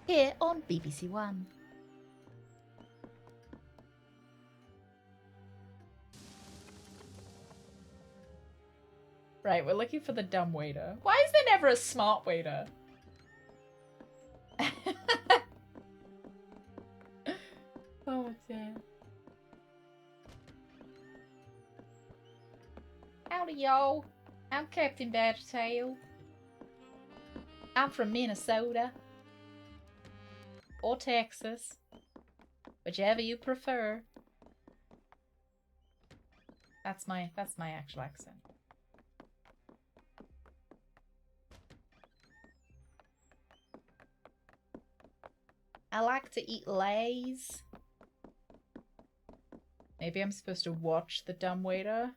Here on BBC One. Right, we're looking for the dumb waiter. Why is there never a smart waiter? Oh dear. Howdy y'all. I'm Captain Badgertail. I'm from Minnesota. Or Texas. Whichever you prefer. That's my actual accent. I like to eat Lays. Maybe I'm supposed to watch the dumbwaiter.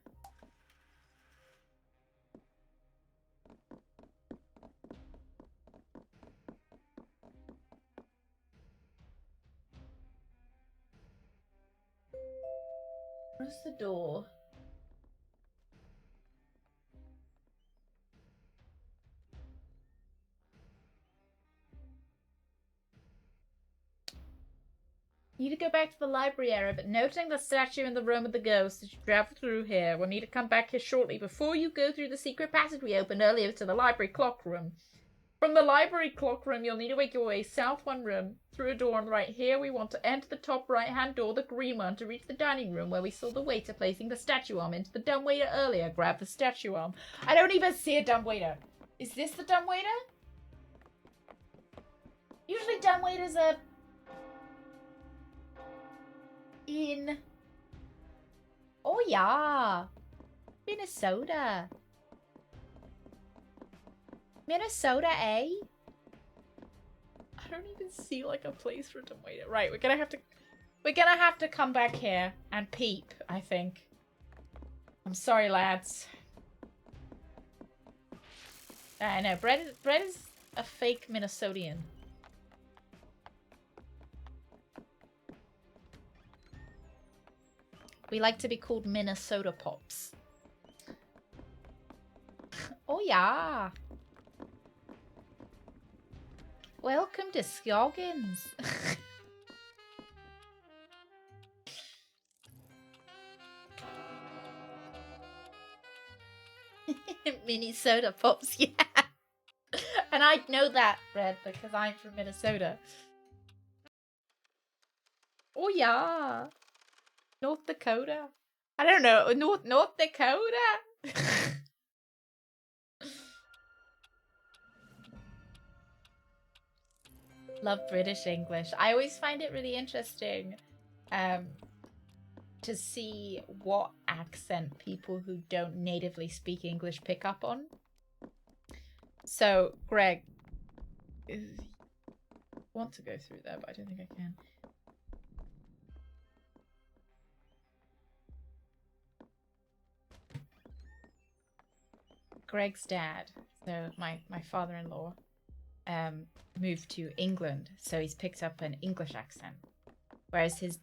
Where's the door? You need to go back to the library area, but noting the statue in the room of the ghost as you travel through here, we'll need to come back here shortly before you go through the secret passage we opened earlier to the library clock room. From the library clock room, you'll need to make your way south one room, through a door on the right here. We want to enter the top right-hand door, the green one, to reach the dining room where we saw the waiter placing the statue arm into the dumbwaiter earlier. Grab the statue arm. I don't even see a dumbwaiter. Is this the dumbwaiter? Usually dumbwaiters are... in... Oh yeah! Minnesota. Minnesota, eh? I don't even see like a place for dumbwaiter. Right, we're gonna have to come back here and peep, I think. I'm sorry, lads. I know, Brett is a fake Minnesotian. We like to be called Minnesota Pops. Oh yeah. Welcome to Scoggins. mini soda pops, yeah. And I know that, Red, because I'm from Minnesota. Oh yeah. North Dakota. I don't know. North Dakota. Love British English. I always find it really interesting to see what accent people who don't natively speak English pick up on. So, Greg, I want to go through there, but I don't think I can. Greg's dad, so my father-in-law, moved to England, so he's picked up an English accent. Whereas his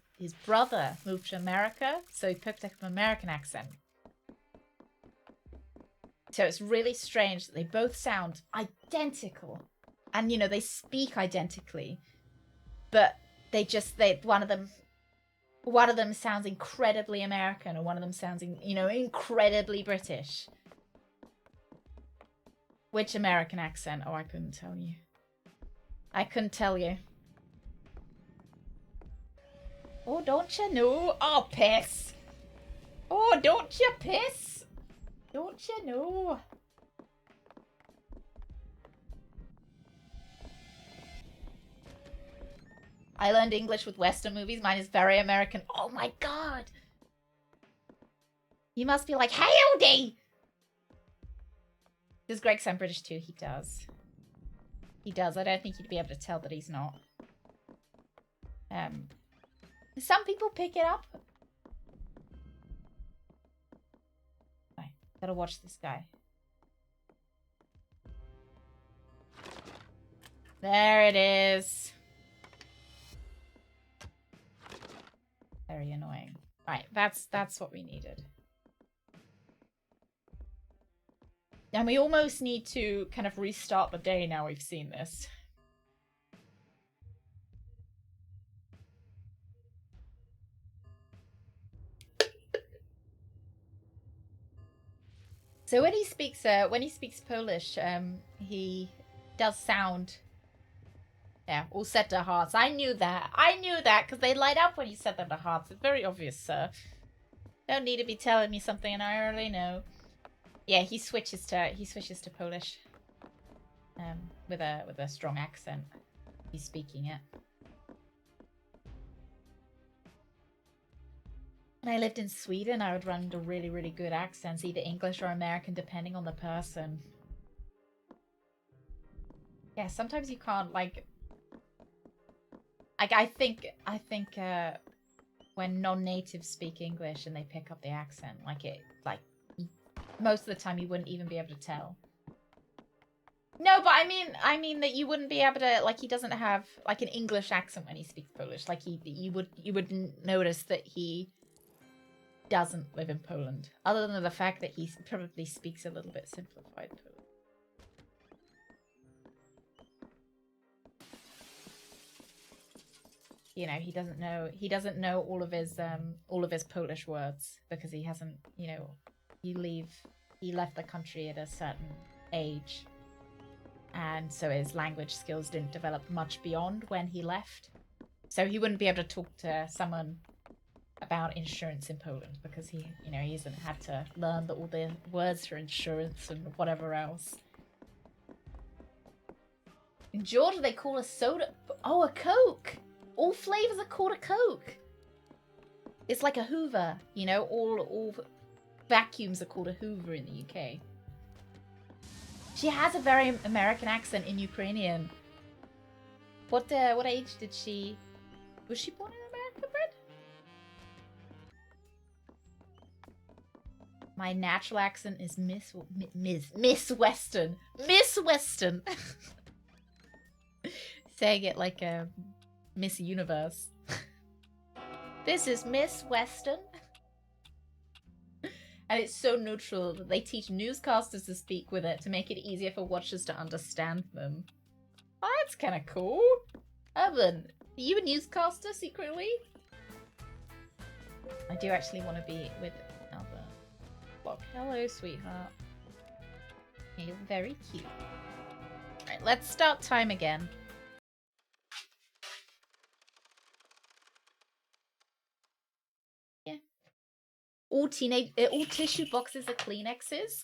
brother moved to America, so he picked up an American accent. So it's really strange that they both sound identical. And, you know, they speak identically. But one of them sounds incredibly American, and one of them sounds, you know, incredibly British. Which American accent? Oh, I couldn't tell you. I couldn't tell you. Oh, don't you know? Oh, piss. Oh, don't you piss? Don't you know? I learned English with Western movies. Mine is very American. Oh my god. You must be like, howdy! Does Greg sound British too? He does. He does. I don't think you'd be able to tell that he's not. Some people pick it up. Right, gotta watch this guy. There it is. Very annoying. Right, that's what we needed. And we almost need to kind of restart the day now we've seen this. So when he speaks Polish, he does sound, yeah, all set to hearts. I knew that because they light up when you set them to hearts. It's very obvious, sir. Don't need to be telling me something, and I already know. Yeah, he switches to Polish, with a strong accent. He's speaking it. When I lived in Sweden, I would run into really, really good accents, either English or American, depending on the person. Yeah, sometimes you can't, like I think when non-natives speak English and they pick up the accent, most of the time you wouldn't even be able to tell. No, but I mean that you wouldn't be able to, like, he doesn't have like an English accent when he speaks Polish. Like you wouldn't notice that he doesn't live in Poland, other than the fact that he probably speaks a little bit simplified Polish. You know, he doesn't know all of his Polish words because he hasn't, you know, he left the country at a certain age, and so his language skills didn't develop much beyond when he left. So he wouldn't be able to talk to someone about insurance in Poland because he hasn't had to learn all the words for insurance and whatever else. In Georgia, they call a soda, oh, a Coke. All flavors are called a Coke. It's like a Hoover, you know. All vacuums are called a Hoover in the UK. She has a very American accent in Ukrainian. What age did she? Was she born in America, Brett? My natural accent is Miss Western. Miss Western. Saying it like a Miss Universe. This is Miss Western. And it's so neutral that they teach newscasters to speak with it to make it easier for watchers to understand them. Oh, that's kind of cool. Evan, are you a newscaster secretly? I do actually want to be with Albert. Look, hello, sweetheart. You're very cute. Alright, let's start time again. Yeah. All tissue boxes are Kleenexes.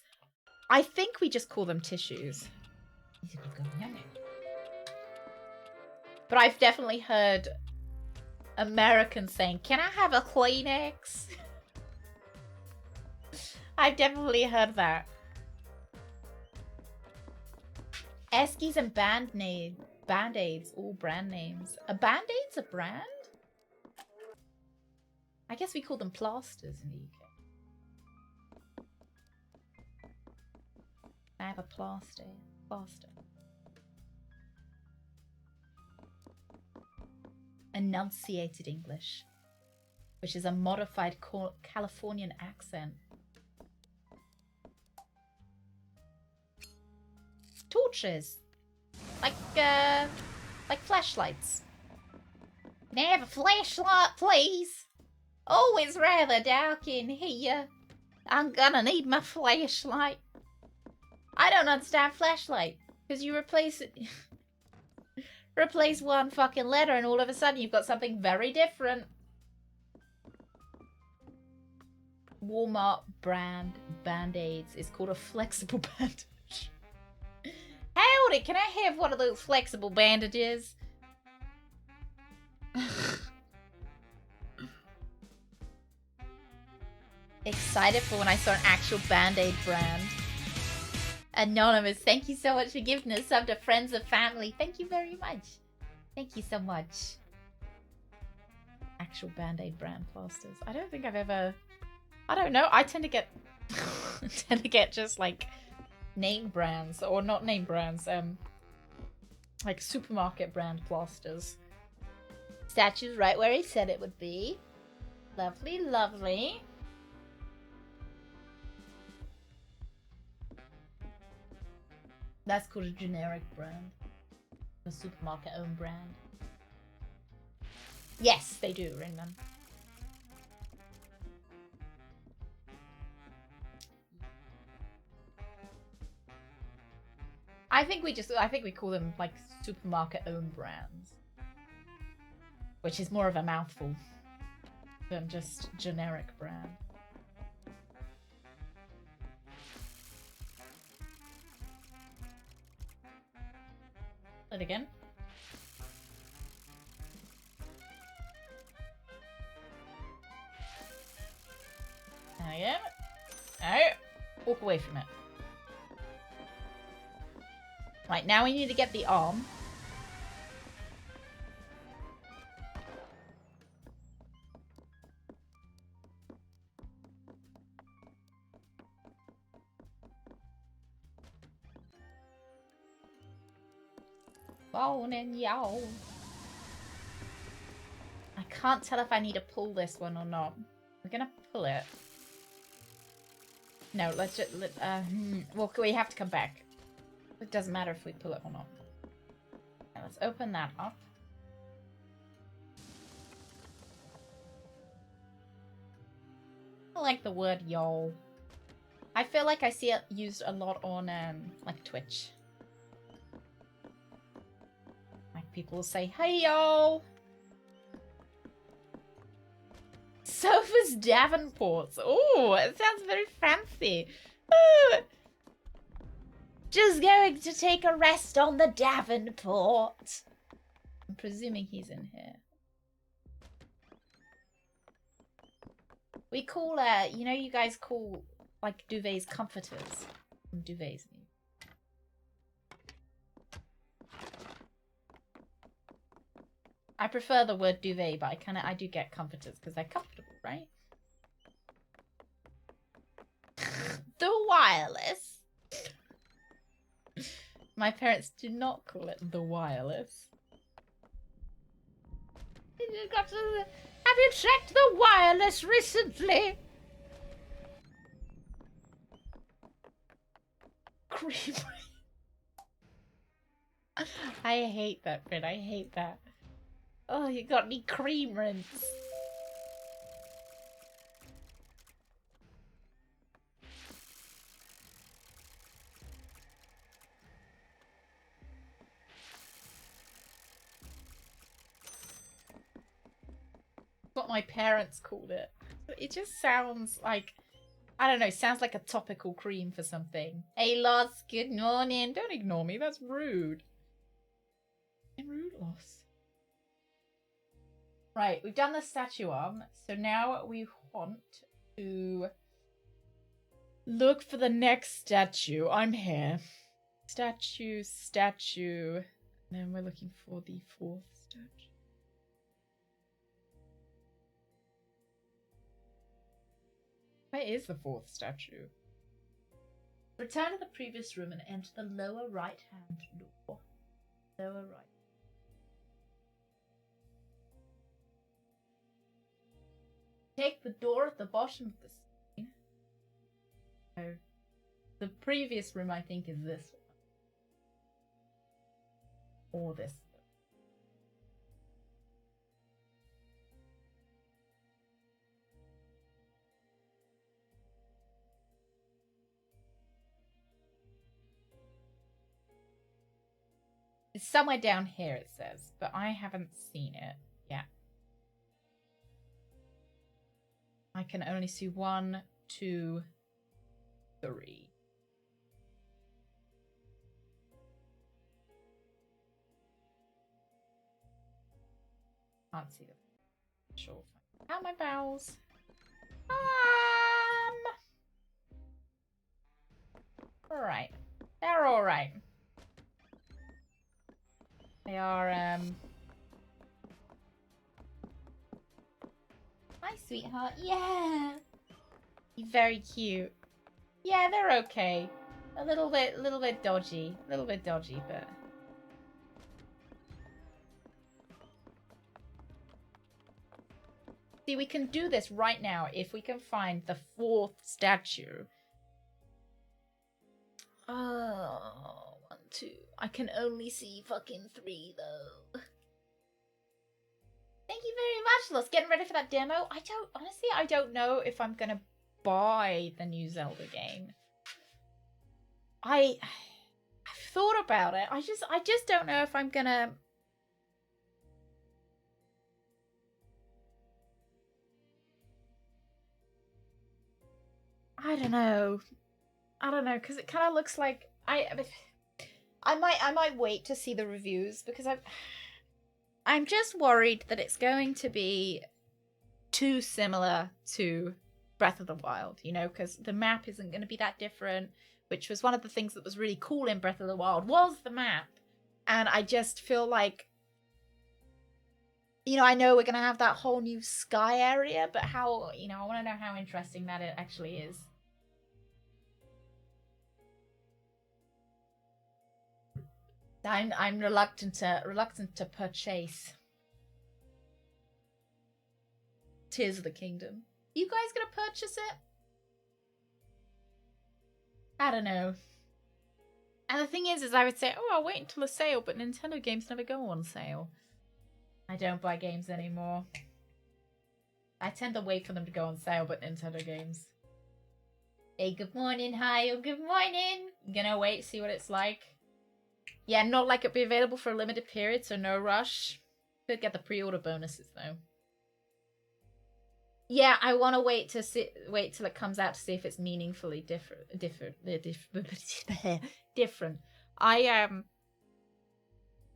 I think we just call them tissues. But I've definitely heard Americans saying, "Can I have a Kleenex?" I've definitely heard that. Eskies and Band-Aids, all brand names. A Band-Aid's a brand? I guess we call them plasters in the UK. I have a plaster. Enunciated English, which is a modified Californian accent. Torches, like flashlights. Can I have a flashlight, please? Oh, it's rather dark in here. I'm gonna need my flashlight. I don't understand flashlight, because you replace one fucking letter and all of a sudden you've got something very different. Walmart brand Band-Aids is called a flexible bandage. Howdy, can I have one of those flexible bandages? Excited for when I saw an actual Band-Aid brand. Anonymous, thank you so much for giving us sub to friends and family. Thank you very much. Thank you so much. Actual Band-Aid brand plasters. I don't think I've ever... I don't know. I tend to get just like name brands, or not name brands, like supermarket brand plasters. Statue's right where he said it would be. Lovely, lovely. That's called a generic brand. A supermarket owned brand. Yes, they do, Ringman. I think we call them like supermarket owned brands. Which is more of a mouthful than just generic brand. It again. Again. No. Walk away from it. Right, now we need to get the arm. Bone and y'all. I can't tell if I need to pull this one or not. We're gonna pull it. No, let's just... well, we have to come back. It doesn't matter if we pull it or not. Okay, let's open that up. I like the word y'all. I feel like I see it used a lot on like Twitch. Like people will say, "Hey y'all." Sofas Davenports. Oh, it sounds very fancy. Ooh. Just going to take a rest on the Davenport. I'm presuming he's in here. We call, you know, you guys call, like, duvets comforters. Duvets. I prefer the word duvet, but I do get comforters because they're comfortable, right? The wireless. My parents do not call it the wireless. Have you checked the wireless recently? Cream. I hate that bit. I hate that. Oh, you got any cream rinse? what my parents called it. It just sounds like, I don't know, sounds like a topical cream for something. Hey, Loss, good morning. Don't ignore me, that's rude. I'm rude, Loss. Right, we've done the statue arm, so now we want to look for the next statue. I'm here. Statue. And then we're looking for the 4th statue. Where is the 4th statue? Return to the previous room and enter the lower right-hand door. Lower right. Take the door at the bottom of the screen. Oh. The previous room, I think, is this one. Or this. It's somewhere down here, it says, but I haven't seen it yet. I can only see 1, 2, 3. Can't see them. Sure. How are my vowels? Alright. They're alright. They are, Hi, sweetheart. Yeah! You're very cute. Yeah, they're okay. A little bit dodgy. A little bit dodgy, but... See, we can do this right now if we can find the 4th statue. Oh, 1, 2. I can only see fucking 3, though. Thank you very much, Los. Getting ready for that demo. Honestly, I don't know if I'm gonna buy the new Zelda game. I've thought about it. I just don't know if I'm gonna... I don't know, because it kind of looks like I might wait to see the reviews, because I'm just worried that it's going to be too similar to Breath of the Wild, you know, because the map isn't going to be that different, which was one of the things that was really cool in Breath of the Wild, was the map. And I just feel like, you know, I know we're going to have that whole new sky area, but how, you know, I want to know how interesting that it actually is. I'm reluctant to purchase Tears of the Kingdom. You guys gonna purchase it? I don't know. And the thing is I would say, oh, I'll wait until a sale, but Nintendo games never go on sale. I don't buy games anymore. I tend to wait for them to go on sale, but Nintendo games. Hey, good morning, hi, or good morning. Gonna wait, see what it's like. Yeah, not like it'd be available for a limited period, so no rush. Could get the pre-order bonuses though. Yeah, I want to wait till it comes out to see if it's meaningfully different.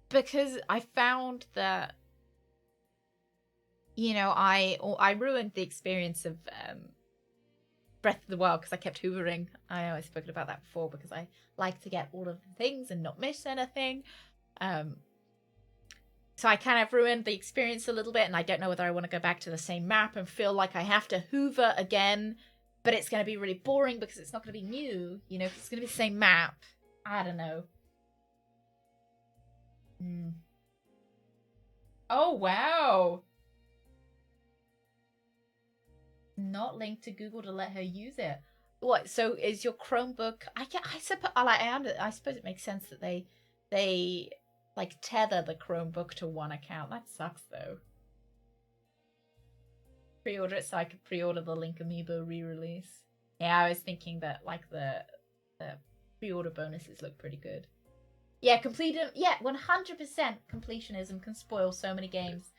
Because I found that, you know, I ruined the experience of Breath of the Wild because I kept hoovering. I always spoken about that before, because I like to get all of the things and not miss anything. So I kind of ruined the experience a little bit, and I don't know whether I want to go back to the same map and feel like I have to hoover again, but it's going to be really boring because it's not going to be new, you know, if it's going to be the same map. I don't know. Oh, wow. Not linked to Google to let her use it. What? So is your Chromebook? I suppose it makes sense that they like tether the Chromebook to one account. That sucks though. Pre-order it so I could pre-order the Link Amiibo re-release. Yeah, I was thinking that like the pre-order bonuses look pretty good. Yeah, 100% completionism can spoil so many games.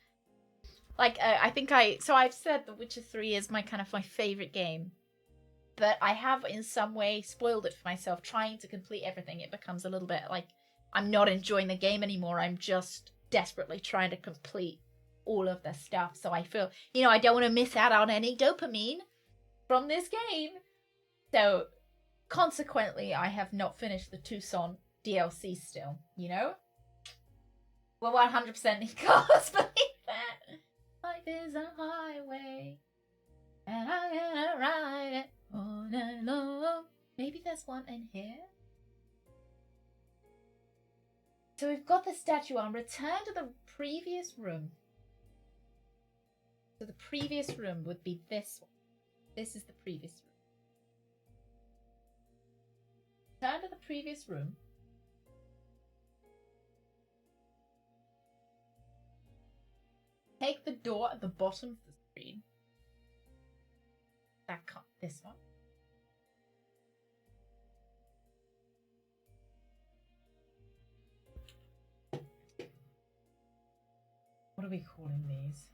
Like, so I've said The Witcher 3 is my favorite game. But I have in some way spoiled it for myself, trying to complete everything. It becomes a little bit like I'm not enjoying the game anymore. I'm just desperately trying to complete all of the stuff. So I feel, I don't want to miss out on any dopamine from this game. So consequently, I have not finished the Tucson DLC still, We're 100% in cars, believe that. Life is a highway, and I'm gonna ride it all night long. Maybe there's one in here. So we've got the statue on. Return to the previous room. So the previous room would be this one. This is the previous room. Return to the previous room. Take the door at the bottom of the screen. This one. What are we calling these?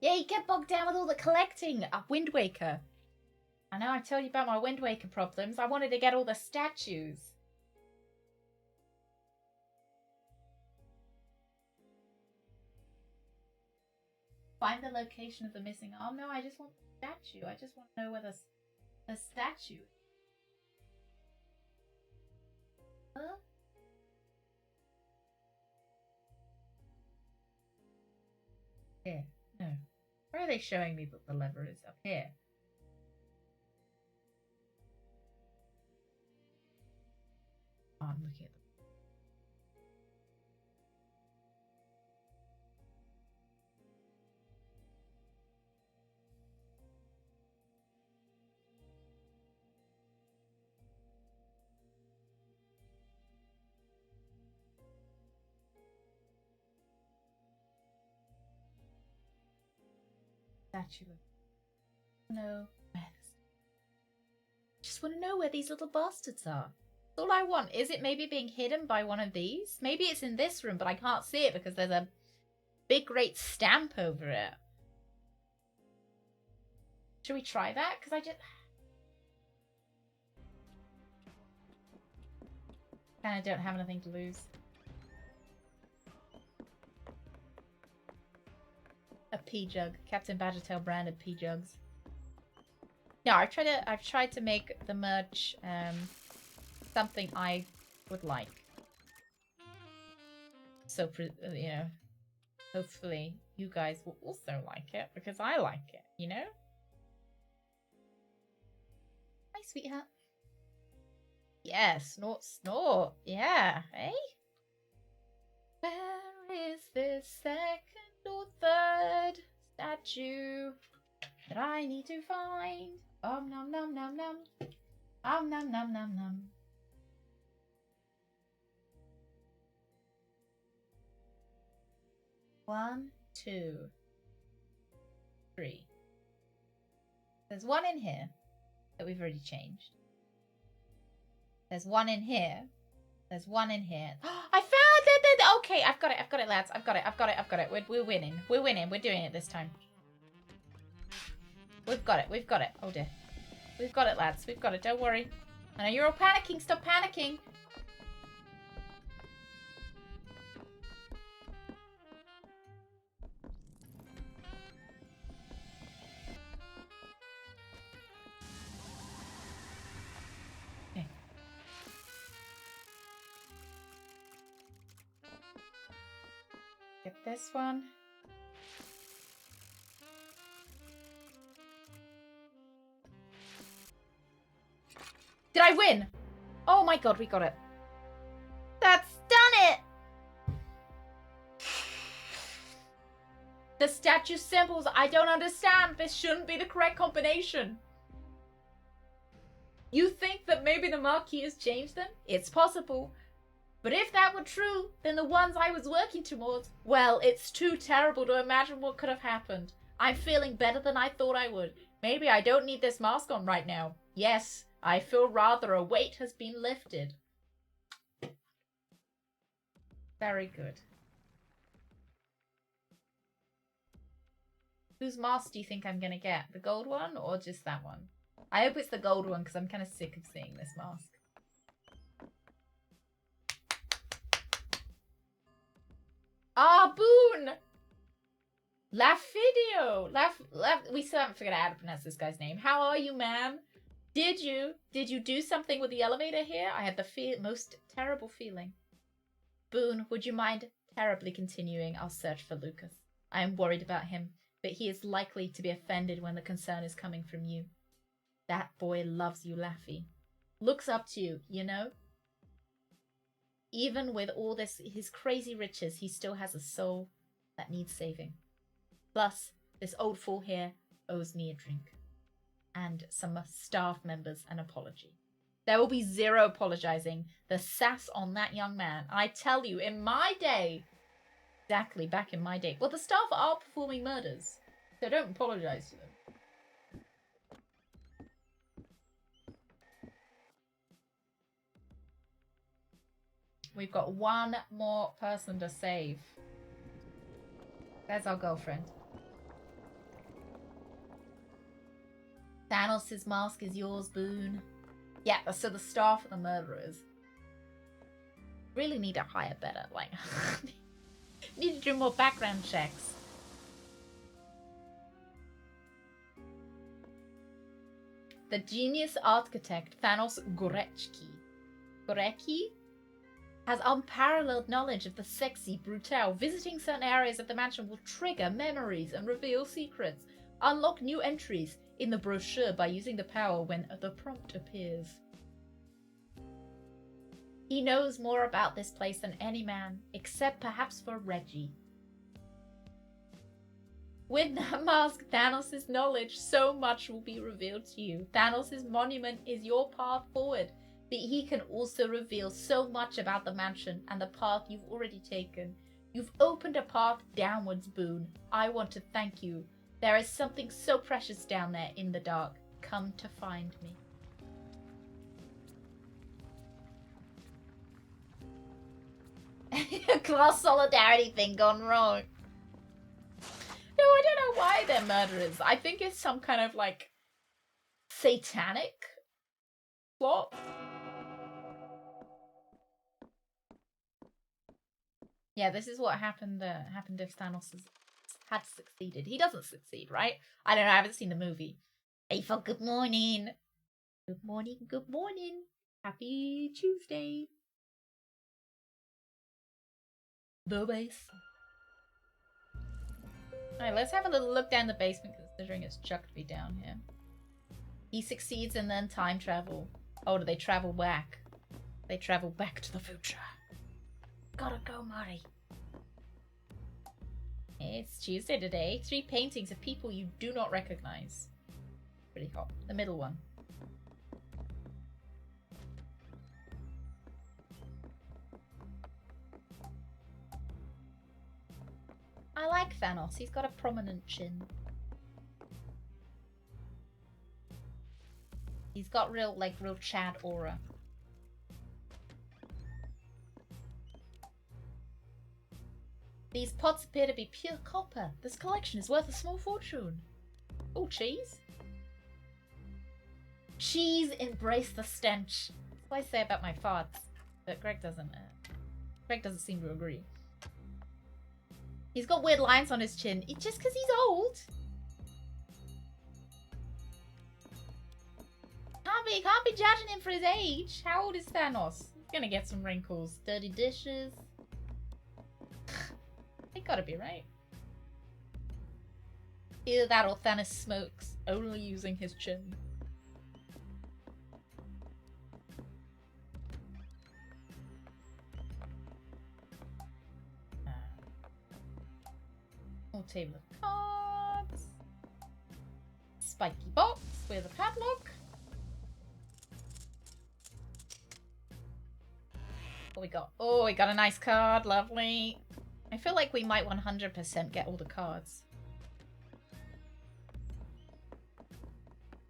Yeah, you get bogged down with all the collecting. Wind Waker. I know I tell you about my Wind Waker problems. I wanted to get all the statues. Find the location of the missing arm. No, I just want the statue. I just want to know where the statue is. Huh? Here. No. Where are they showing me that the lever is? Up here. Oh, I'm looking at them. Statue. No. Just want to know where these little bastards are. That's all I want. Is it maybe being hidden by one of these? Maybe it's in this room, but I can't see it because there's a big, great stamp over it. Should we try that? Because I just kind of don't have anything to lose. A pea jug. Captain Badgertail branded pea jugs. No, I've tried to make the merch something I would like. So, hopefully you guys will also like it because I like it, Hi, sweetheart. Yeah, snort, snort. Yeah, eh? Where is this second or third statue that I need to find? Nom nom nom nom. Nom nom nom nom. 1, 2, 3. There's one in here that we've already changed. There's one in here. There's one in here. I found it! Okay, I've got it, lads. I've got it. We're winning. We're winning. We're doing it this time. We've got it. Oh dear. We've got it, lads. We've got it. Don't worry. I know you're all panicking. Stop panicking. Okay. Get this one. Did I win? Oh my god, we got it. That's done it! The statue symbols, I don't understand. This shouldn't be the correct combination. You think that maybe the marquee has changed them? It's possible. But if that were true, then the ones I was working towards, well, it's too terrible to imagine what could have happened. I'm feeling better than I thought I would. Maybe I don't need this mask on right now. Yes, I feel rather a weight has been lifted. Very good. Whose mask do you think I'm gonna get? The gold one or just that one? I hope it's the gold one because I'm kind of sick of seeing this mask. Ah, Boone! Lafidio! We still haven't figured out how to pronounce this guy's name. How are you, man? Did you do something with the elevator here? I had the most terrible feeling. Boone, would you mind terribly continuing our search for Lucas? I am worried about him, but he is likely to be offended when the concern is coming from you. That boy loves you, Laffy. Looks up to you, you know? Even with all his crazy riches, he still has a soul that needs saving. Plus, this old fool here owes me a drink. And some staff members an apology. There will be zero apologizing. The sass on that young man. I tell you, in my day, exactly back in my day, well, the staff are performing murders, so don't apologize to them. We've got one more person to save. There's our girlfriend. Thanos' mask is yours, Boone. Yeah, so the staff are the murderers. Really need to hire better, like... need to do more background checks. The genius architect, Thanos Gorecki, has unparalleled knowledge of the Sexy Brutale. Visiting certain areas of the mansion will trigger memories and reveal secrets. Unlock new entries in the brochure by using the power when the prompt appears. He knows more about this place than any man, except perhaps for Reggie. With that mask, Thanos' knowledge, so much will be revealed to you. Thanos' monument is your path forward, but he can also reveal so much about the mansion and the path you've already taken. You've opened a path downwards, Boone. I want to thank you. There is something so precious down there in the dark. Come to find me. Class solidarity thing gone wrong. No, I don't know why they're murderers. I think it's some kind of like satanic plot. Yeah, this is what happened if Thanos had succeeded. He doesn't succeed, right? I don't know, I haven't seen the movie. April, good morning. Good morning, good morning. Happy Tuesday. The base. Alright, let's have a little look down the basement, considering it's chucked me down here. He succeeds and then time travel. Oh, do they travel back? They travel back to the future. Gotta go, Murray. It's Tuesday today. 3 paintings of people you do not recognize. Pretty hot. The middle one. I like Thanos. He's got a prominent chin. He's got real Chad aura. These pots appear to be pure copper. This collection is worth a small fortune. Oh, cheese? Cheese, embrace the stench. That's what I say about my farts. But Greg doesn't seem to agree. He's got weird lines on his chin. It's just because he's old. Can't be judging him for his age. How old is Thanos? He's gonna get some wrinkles. Dirty dishes. They gotta be right. Either that or Thanos smokes, only using his chin. More table of cards. Spiky box with a padlock. What we got? Oh, we got a nice card. Lovely. I feel like we might 100% get all the cards.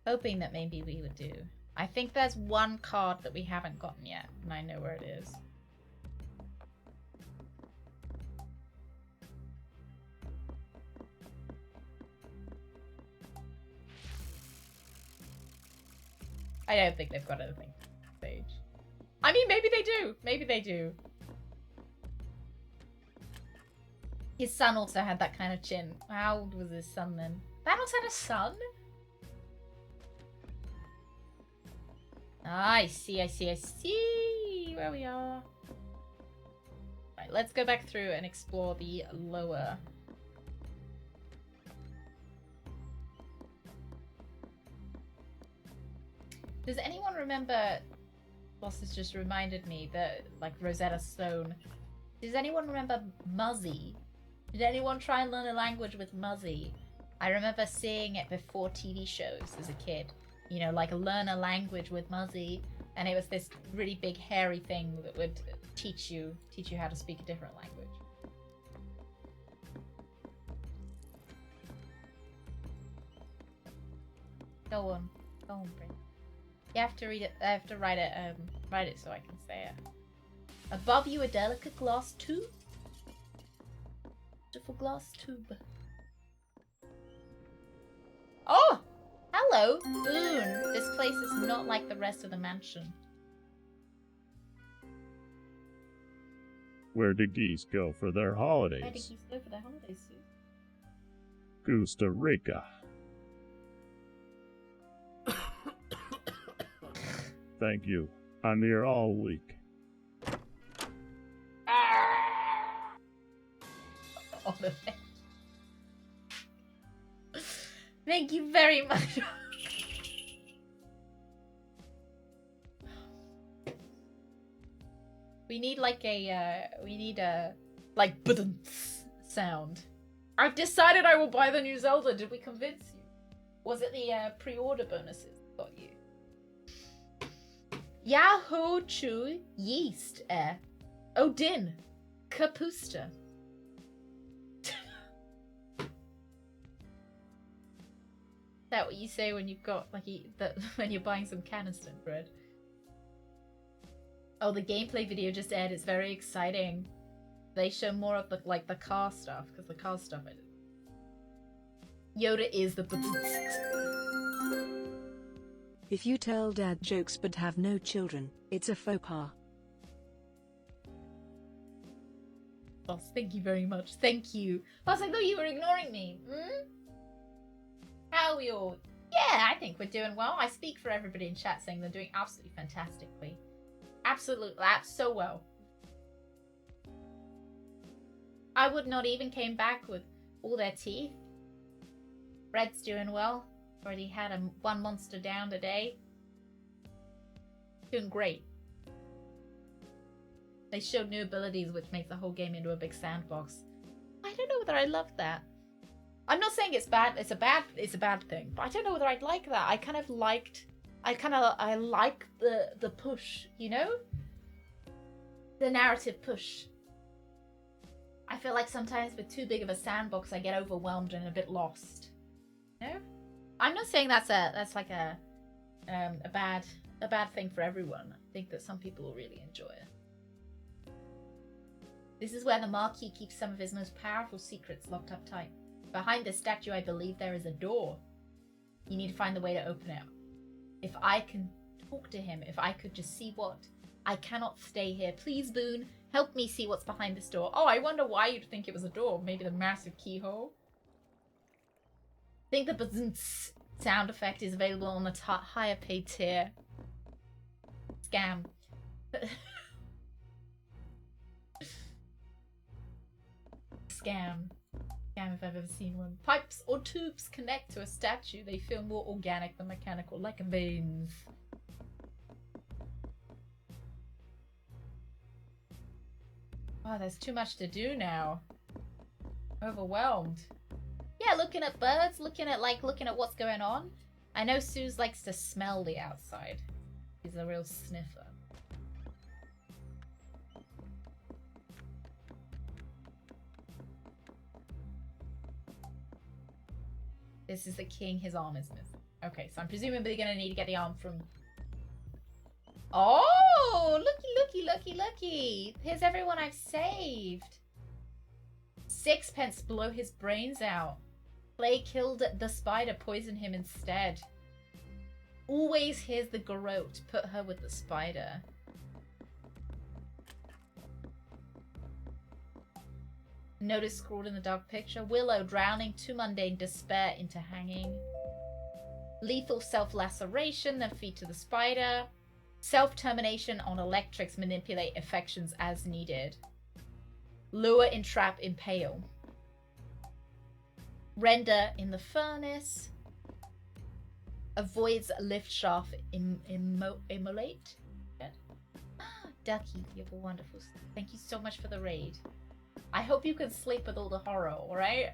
Hoping that maybe we would do. I think there's one card that we haven't gotten yet, and I know where it is. I don't think they've got anything stage. I mean, maybe they do. Maybe they do. His son also had that kind of chin. How old was his son then? Thanos had a son? Ah, I see. Where we are. Right, let's go back through and explore the lower. Does anyone remember... Boss has just reminded me that, like, Rosetta Stone. Does anyone remember Muzzy? Did anyone try and learn a language with Muzzy? I remember seeing it before TV shows as a kid. You know, like learn a language with Muzzy, and it was this really big hairy thing that would teach you how to speak a different language. Go on, Brent. You have to read it. I have to write it so I can say it. Above you, a delicate glass tube. Beautiful glass tube. Oh! Hello, Boone. This place is not like the rest of the mansion. Where do geese go for their holidays? Where do geese go for their holidays, Sue? Costa Rica. Thank you. I'm here all week. All of it. Thank you very much. We need like a, like, sound. I've decided I will buy the new Zelda. Did we convince you? Was it the pre-order bonuses that got you? Yahoo Chu Yeast Odin Kapusta. That what you say when you've got like when you're buying some canister bread? Oh, the gameplay video just aired. It's very exciting. They show more of the the car stuff because the car stuff. Yoda is the. If you tell dad jokes but have no children, it's a faux pas. Boss, thank you very much. Thank you. Boss, I thought you were ignoring me. Hmm? How are we all? Yeah, I think we're doing well. I speak for everybody in chat saying they're doing absolutely fantastically. Absolutely, that's so well. I would not even came back with all their teeth. Red's doing well. Already had one monster down today. Doing great. They showed new abilities which makes the whole game into a big sandbox. I don't know whether I love that. I'm not saying it's bad. It's a bad thing. But I don't know whether I'd like that. I like the push, you know? The narrative push. I feel like sometimes with too big of a sandbox I get overwhelmed and a bit lost. You know? I'm not saying that's like a bad thing for everyone. I think that some people will really enjoy it. This is where the Marquis keeps some of his most powerful secrets locked up tight. Behind this statue, I believe there is a door. You need to find the way to open it. If I can talk to him, if I could just see what. I cannot stay here. Please, Boone, help me see what's behind this door. Oh, I wonder why you'd think it was a door. Maybe the massive keyhole? I think the bazooms sound effect is available on the higher paid tier. Scam. Scam if I've ever seen one. Pipes or tubes connect to a statue. They feel more organic than mechanical, like veins. Oh, there's too much to do now. Overwhelmed. Yeah, looking at birds, looking at what's going on. I know Suze likes to smell the outside. She's a real sniffer. This is the king. His arm is missing. Okay, so I'm presuming they're gonna need to get the arm from... Oh! Looky. Here's everyone I've saved. Sixpence, blow his brains out. Clay killed the spider, poison him instead. Always here's the garrote. Put her with the spider. Notice scrawled in the dark picture. Willow drowning, too mundane, despair into hanging. Lethal self-laceration, then feed to the spider. Self-termination on electrics, manipulate affections as needed. Lure, entrap, impale. Render in the furnace. Avoids lift shaft, immolate. Ducky, you have a wonderful sleep. Thank you so much for the raid. I hope you can sleep with all the horror, alright?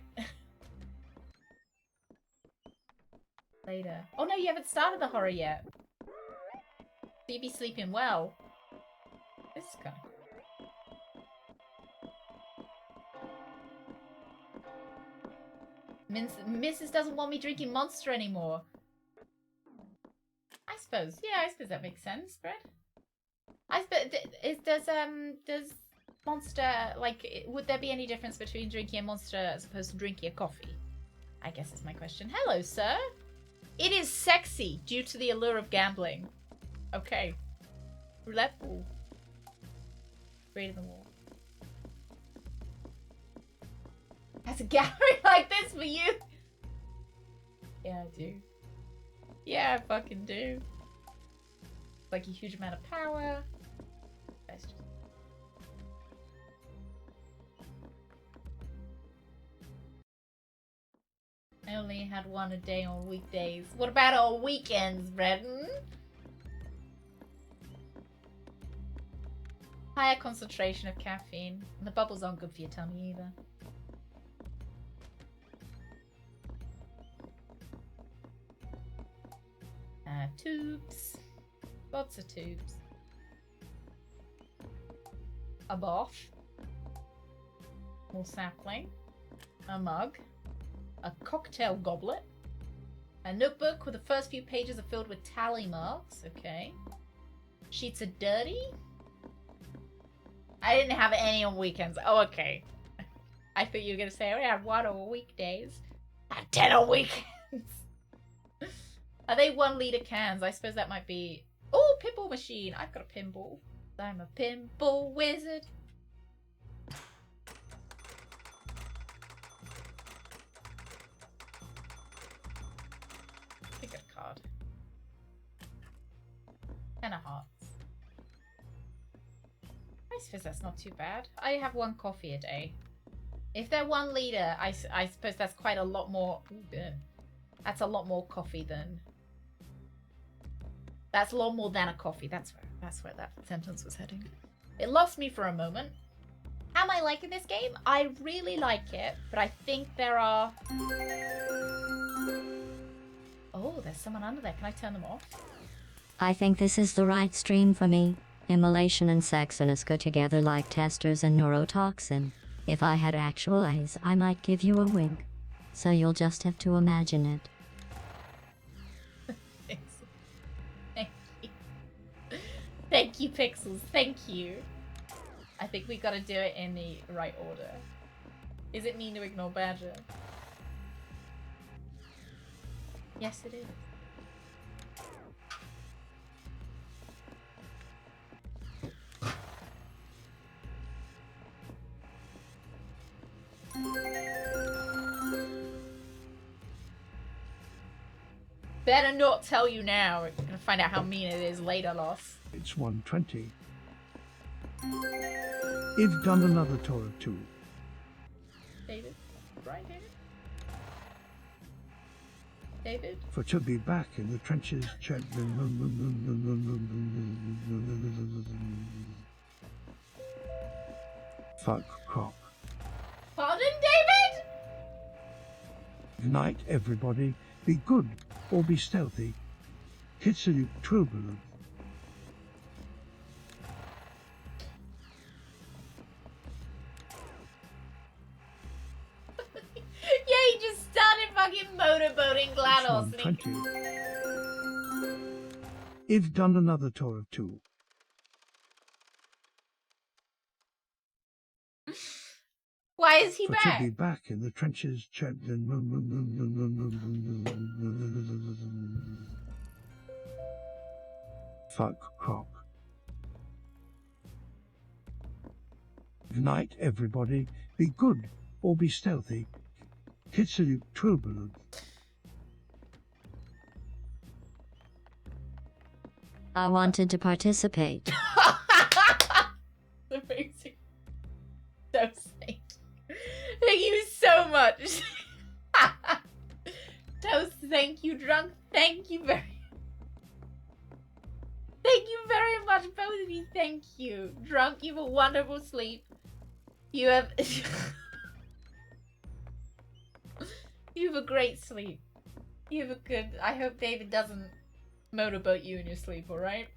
Later. Oh no, you haven't started the horror yet. So you'd be sleeping well. This is kind of cool. Mrs. doesn't want me drinking Monster anymore. I suppose. Yeah, I suppose that makes sense, Brett. I suppose. Does Monster, like, would there be any difference between drinking a Monster as opposed to drinking a coffee? I guess is my question. Hello, sir. It is sexy due to the allure of gambling. Okay. Roulette pool. Straight in the wall. Has a gallery like this for you? Yeah, I do. Yeah, I fucking do. Like a huge amount of power. That's just... I only had one a day on weekdays. What about on weekends, Brendan? Higher concentration of caffeine. And the bubbles aren't good for your tummy either. Tubes. Lots of tubes. A bath. More sapling. A mug. A cocktail goblet. A notebook with the first few pages are filled with tally marks. Okay. Sheets are dirty. I didn't have any on weekends. Oh, okay. I thought you were going to say, oh, I had one on weekdays. I had 10 on weekends. Are they 1 liter cans? I suppose that might be... Oh, pinball machine. I've got a pinball. I'm a pinball wizard. Pick a card. 10 of hearts. I suppose that's not too bad. I have 1 coffee a day. If they're 1 liter, I suppose that's quite a lot more... Ooh, damn. That's a lot more coffee than... That's a lot more than a coffee. That's where that sentence was heading. It lost me for a moment. How am I liking this game? I really like it, but I think there are... Oh, there's someone under there. Can I turn them off? I think this is the right stream for me. Immolation and sexiness go together like testers and neurotoxin. If I had actual eyes, I might give you a wink. So you'll just have to imagine it. Thank you, Pixels. Thank you. I think we gotta do it in the right order. Is it mean to ignore Badger? Yes, it is. Better not tell you now. We're gonna find out how mean it is later, Loss. It's 1:20. I've done another tour of 2. David? Right, David? David? For to be back in the trenches, check. Fuck cock. Pardon, David? Good night, everybody. Be good or be stealthy. Kitsalute Twilbulum. Yeah, he just started fucking motorboating GLaDOS. It's 1:20. I've done another tour of 2. Why is he But you'll back? be back in the trenches. Fuck croc. Good night, everybody. Be good or be stealthy. Kitsalute turbulent. I wanted to participate. Amazing. So thank you. Thank you so much. Toast, thank you. Drunk, thank you very Thank you very much, both of you. Thank you. Drunk, you have a wonderful sleep. You have you have a great sleep. You have a good. I hope David doesn't motorboat you in your sleep. All right.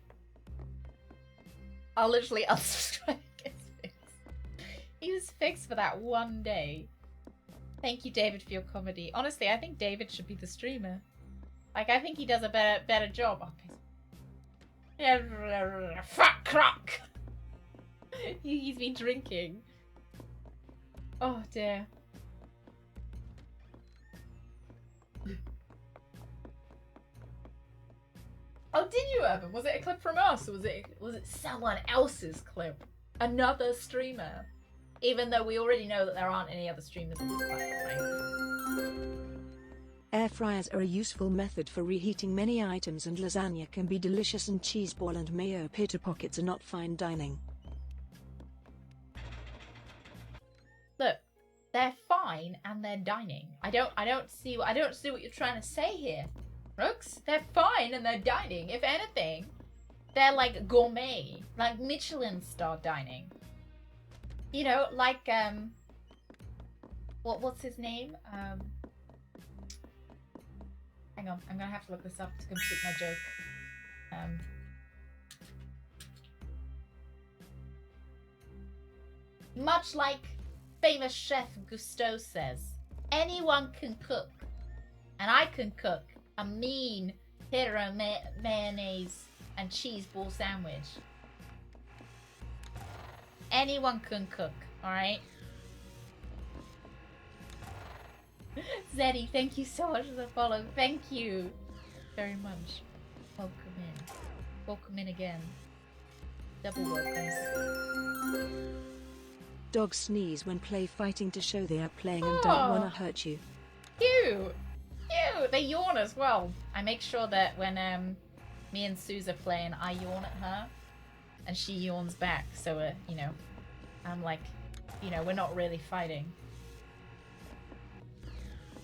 I'll literally unsubscribe. He was fixed for that one day. Thank you, David, for your comedy. Honestly, I think David should be the streamer. Like, I think he does a better job. Oh, fuck croc. He's been drinking. Oh dear. Oh, did you, Evan? Was it a clip from us, or was it someone else's clip? Another streamer. Even though we already know that there aren't any other streamers on this platform, right? Air fryers are a useful method for reheating many items, and lasagna can be delicious, and cheese ball and mayo pita pockets are not fine dining. Look, they're fine and they're dining. I don't see what you're trying to say here. Brooks, they're fine and they're dining. If anything, they're like gourmet, like Michelin star dining. You know, like what's his name? Hang on, I'm gonna have to look this up to complete my joke. Much like famous chef Gusteau says, anyone can cook, and I can cook a mean hetero mayonnaise and cheese ball sandwich. Anyone can cook, alright? Zeddy, thank you so much for the follow. Thank you very much. Welcome in. Welcome in again. Double welcomes. Dogs sneeze when play fighting to show they are playing and don't want to hurt you. Cute! Cute! They yawn as well. I make sure that when me and Suze are playing, I yawn at her. And she yawns back. So, you know, I'm like, you know, we're not really fighting.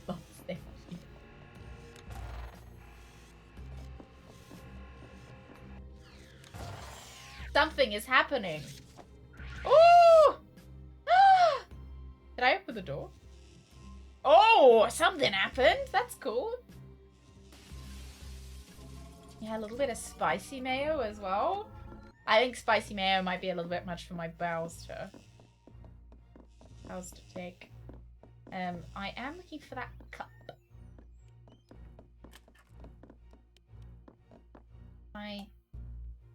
Oh, thank you. Something is happening. Oh! Did I open the door? Oh, something happened. That's cool. Yeah, a little bit of spicy mayo as well. I think spicy mayo might be a little bit much for my bowels to take. I am looking for that cup.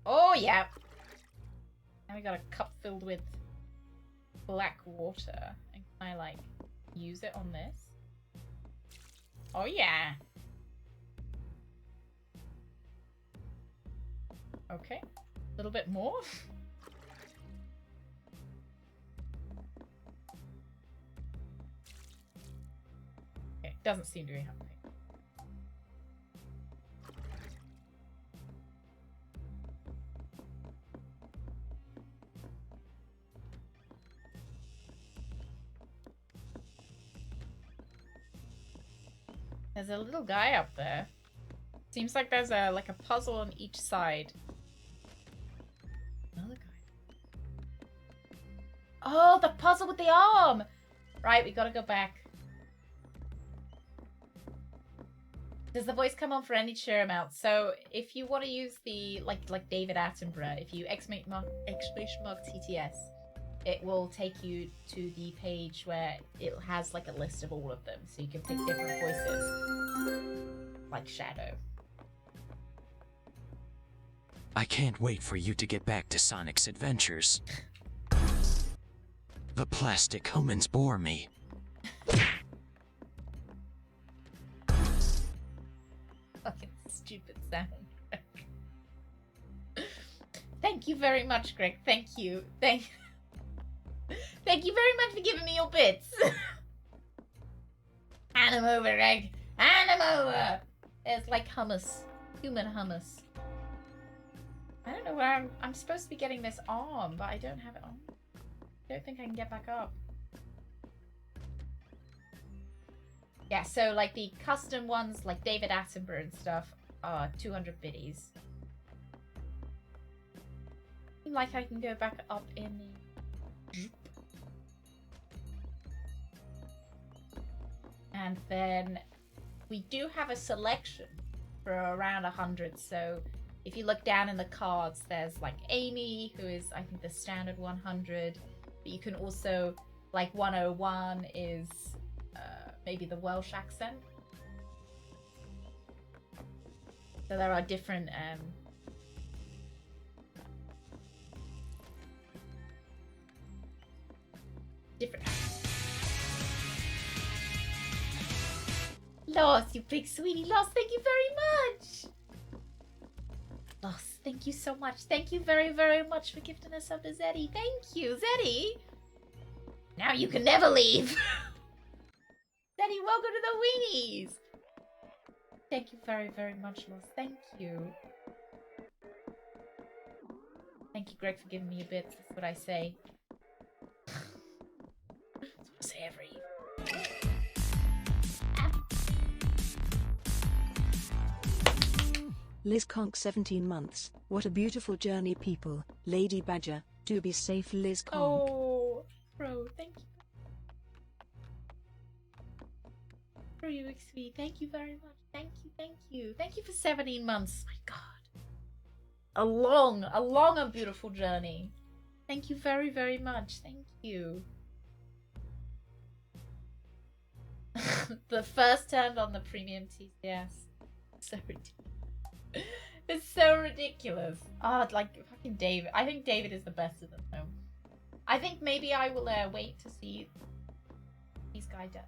Oh yeah. Now we got a cup filled with black water. And can I like use it on this? Oh yeah. Okay. A little bit more. Okay, doesn't seem to be happening. There's a little guy up there. Seems like there's a like a puzzle on each side. Another guy. Oh, the puzzle with the arm! Right, we gotta go back. Does the voice come on for any share amount? So if you want to use the like David Attenborough, if you exclamation mark TTS, it will take you to the page where it has like a list of all of them, so you can pick different voices, like Shadow. I can't wait for you to get back to Sonic's adventures. The plastic humans bore me. Fucking stupid sound. Thank you very much, Greg. Thank you. Thank you very much for giving me your bits. Hand them over, Greg. Hand them over. It's like hummus. Human hummus. I don't know where I'm supposed to be getting this arm, but I don't have it on. I don't think I can get back up. Yeah, so like the custom ones, like David Attenborough and stuff, are 200 biddies. Like I can go back up in the... And then we do have a selection for around 100, so if you look down in the cards, there's like Amy, who is, I think, the standard 100. But you can also, like 101 is maybe the Welsh accent. So there are different Loss, you big sweetie. Loss, thank you very much. Loss, thank you so much. Thank you very, very much for gifting us up to Zeddy. Thank you, Zeddy. Now you can never leave. Zeddy, welcome to the weenies. Thank you very, very much, Loss. Thank you. Thank you, Greg, for giving me a bit. That's what I say. That's what I say every evening. Liz Conk 17 months. What a beautiful journey, people. Lady Badger, do be safe, Liz Conk. Oh, bro, thank you. Bro, you big sweet. Thank you very much. Thank you, thank you. Thank you for 17 months. My God. A long and beautiful journey. Thank you very, very much. Thank you. The first turn on the premium TCS. So ridiculous. It's so ridiculous. Oh, like fucking David. I think David is the best of them though. I think maybe I will wait to see these guys die.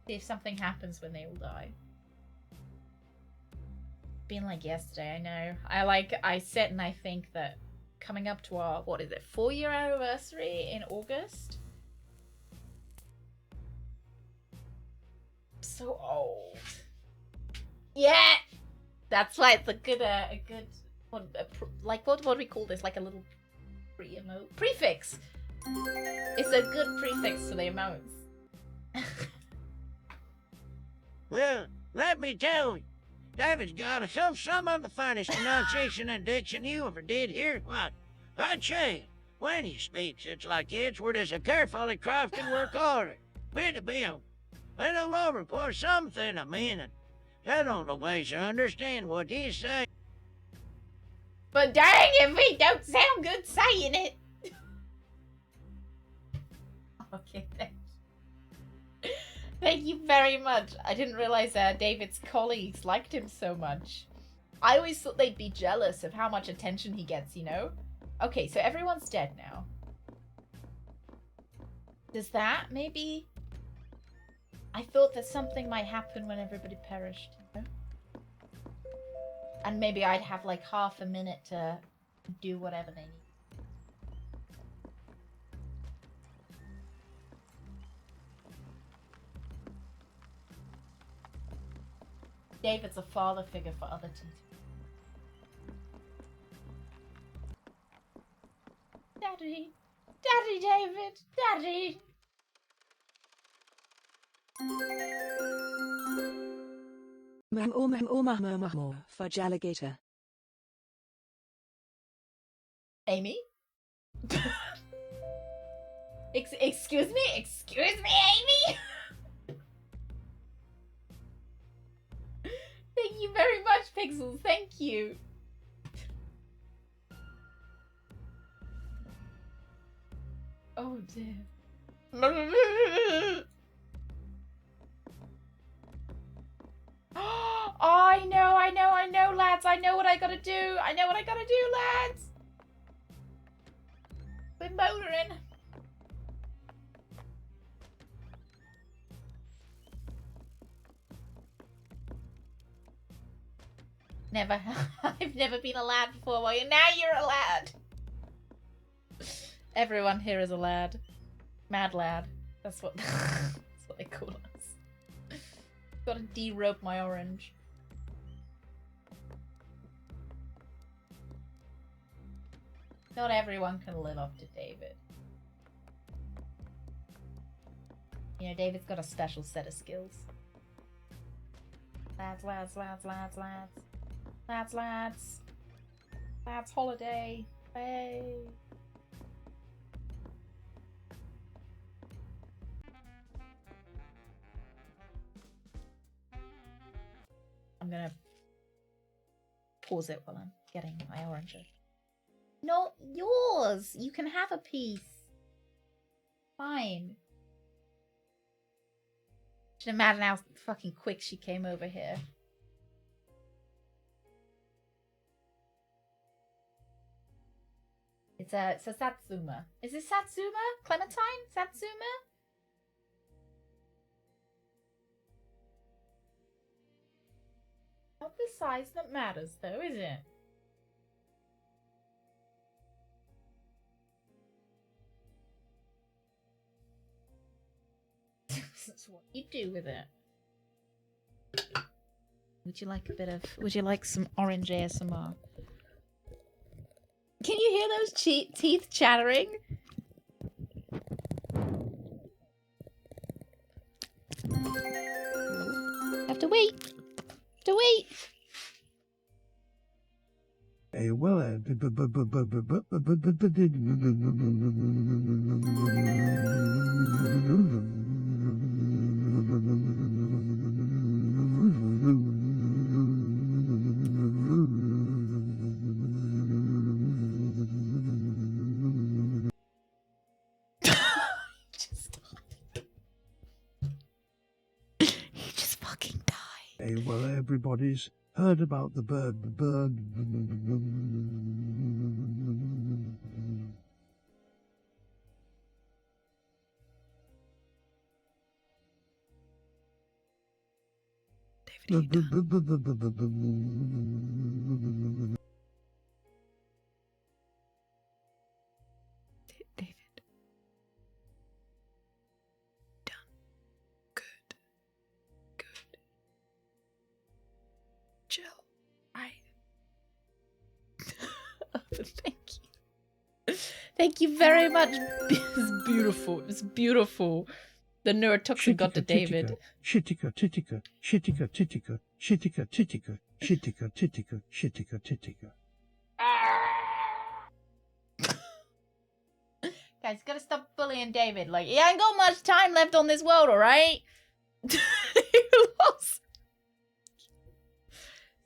See if something happens when they all die. Been like yesterday, I know. I sit and I think that coming up to our, what is it, 4-year anniversary in August? I'm so old. Yeah! That's why it's a good, what do we call this? Like a little pre-emote? Prefix! It's a good prefix for the emotes. Well, let me tell you, David's got some of the finest pronunciation and diction you ever did hear. What? I'd say, when he speaks, it's like it's word as a carefully crafted work order. Bit of bill. Little over for something a minute. I don't always understand what he's saying. But dang if he don't sound good saying it. Okay, thanks. Thank you very much. I didn't realize David's colleagues liked him so much. I always thought they'd be jealous of how much attention he gets, you know? Okay, so everyone's dead now. Does that maybe... I thought that something might happen when everybody perished, you know? And maybe I'd have like half a minute to do whatever they need. David's a father figure for other teachers. Daddy! Daddy, David! Daddy! Fudge alligator. Amy? Excuse me? Excuse me, Amy? Thank you very much, Pixels. Thank you. Oh dear. I know, lads. I know what I gotta do. I know what I gotta do, lads. We're motoring. Never. I've never been a lad before. Well, now you're a lad. Everyone here is a lad. Mad lad. That's what. That's what they call us. Gotta de-rope my orange. Not everyone can live up to David. You know, David's got a special set of skills. Lads, lads, lads, lads, lads. Lads, lads. Lads, holiday. Hey. I'm gonna pause it while I'm getting my oranges. Not yours! You can have a piece. Fine. Just imagine how fucking quick she came over here. It's a Satsuma. Is it Satsuma? Clementine? Satsuma? Not the size that matters though, is it? That's what you do with it. Would you like some orange ASMR? Can you hear those teeth chattering? Have to wait. To wait. He just fucking died. Hey, well, everybody's heard about the bird. David. Done. Good. Good. Chill. Right. Thank you. Thank you very much. It's beautiful. It's beautiful. The neurotoxin got to David. Shittika tittika, shittika tittika, shittika tittika, shittika tittika, shittika tittika. Guys, you gotta stop bullying David. Like, he ain't got much time left on this world, alright? You lost.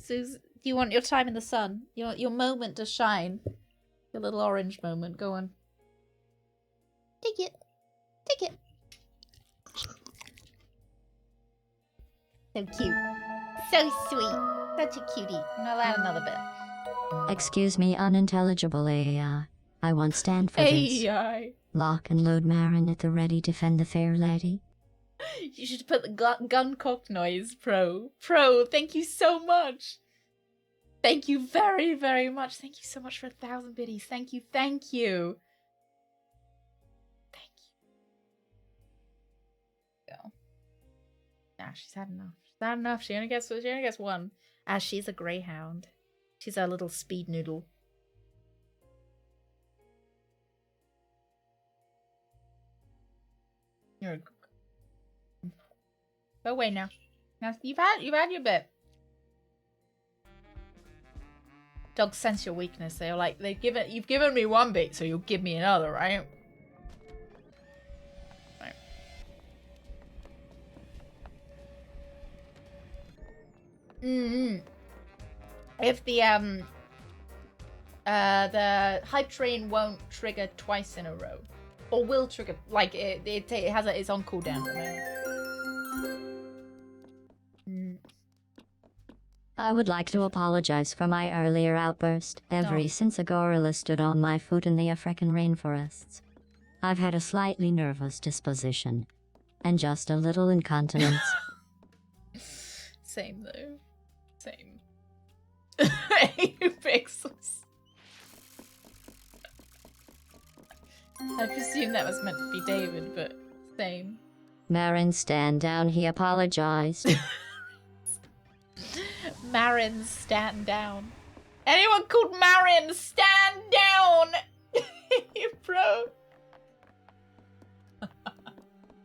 Suze, do you want your time in the sun? Your moment to shine? Your little orange moment. Go on. Take it. Take it. So cute. So sweet. Such a cutie. And I'll add another bit. Excuse me, unintelligible AI. I won't stand for this. AI. Lock and load Marin at the ready, defend the fair lady. You should put the gun cock noise, Pro. Pro, thank you so much. Thank you very, very much. Thank you so much for 1,000 biddies. Thank you, thank you. Thank you. Go. Nah, she's had enough. She's had enough. She only gets one. As she's a greyhound. She's our little speed noodle. You're a good. Go away now. Now you've had your bit. Dogs sense your weakness. They're like you've given me one bit, so you'll give me another, right? Right. If the hype train won't trigger twice in a row, or will trigger. Like it has its on cooldown at the moment. I would like to apologize for my earlier outburst. Ever Oh. since a gorilla stood on my foot in the African rainforests, I've had a slightly nervous disposition and just a little incontinence. Same though. Same. 8 pixels. I presume that was meant to be David, but same. Marin, stand down, he apologized. Marin, stand down. Anyone called Marin, stand down! Bro.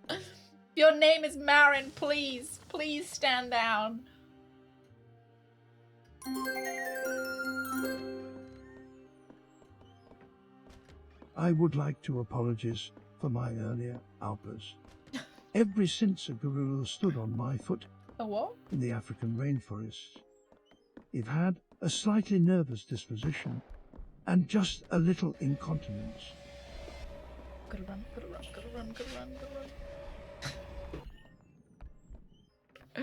If your name is Marin, please stand down. I would like to apologize for my earlier outburst. Ever since a gorilla stood on my foot A what? in the African rainforests, I've had a slightly nervous disposition and just a little incontinence. Gotta run, gotta run, gotta run, gotta run, gotta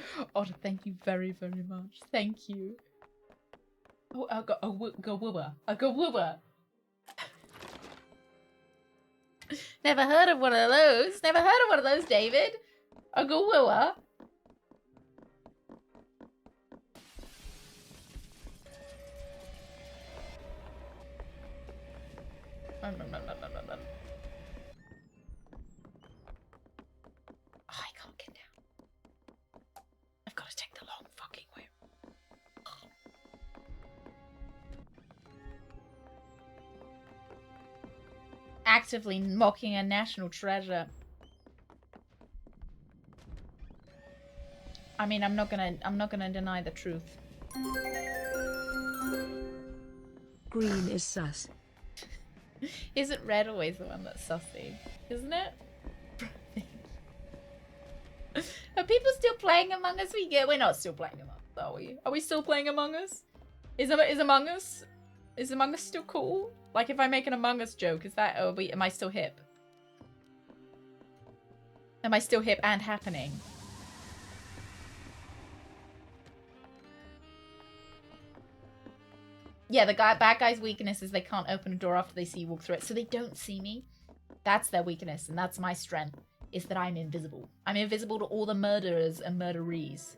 run. Otter, thank you very, very much. Thank you. Oh, I got a gawooba. A gawooba. Never heard of one of those. Never heard of one of those, David. A gawooba. I can't get down. I've got to take the long fucking way. Actively mocking a national treasure. I mean, I'm not gonna deny the truth. Green is sus. Isn't red always the one that's sussy? Isn't it? Are people still playing Among Us? We're not still playing Among Us, are we? Are we still playing Among Us? Is Among Us still cool? Like if I make an Among Us joke, is that am I still hip? Am I still hip and happening? Yeah, bad guy's weakness is they can't open a door after they see you walk through it, so they don't see me. That's their weakness, and that's my strength, is that I'm invisible. I'm invisible to all the murderers and murderees.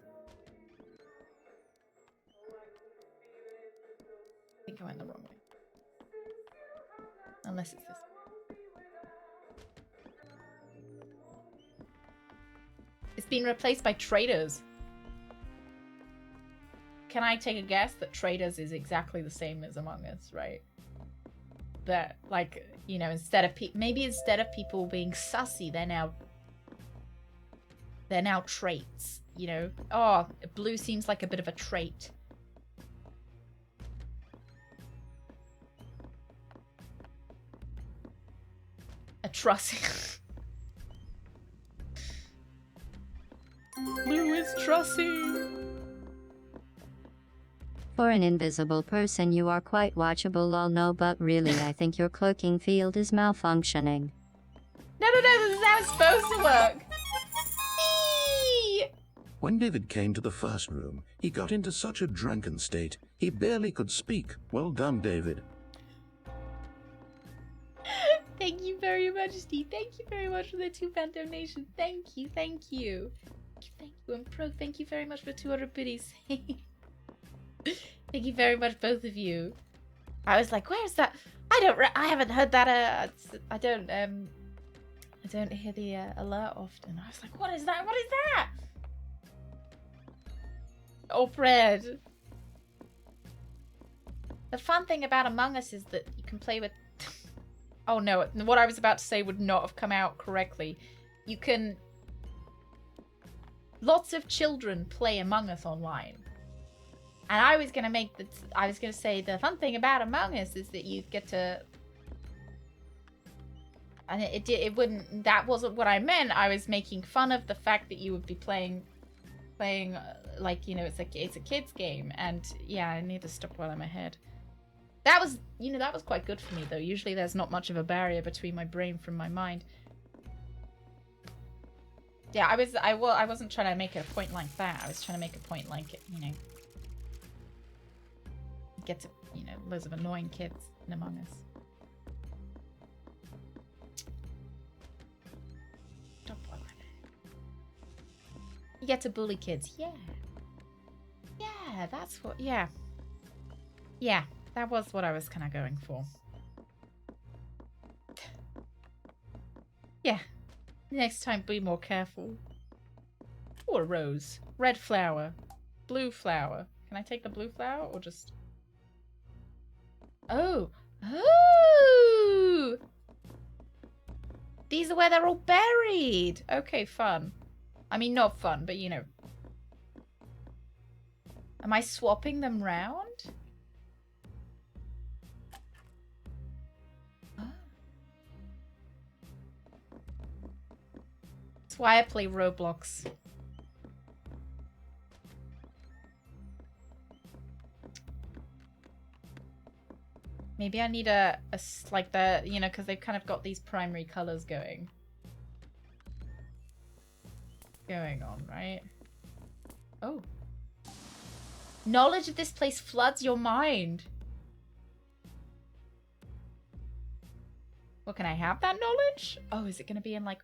I think I went the wrong way. Unless it's this. It's been replaced by traitors. Can I take a guess that Traders is exactly the same as Among Us, right? That, like, you know, instead of people being sussy, they're now traits, you know? Oh, blue seems like a bit of a trait. A trussy. Blue is trussy. For an invisible person, you are quite watchable, lol. No, but really, I think your cloaking field is malfunctioning. No, this is how it's supposed to work. Eee! When David came to the first room, he got into such a drunken state, he barely could speak. Well done, David. Thank you very much, Steve. Thank you very much for the 2 pound donation. Thank you, thank you. Thank you, and Pro, thank you very much for 200 biddies. Thank you very much, both of you. I was like, where's that? I haven't heard that. I don't hear the alert often. I was like, what is that? What is that? Oh, Fred. The fun thing about Among Us is that you can play with... Oh no, what I was about to say would not have come out correctly. You can... Lots of children play Among Us online. And I was gonna say the fun thing about Among Us is that you get to... And it wouldn't... That wasn't what I meant. I was making fun of the fact that you would be playing like, you know, it's a kid's game. And yeah, I need to stop while I'm ahead. That was, you know, that was quite good for me though. Usually there's not much of a barrier between my brain from my mind. Yeah, I wasn't trying to make it a point like that. I was trying to make a point like, you know, get to, you know, loads of annoying kids in Among Us. You get to bully kids. Yeah. Yeah, that's what, yeah. Yeah, that was what I was kind of going for. Yeah. Next time, be more careful. Or a rose. Red flower. Blue flower. Can I take the blue flower or just... Oh. Oh! These are where they're all buried. Okay, fun. I mean, not fun, but you know. Am I swapping them round? Oh. That's why I play Roblox. Maybe I need a like the, you know, because they've kind of got these primary colors going on, right? Oh. Knowledge of this place floods your mind. Well, can I have that knowledge? Oh, is it going to be in, like,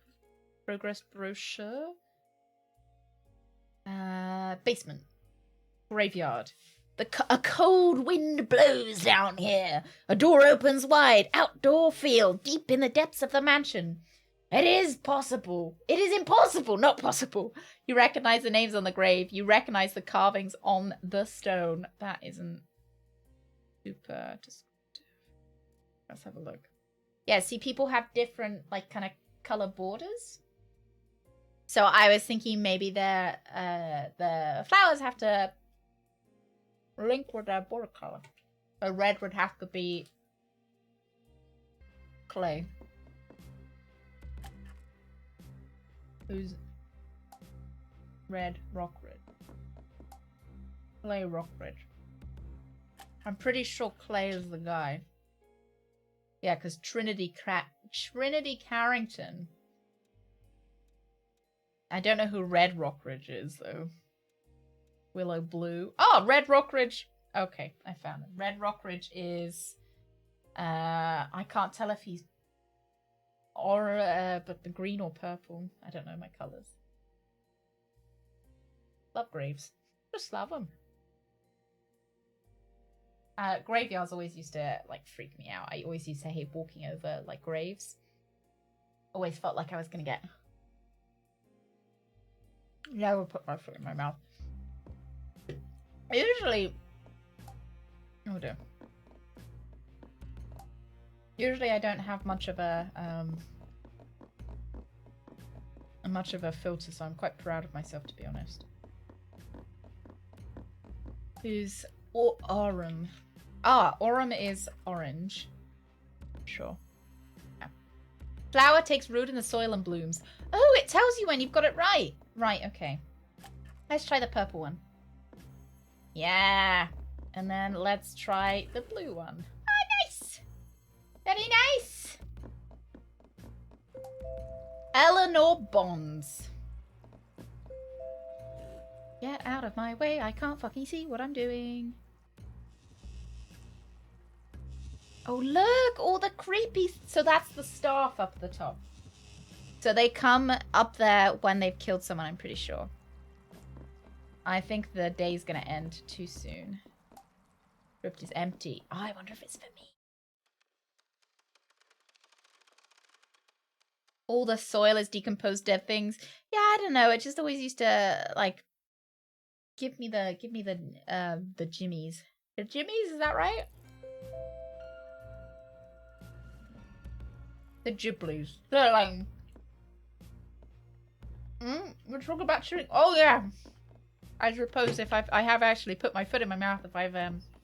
progress brochure? Basement. Graveyard. A cold wind blows down here. A door opens wide. Outdoor field deep in the depths of the mansion. It is possible. It is impossible, not possible. You recognize the names on the grave. You recognize the carvings on the stone. That isn't super descriptive. Let's have a look. Yeah, see, people have different, like, kind of color borders. So I was thinking maybe the flowers have to link with their border color. So red would have to be clay. Who's red? Rockridge. Clay Rockridge. I'm pretty sure Clay is the guy. Yeah, because Trinity Carrington. I don't know who Red Rockridge is though. Willow Blue. Oh, Red Rockridge. Okay, I found him. Red Rockridge is I can't tell if he's but the green or purple. I don't know my colors. Love graves. Just love them. Graveyards always used to, like, freak me out. I always used to hate walking over, like, graves. Always felt like I was gonna get... Never put my foot in my mouth. Usually... Oh dear. Usually I don't have much of a filter, so I'm quite proud of myself, to be honest. Who's Aurum? Ah, Aurum is orange. Sure. Yeah. Flower takes root in the soil and blooms. Oh, it tells you when you've got it right. Right, okay. Let's try the purple one. Yeah. And then let's try the blue one. Ah, nice. Very nice. Eleanor Bonds. Get out of my way. I can't fucking see what I'm doing. Oh, look. All the creepy... So that's the staff up at the top. So they come up there when they've killed someone, I'm pretty sure. I think the day's going to end too soon. Crypt is empty. Oh, I wonder if it's for me. All the soil is decomposed dead things. Yeah, I don't know. It just always used to, like, give me the jimmies. The jimmies, is that right? The giblies. They're like, we're talking about shooting. Oh yeah. I suppose if I have actually put my foot in my mouth if I've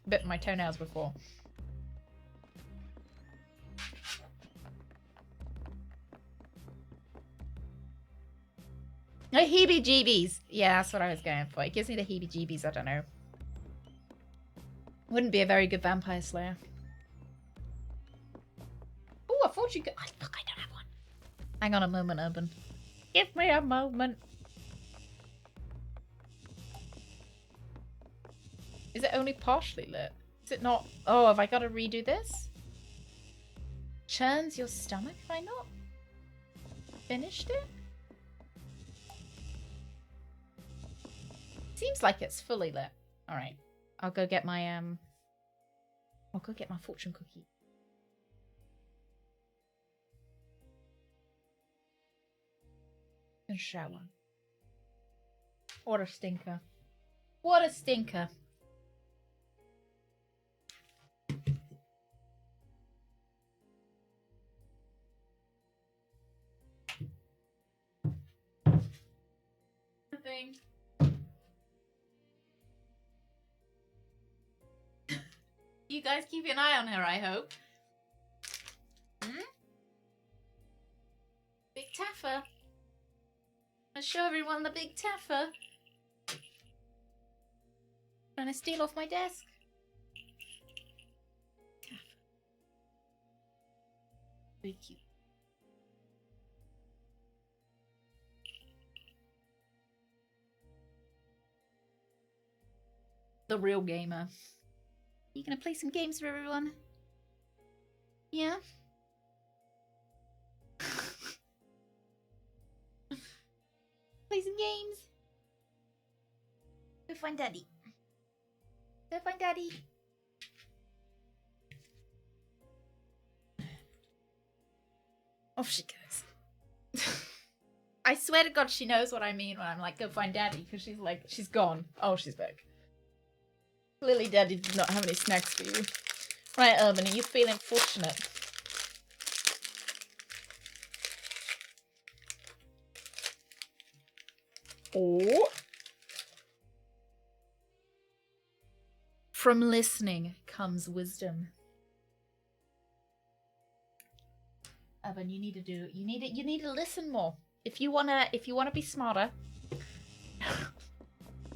bitten my toenails before. The heebie-jeebies. Yeah, that's what I was going for. It gives me the heebie-jeebies. I don't know. Wouldn't be a very good vampire slayer. Where'd you go? Fuck, I don't have one. Hang on a moment, Urban. Give me a moment. Is it only partially lit? Is it not? Oh, have I got to redo this? Churns your stomach? Have I not finished it? Seems like it's fully lit. All right, I'll go get my fortune cookie. And shower. What a stinker. What a stinker. Thing. You guys keep an eye on her, I hope. Hmm? Big Taffer. I'll show everyone the big Taffer. Trying to steal off my desk. Very cute. The real gamer. You gonna play some games for everyone? Yeah? Play some games? Go find Daddy. Go find Daddy. Off she goes. I swear to God she knows what I mean when I'm like, go find Daddy, because she's like, she's gone. Oh, she's back. Clearly Daddy did not have any snacks for you. Right, Urban, are you feeling fortunate? Oh. From listening comes wisdom. Urban, you need to listen more. If you wanna be smarter,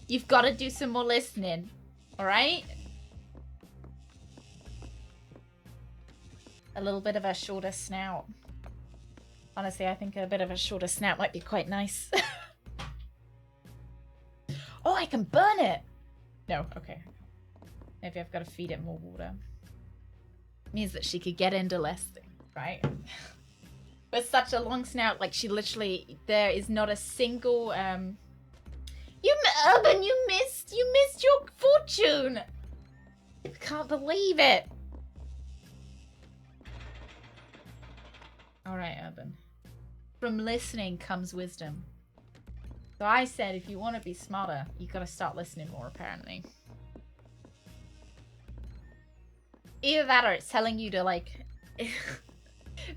you've gotta do some more listening. Alright? A little bit of a shorter snout. Honestly, I think a bit of a shorter snout might be quite nice. Oh, I can burn it! No, okay. Maybe I've got to feed it more water. Means that she could get into less things, right? With such a long snout, like she literally, there is not a single, Urban, you missed your fortune! I can't believe it! Alright, Urban. From listening comes wisdom. So I said, if you want to be smarter, you gotta start listening more, apparently. Either that or it's telling you to, like...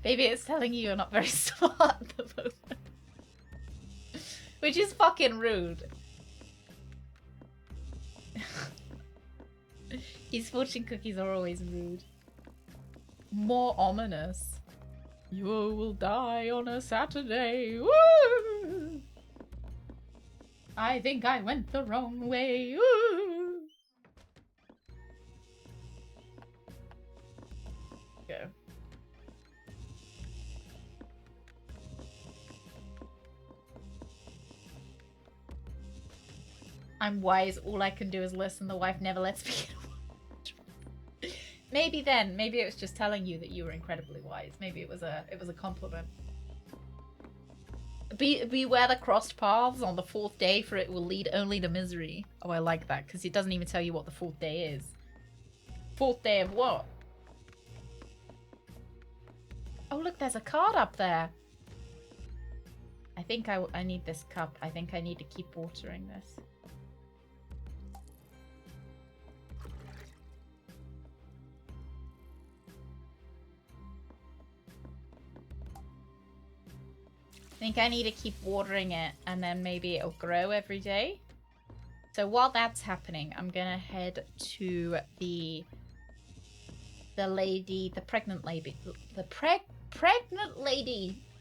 Maybe it's telling you you're not very smart at the moment. Which is fucking rude. His fortune cookies are always rude. More ominous. You will die on a Saturday. Woo! I think I went the wrong way. Woo! Go. I'm wise. All I can do is listen. The wife never lets me get a Maybe then. Maybe it was just telling you that you were incredibly wise. Maybe it was a compliment. Beware the crossed paths on the 4th day, for it will lead only to misery. Oh, I like that, because it doesn't even tell you what the 4th day is. 4th day of what? Oh, look, there's a card up there. I think I need this cup. I think I need to keep watering this. I think I need to keep watering it, and then maybe it'll grow every day. So while that's happening, I'm gonna head to the lady, the pregnant lady, the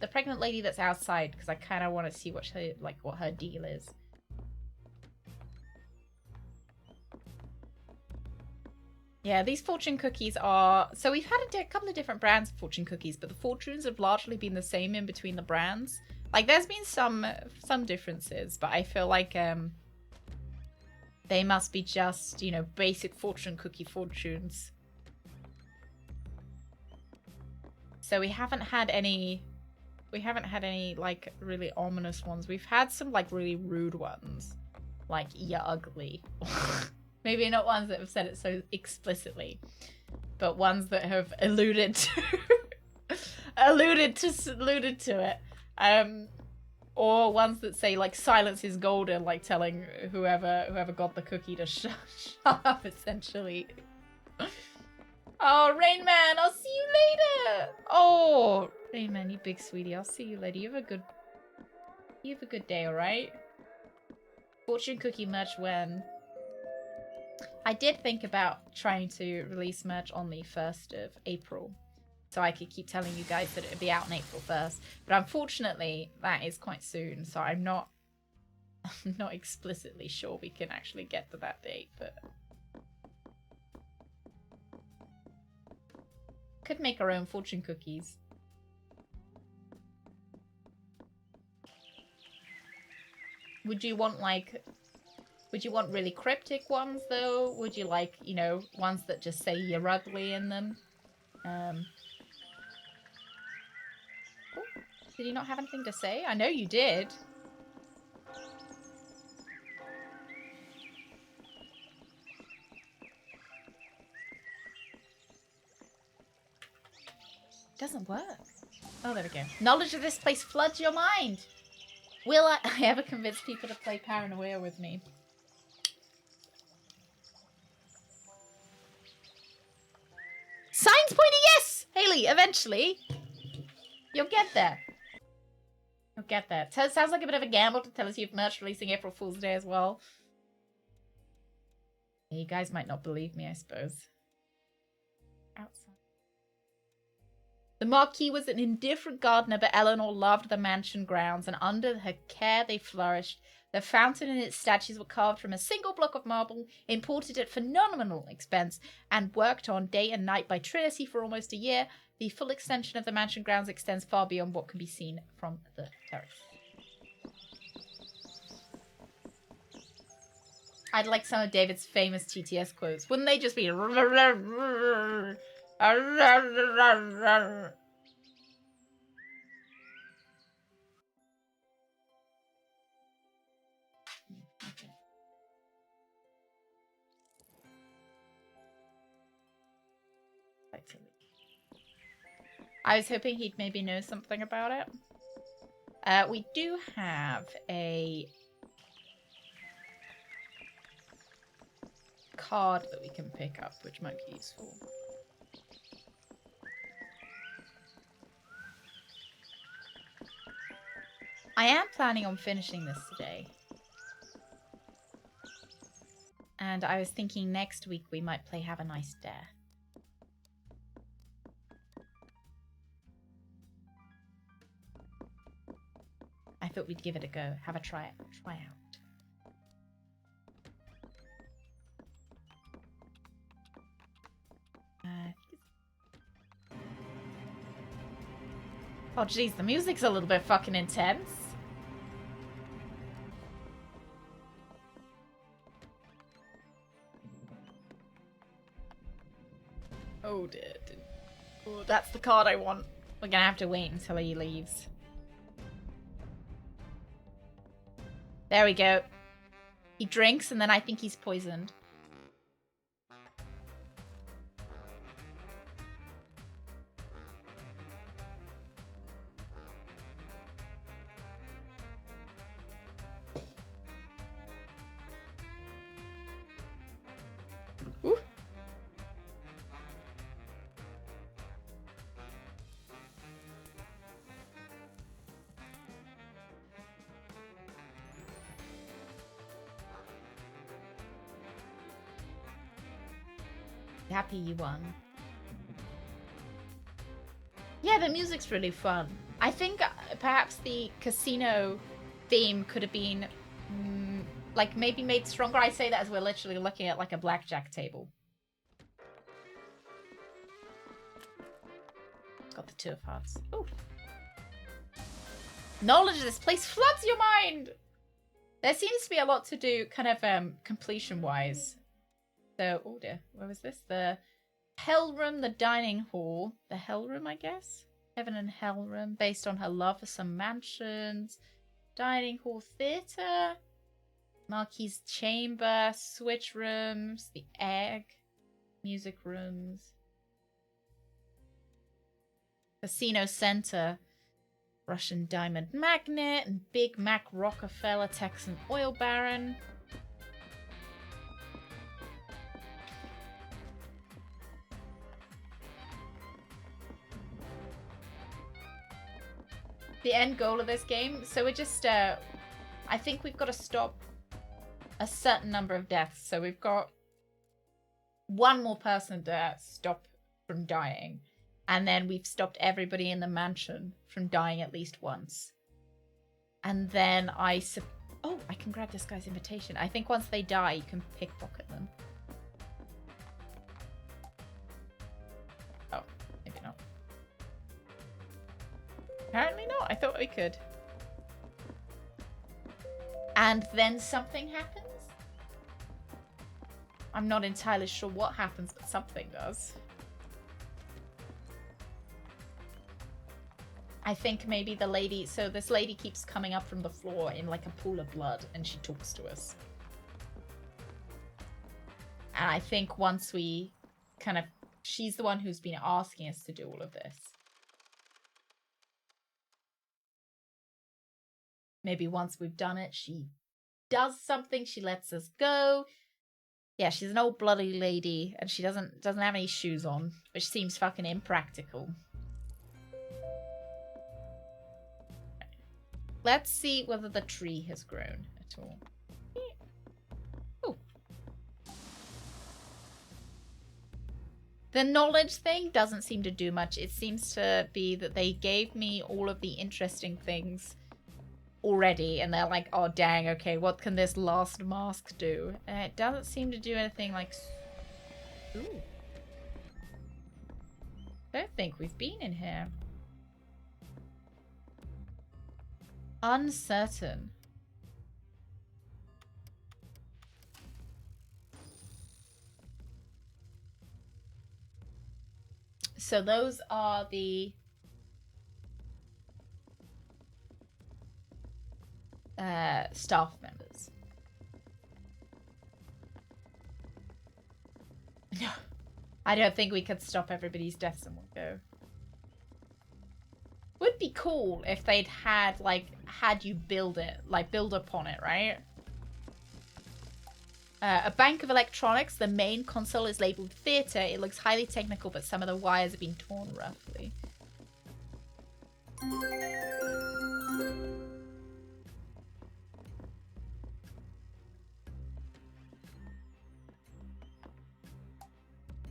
pregnant lady that's outside, because I kind of want to see what her deal is. Yeah, these fortune cookies are... So we've had a couple of different brands of fortune cookies, but the fortunes have largely been the same in between the brands. Like, there's been some differences, but I feel like they must be just, you know, basic fortune cookie fortunes. So we haven't had any, like, really ominous ones. We've had some, like, really rude ones. Like, you're ugly. Maybe not ones that have said it so explicitly, but ones that have alluded to alluded to it. Or ones that say, like, silence is golden, like telling whoever got the cookie to shut up, essentially. Oh, Rain Man, I'll see you later. Oh, Rain Man, you big sweetie, I'll see you later. You have a good day, all right? Fortune cookie merch when? I did think about trying to release merch on the 1st of April, so I could keep telling you guys that it would be out on April 1st. But unfortunately, that is quite soon, so I'm not explicitly sure we can actually get to that date, but could make our own fortune cookies. Would you want really cryptic ones though? Would you like, you know, ones that just say you're ugly in them? Oh, did you not have anything to say? I know you did. Doesn't work. Oh, there we go. Knowledge of this place floods your mind. Will I ever convince people to play Paranoia with me? Signs pointing yes! Haley, eventually. You'll get there. You'll get there. Sounds like a bit of a gamble to tell us you've merch releasing April Fool's Day as well. Yeah, you guys might not believe me, I suppose. Outside. The Marquis was an indifferent gardener, but Eleanor loved the mansion grounds, and under her care they flourished. The fountain and its statues were carved from a single block of marble, imported at phenomenal expense, and worked on day and night by Trinity for almost a year. The full extension of the mansion grounds extends far beyond what can be seen from the terrace. I'd like some of David's famous TTS quotes. Wouldn't they just be... I was hoping he'd maybe know something about it. We do have a card that we can pick up, which might be useful. I am planning on finishing this today. And I was thinking next week we might play Have a Nice Dare. I thought we'd give it a go. Have a try out. Oh jeez, the music's a little bit fucking intense. Oh dear. Oh, that's the card I want. We're gonna have to wait until he leaves. There we go. He drinks and then I think he's poisoned. Ooh. Happy you won. Yeah, the music's really fun. I think perhaps the casino theme could have been like maybe made stronger. I say that as we're literally looking at like a blackjack table. got the 2 of hearts. Ooh. Knowledge of this place floods your mind! There seems to be a lot to do kind of completion-wise. So, oh dear, where was this? The Hell Room, the Dining Hall. The Hell Room, I guess? Heaven and Hell Room, based on her love for some mansions. Dining Hall Theatre. Marquis Chamber, Switch Rooms, the Egg. Music Rooms. Casino Center. Russian Diamond Magnet and Big Mac Rockefeller Texan Oil Baron. The end goal of this game, so we're just, I think we've got to stop a certain number of deaths. So we've got one more person to stop from dying. And then we've stopped everybody in the mansion from dying at least once. And then I can grab this guy's invitation. I think once they die, you can pickpocket them. Oh, maybe not. Apparently not. I thought we could. And then something happens? I'm not entirely sure what happens, but something does. I think maybe the lady... So this lady keeps coming up from the floor in like a pool of blood and she talks to us. And I think once we kind of... She's the one who's been asking us to do all of this. Maybe once we've done it, she does something, she lets us go. Yeah, she's an old bloody lady and she doesn't have any shoes on, which seems fucking impractical. Let's see whether the tree has grown at all. Ooh. The knowledge thing doesn't seem to do much. It seems to be that they gave me all of the interesting things already, and they're like, oh dang, okay, what can this last mask do? And it doesn't seem to do anything like... Ooh. Don't think we've been in here. Uncertain. So those are the staff members. No, I don't think we could stop everybody's deaths in one go. Would be cool if they'd had, like, had you build it, like, build upon it, right? A bank of electronics. The main console is labeled theater. It looks highly technical, but some of the wires have been torn roughly.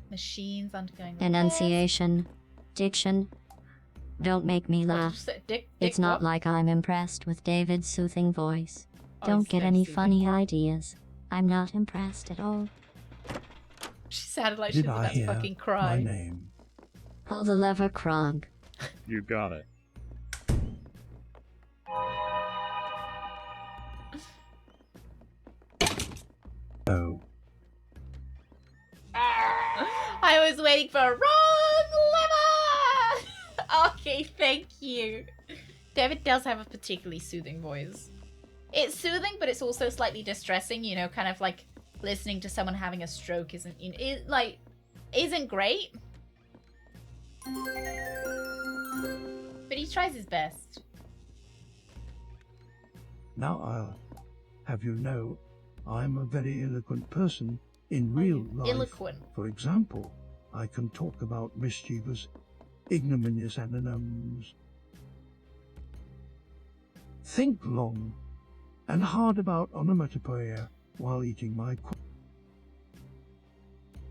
Machines undergoing repairs. Enunciation. Diction. Don't make me laugh. It's not like I'm impressed with David's soothing voice. Don't get any funny ideas. I'm not impressed at all. She sounded like she was about to fucking cry. My name? Pull the lever, Krog. You got it. Oh. I was waiting for a wrong lever! Okay, thank you. David does have a particularly soothing voice. It's soothing, but it's also slightly distressing, you know, kind of like listening to someone having a stroke isn't great. But he tries his best. Now I'll have you know, I'm a very eloquent person in real life. Eloquent. For example, I can talk about mischievous, ignominious antonyms. Think long and hard about onomatopoeia while eating my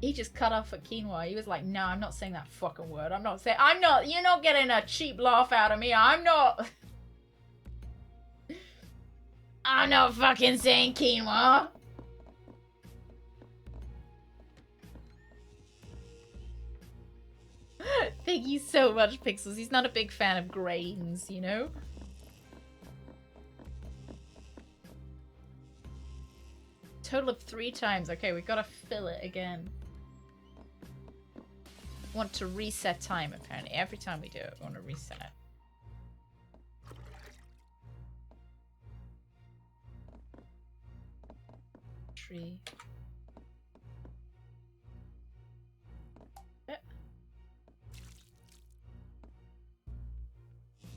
He just cut off at quinoa. He was like, no, I'm not saying that fucking word. You're not getting a cheap laugh out of me. I'm not fucking saying quinoa. Thank you so much, Pixels. He's not a big fan of grains, you know? Total of 3 times. Okay, we've got to fill it again. Want to reset time, apparently. Every time we do it, we want to reset it. Tree.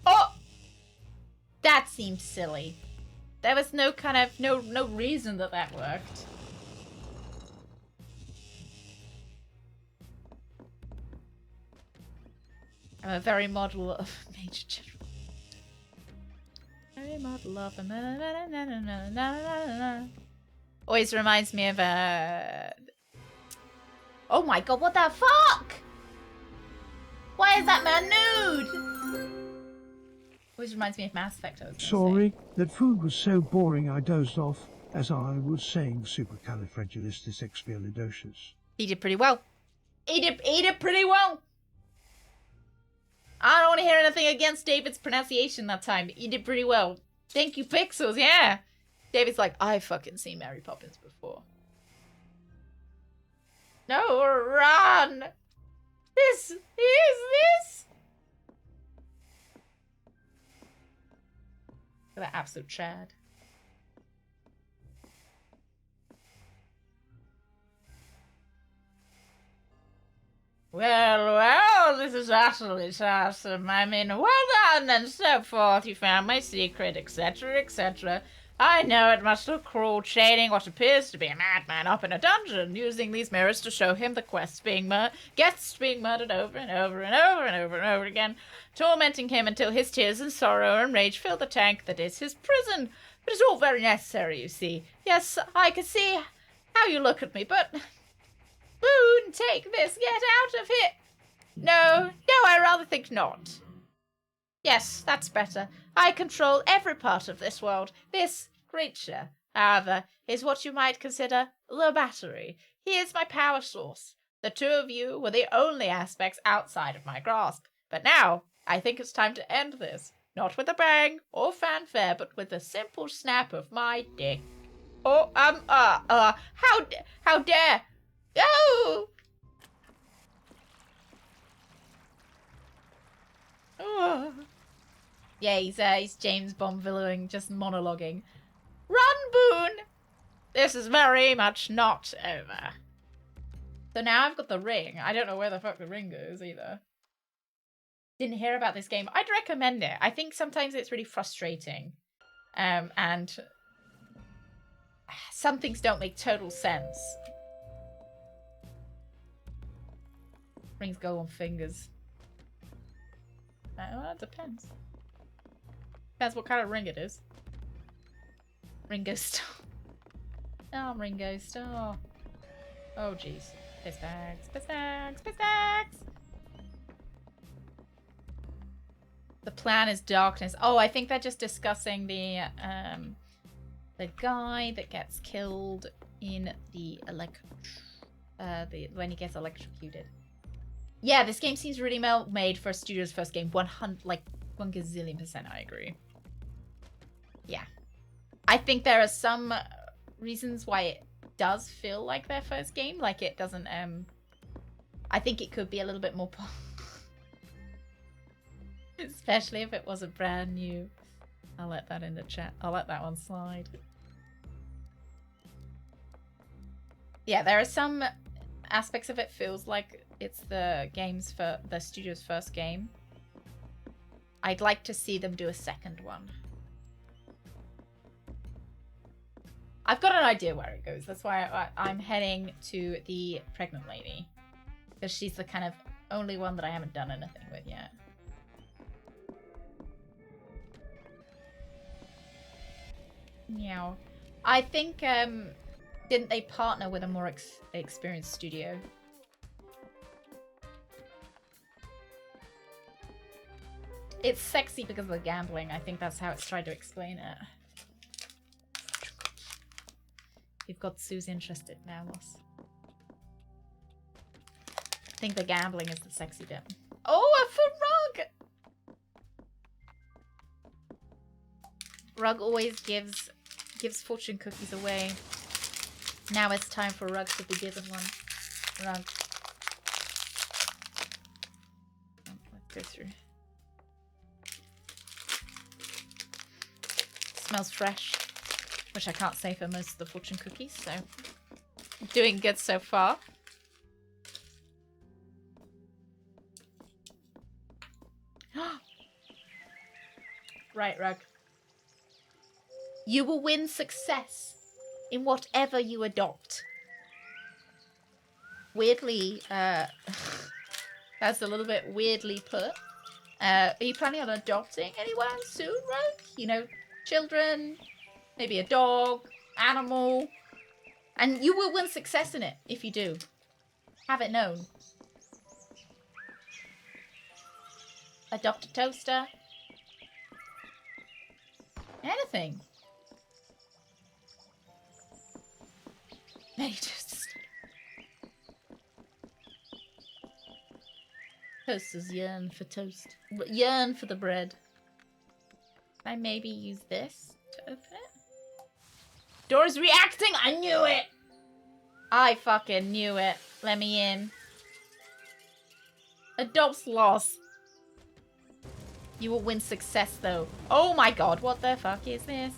Oh! That seemed silly. There was no kind of, no reason that that worked. I'm a very model of Major General. Very model of a always reminds me of oh my god, what the fuck? Why is that man nude? Always reminds me of Mass Effect. Sorry, that food was so boring I dozed off as I was saying supercalifragilisticexpialidocious. He did pretty well. He did pretty well. I don't want to hear anything against David's pronunciation that time. He did pretty well. Thank you, Pixels, yeah. David's like, I've fucking seen Mary Poppins before. No, run! This is this! Look at that absolute Chad. Well, this is utterly awesome. I mean, well done, and so forth. You found my secret, etc., etc. I know it must look cruel, chaining what appears to be a madman up in a dungeon, using these mirrors to show him the guests being murdered over and over and over and over and over again, tormenting him until his tears and sorrow and rage fill the tank that is his prison. But it's all very necessary, you see. Yes, I can see how you look at me, but... Boone, take this, get out of here! No, I rather think not. Yes, that's better. I control every part of this world. This creature, however, is what you might consider the battery. He is my power source. The two of you were the only aspects outside of my grasp. But now, I think it's time to end this. Not with a bang or fanfare, but with a simple snap of my dick. Oh, how dare... Go! Oh. Yeah, he's James Bond-villowing, just monologuing. Run, Boone! This is very much not over. So now I've got the ring. I don't know where the fuck the ring goes either. Didn't hear about this game. I'd recommend it. I think sometimes it's really frustrating. And some things don't make total sense. Rings go on fingers. Well, it depends. Depends what kind of ring it is. Ringo Starr. Oh, Ringo Starr. Oh, jeez. Piss bags, piss bags, piss bags! The plan is darkness. Oh, I think they're just discussing the guy that gets killed in the when he gets electrocuted. Yeah, this game seems really well made for a studio's first game. 1 gazillion% I agree. Yeah. I think there are some reasons why it does feel like their first game. Like it doesn't, I think it could be a little bit more especially if it wasn't brand new. I'll let that in the chat. I'll let that one slide. Yeah, there are some aspects of it feels like it's the studio's first game. I'd like to see them do a second one. I've got an idea where it goes. That's why I'm heading to the pregnant lady. Because she's the kind of only one that I haven't done anything with yet. Meow. I think, didn't they partner with a more experienced studio? It's sexy because of the gambling. I think that's how it's tried to explain it. You've got Sue's interested now, Moss. I think the gambling is the sexy bit. Oh, for Rug! Rug always gives fortune cookies away. Now it's time for Rug to be given one. Rug. Oh, let's go through. Smells fresh, which I can't say for most of the fortune cookies, so doing good so far. Right, Rug. You will win success in whatever you adopt. Weirdly, that's a little bit weirdly put. Are you planning on adopting anyone soon, Rug? You know, children, maybe a dog, animal. And you will win success in it if you do. Have it known. Adopt a toaster. Anything. Many toasters. Toasters yearn for toast. Yearn for the bread. Can I maybe use this to open it? Door's reacting! I knew it! I fucking knew it. Let me in. Adopts loss. You will win success though. Oh my god, what the fuck is this?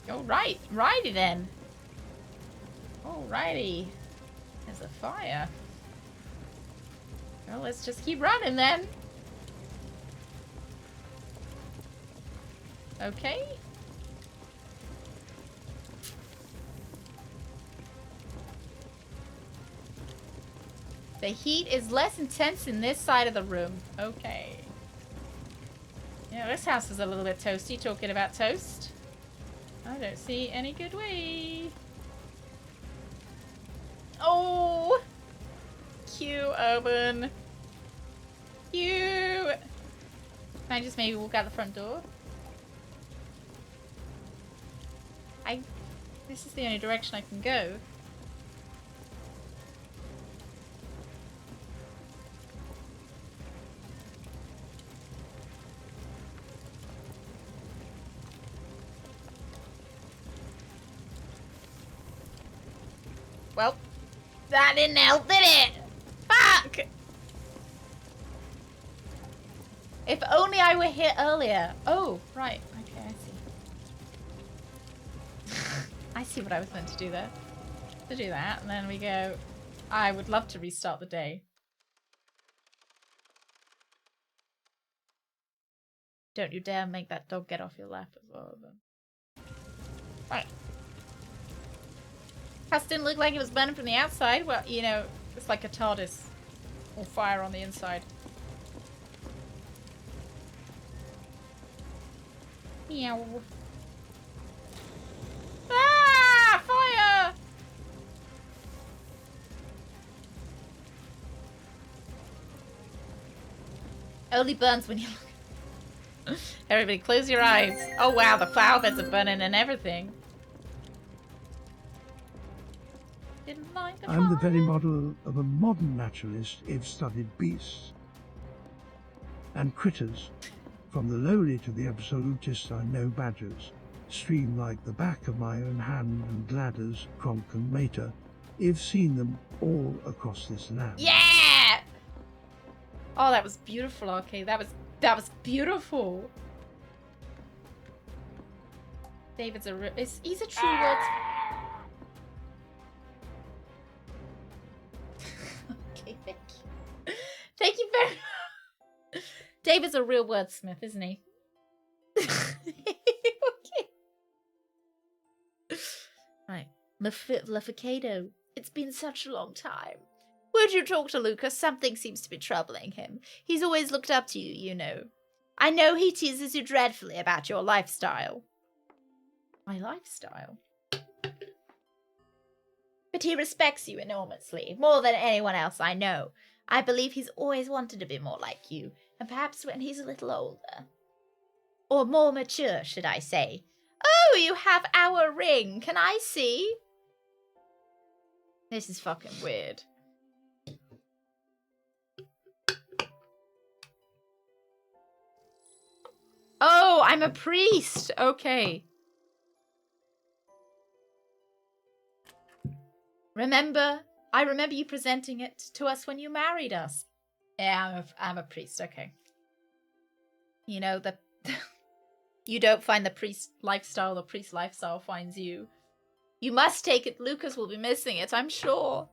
Alright, righty then. Alrighty. There's a fire. Well, let's just keep running then. Okay. The heat is less intense in this side of the room. Okay. Yeah, this house is a little bit toasty. Talking about toast. I don't see any good way. Oh! Cute, Urban. Cute. Can I just maybe walk out the front door? This is the only direction I can go. Well, that didn't help, did it? Fuck! If only I were here earlier. Oh, right. Okay, I see. I see what I was meant to do there. To do that, and then we go, I would love to restart the day. Don't you dare make that dog get off your lap as well, then. Right. House didn't look like it was burning from the outside. Well, you know, it's like a TARDIS. Or fire on the inside. Meow. Ah! Fire! Only burns when you look. Everybody close your eyes. Oh wow, the flower beds are burning and everything. Didn't like the I'm the fire. very model of a modern naturalist if studied beasts and critters. From the lowly to the absolutist, I know badgers. Stream like the back of my own hand and gladders, Kronk and Mater. I've seen them all across this land. Yeah! Oh, that was beautiful, okay. That was beautiful. David's he's a true word. Okay, thank you. Thank you very much. David's a real wordsmith, isn't he? Okay. Right. Leficado. It's been such a long time. Would you talk to Lucas? Something seems to be troubling him. He's always looked up to you, you know. I know he teases you dreadfully about your lifestyle. My lifestyle? But he respects you enormously, more than anyone else I know. I believe he's always wanted to be more like you, and perhaps when he's a little older. Or more mature, should I say. Oh, you have our ring. Can I see? This is fucking weird. Oh, I'm a priest. Okay. I remember you presenting it to us when you married us. Yeah, I'm a priest. Okay. You know, you don't find the priest lifestyle, the priest lifestyle finds you. You must take it. Lucas will be missing it, I'm sure.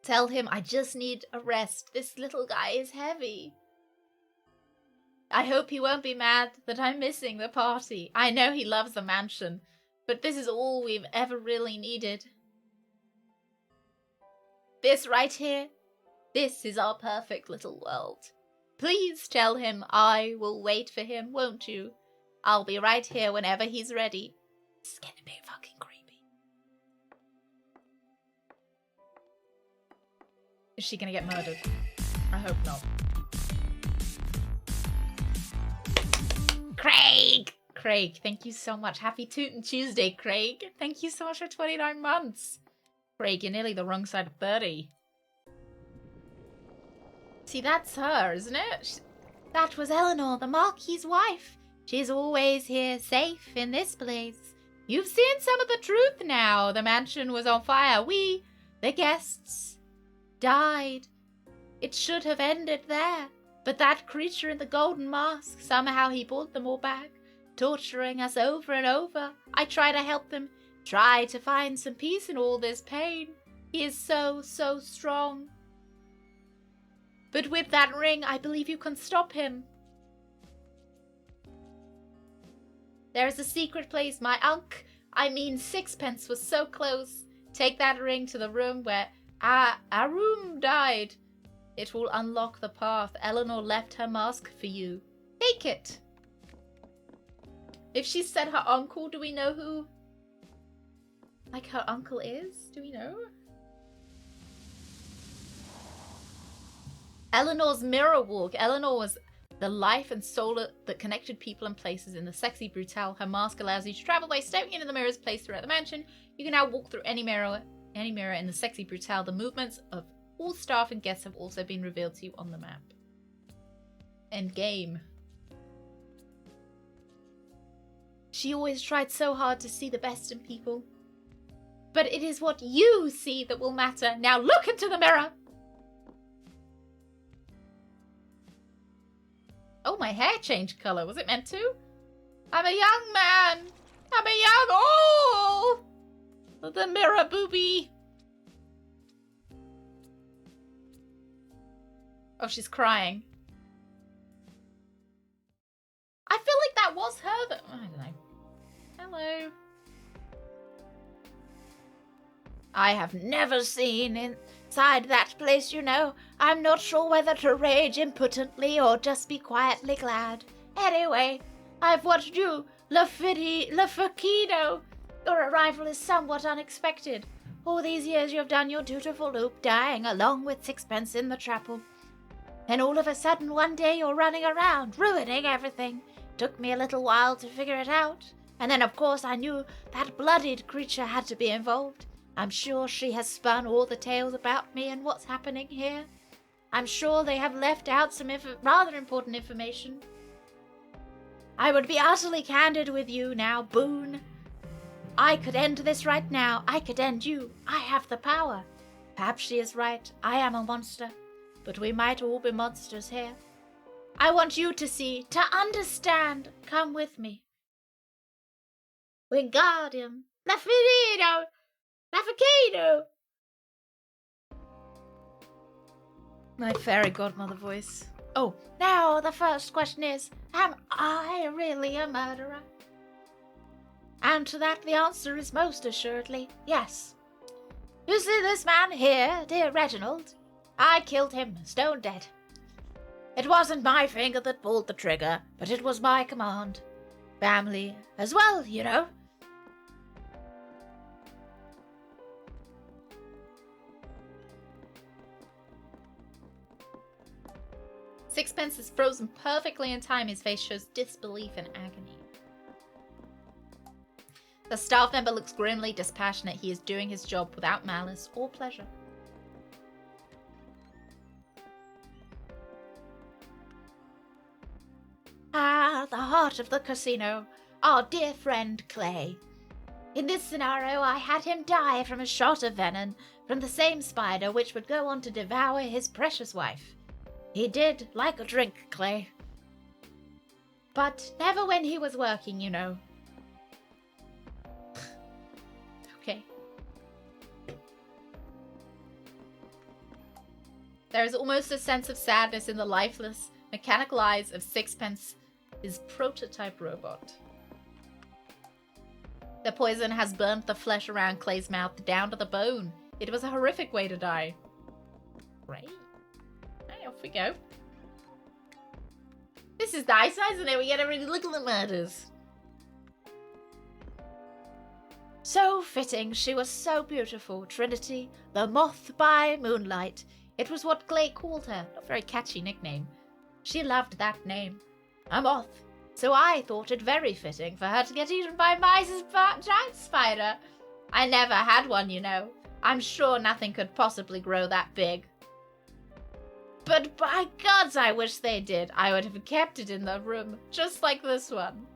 Tell him I just need a rest. This little guy is heavy. I hope he won't be mad that I'm missing the party. I know he loves the mansion, but this is all we've ever really needed. This right here, this is our perfect little world. Please tell him I will wait for him, won't you? I'll be right here whenever he's ready. This is getting a bit fucking creepy. Is she gonna get murdered? I hope not. Craig, thank you so much. Happy Tootin' Tuesday, Craig. Thank you so much for 29 months. Craig, you're nearly the wrong side of 30. See, that's her, isn't it? That was Eleanor, the Marquis's wife. She's always here, safe in this place. You've seen some of the truth now. The mansion was on fire. We, the guests, died. It should have ended there. But that creature in the golden mask, somehow he brought them all back, torturing us over and over. I try to help him, try to find some peace in all this pain. He is so, so strong. But with that ring, I believe you can stop him. There is a secret place Sixpence was so close. Take that ring to the room where Arum died. It will unlock the path. Eleanor left her mask for you. Take it. If she said her uncle, do we know who? Like her uncle is? Do we know? Eleanor's mirror walk. Eleanor was the life and soul that connected people and places in the Sexy Brutale. Her mask allows you to travel by stepping into the mirrors placed throughout the mansion. You can now walk through any mirror in the Sexy Brutale. The movements of all staff and guests have also been revealed to you on the map. End game. She always tried so hard to see the best in people. But it is what you see that will matter. Now look into the mirror! Oh, my hair changed colour. Was it meant to? I'm a young man. I'm a young... Oh! The mirror booby. Oh, she's crying. I feel like that was her that... I don't know. Hello. I have never seen inside that place, you know. I'm not sure whether to rage impotently or just be quietly glad. Anyway, I've watched you, Le Facchino. Your arrival is somewhat unexpected. All these years you've done your dutiful loop, dying along with Sixpence in the chapel. And all of a sudden one day you're running around, ruining everything. Took me a little while to figure it out. And then of course I knew that bloodied creature had to be involved. I'm sure she has spun all the tales about me and what's happening here. I'm sure they have left out some rather important information. I would be utterly candid with you now, Boone. I could end this right now. I could end you. I have the power. Perhaps she is right. I am a monster. But we might all be monsters here. I want you to see, to understand. Come with me. Wingardium Leviosa. Navigado! My fairy godmother voice. Oh, now the first question is, am I really a murderer? And to that the answer is most assuredly yes. You see this man here, dear Reginald? I killed him, stone dead. It wasn't my finger that pulled the trigger, but it was my command. Family as well, you know. Sixpence is frozen perfectly in time. His face shows disbelief and agony. The staff member looks grimly dispassionate. He is doing his job without malice or pleasure. the heart of the casino, our dear friend Clay. In this scenario, I had him die from a shot of venom from the same spider which would go on to devour his precious wife. He did like a drink, Clay. But never when he was working, you know. Okay. There is almost a sense of sadness in the lifeless, mechanical eyes of Sixpence, his prototype robot. The poison has burnt the flesh around Clay's mouth down to the bone. It was a horrific way to die. Great. Hey, off we go. This is nice, isn't it? We get to really look at the murders. So fitting. She was so beautiful. Trinity, the moth by moonlight. It was what Clay called her. A very catchy nickname. She loved that name. A moth. So I thought it very fitting for her to get eaten by my giant spider. I never had one, you know. I'm sure nothing could possibly grow that big. But by gods, I wish they did. I would have kept it in the room, just like this one.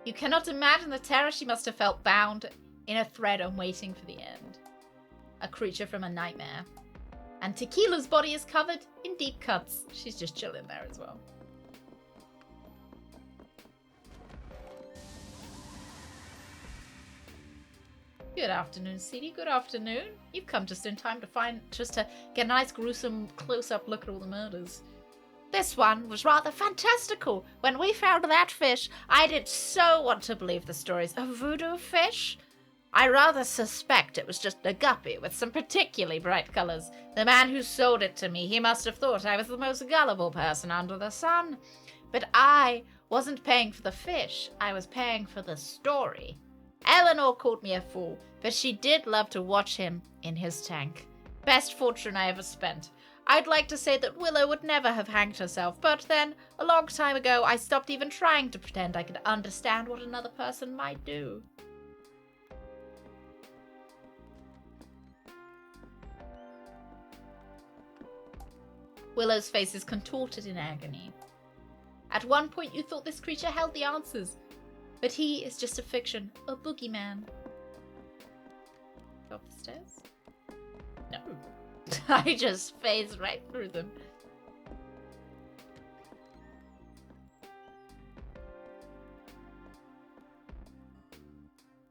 You cannot imagine the terror she must have felt, bound in a thread and waiting for the end. A creature from a nightmare. And Tequila's body is covered in deep cuts. She's just chilling there as well. Good afternoon, CD. Good afternoon. You've come just in time to get a nice gruesome close-up look at all the murders. This one was rather fantastical. When we found that fish, I did so want to believe the stories. A voodoo fish? I rather suspect it was just a guppy with some particularly bright colors. The man who sold it to me, he must have thought I was the most gullible person under the sun. But I wasn't paying for the fish. I was paying for the story. Eleanor called me a fool, but she did love to watch him in his tank. Best fortune I ever spent. I'd like to say that Willow would never have hanged herself, but then, a long time ago, I stopped even trying to pretend I could understand what another person might do. Willow's face is contorted in agony. At one point you thought this creature held the answers, but he is just a fiction, a boogeyman. Go up the stairs? No. I just phased right through them.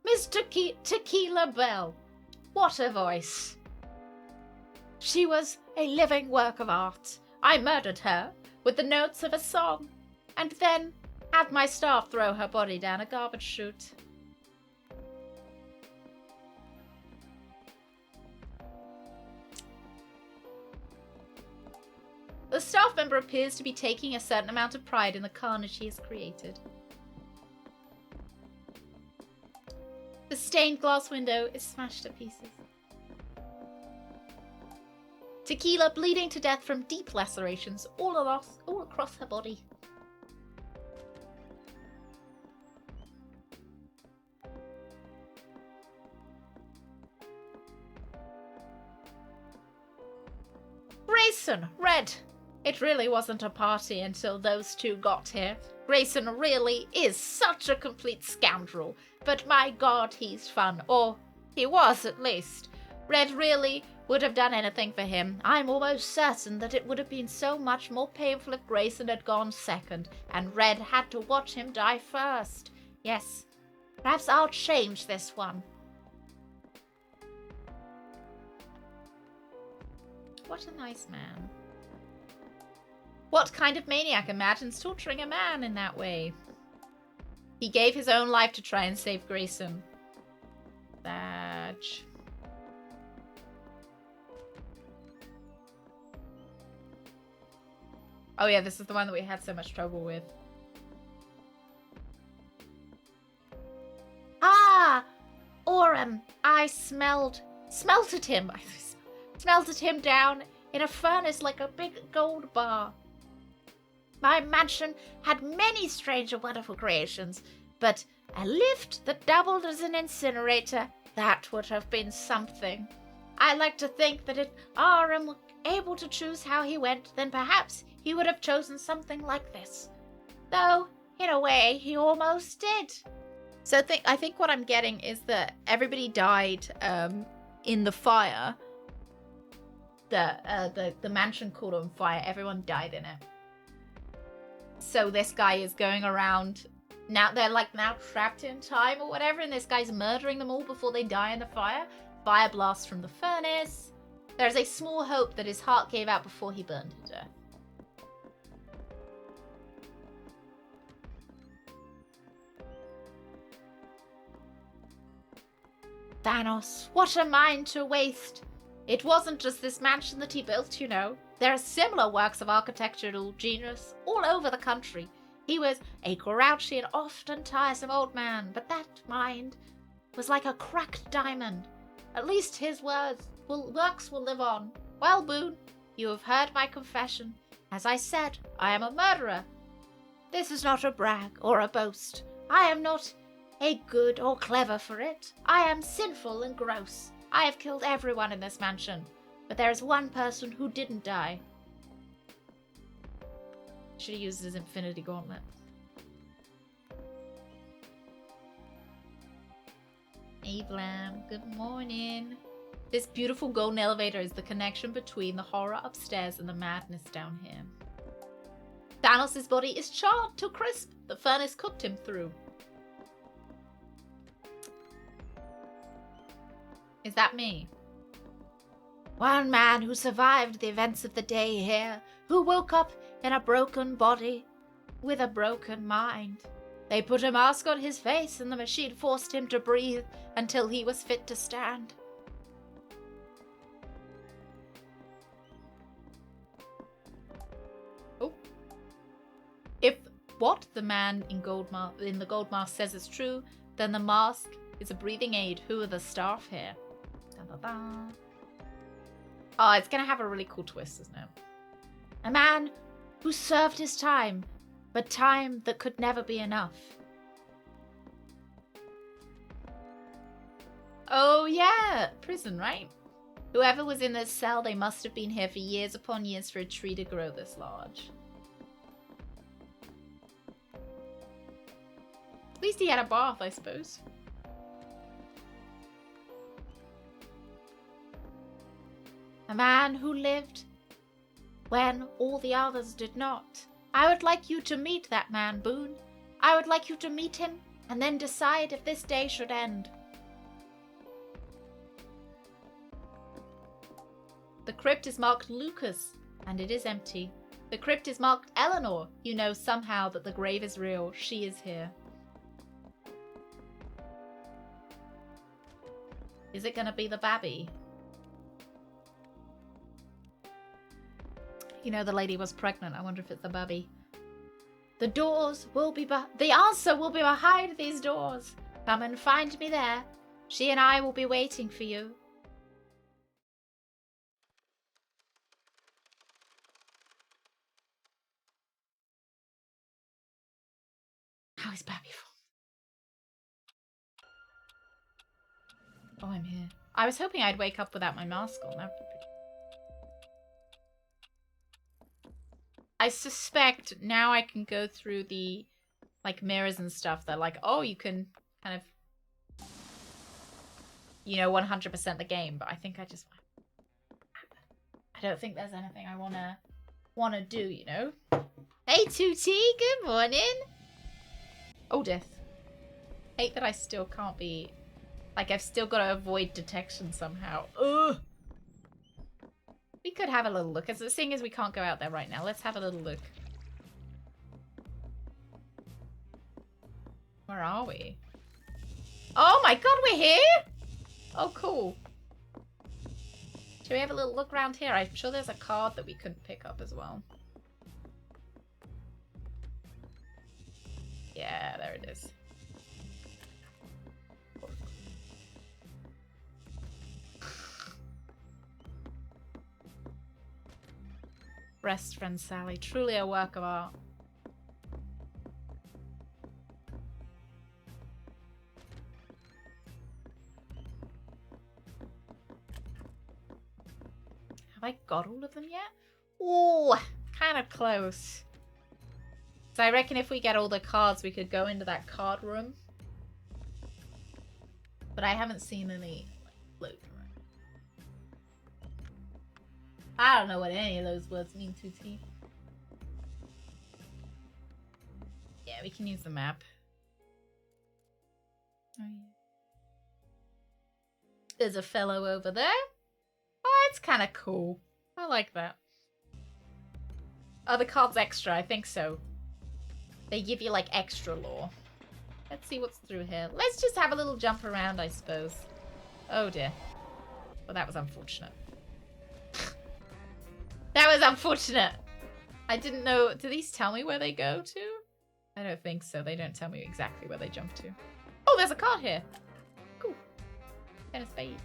Miss Tequila Bell. What a voice. She was a living work of art. I murdered her with the notes of a song, and then had my staff throw her body down a garbage chute. The staff member appears to be taking a certain amount of pride in the carnage he has created. The stained glass window is smashed to pieces. Tequila bleeding to death from deep lacerations all across her body. Grayson, Red. It really wasn't a party until those two got here. Grayson really is such a complete scoundrel, but my god, he's fun. Or he was, at least. Red really would have done anything for him. I'm almost certain that it would have been so much more painful if Grayson had gone second, and Red had to watch him die first. Yes, perhaps I'll change this one. What a nice man. What kind of maniac imagines torturing a man in that way? He gave his own life to try and save Grayson. Badge. Oh yeah, this is the one that we had so much trouble with. Ah! Orem, I smelted him. I smelted him down in a furnace like a big gold bar. My mansion had many strange and wonderful creations, but a lift that doubled as an incinerator That would have been something. I like to think that if Aram were able to choose how he went, then perhaps he would have chosen something like this. Though, in a way, he almost did. So I think what I'm getting is that everybody died in the fire. The mansion caught on fire. Everyone died in it. So this guy is going around. Now they're like now trapped in time or whatever, and this guy's murdering them all before they die in the fire. Fire blast from the furnace. There's a small hope that his heart gave out before he burned to death. Thanos, what a mind to waste! It wasn't just this mansion that he built, you know. There are similar works of architectural genius all over the country. He was a grouchy and often tiresome old man, but that mind was like a cracked diamond. At least his works will live on. Well, Boone, you have heard my confession. As I said, I am a murderer. This is not a brag or a boast. I am not a good or clever for it. I am sinful and gross. I have killed everyone in this mansion, but there is one person who didn't die. Should have used his infinity gauntlet. Avlam, good morning. This beautiful golden elevator is the connection between the horror upstairs and the madness down here. Thanos' body is charred to crisp. The furnace cooked him through. Is that me? One man who survived the events of the day here, who woke up in a broken body with a broken mind. They put a mask on his face and the machine forced him to breathe until he was fit to stand. Oh. If what the man in the gold mask says is true, then the mask is a breathing aid. Who are the staff here? Da, da, da. Oh, it's gonna have a really cool twist, isn't it? A man who served his time, but time that could never be enough. Oh yeah, prison, right? Whoever was in this cell, they must have been here for years upon years for a tree to grow this large. At least he had a bath, I suppose. A man who lived when all the others did not. I would like you to meet that man, Boone. I would like you to meet him and then decide if this day should end. The crypt is marked Lucas, and it is empty. The crypt is marked Eleanor. You know somehow that the grave is real. She is here. Is it gonna be the babby? You know, the lady was pregnant. I wonder if it's the babby. The doors will be the answer will be behind these doors. Come and find me there. She and I will be waiting for you. How is Babby from? Oh, I'm here. I was hoping I'd wake up without my mask on. That would be pretty. I suspect now I can go through the like mirrors and stuff that like, oh, you can kind of, you know, 100% the game, but I think I don't think there's anything I wanna do, you know? Hey Tootie, good morning. Oh, death. Hate that I still can't be, like I've still got to avoid detection somehow. Ugh. We could have a little look. Seeing as we can't go out there right now, let's have a little look. Where are we? Oh my god, we're here? Oh, cool. Should we have a little look around here? I'm sure there's a card that we couldn't pick up as well. Yeah, there it is. Rest, friend Sally. Truly a work of art. I got all of them yet? Oh, kind of close. So I reckon if we get all the cards, we could go into that card room. But I haven't seen any like, floating around. I don't know what any of those words mean, Tutti. Yeah, we can use the map. Oh, yeah. There's a fellow over there. Oh, it's kind of cool. I like that. Are the cards extra? I think so. They give you, like, extra lore. Let's see what's through here. Let's just have a little jump around, I suppose. Oh, dear. Well, that was unfortunate. That was unfortunate. I didn't know. Do these tell me where they go to? I don't think so. They don't tell me exactly where they jump to. Oh, there's a card here. Cool. And a spades.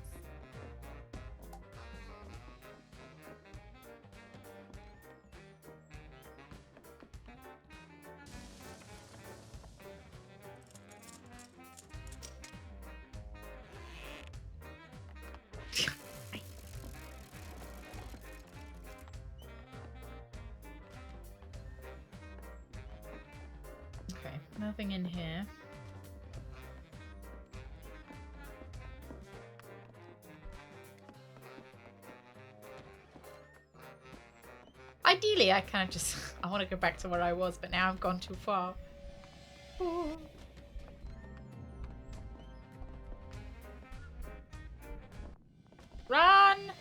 Okay, nothing in here. Ideally, I kind of just... I want to go back to where I was, but now I've gone too far. Ooh. Run!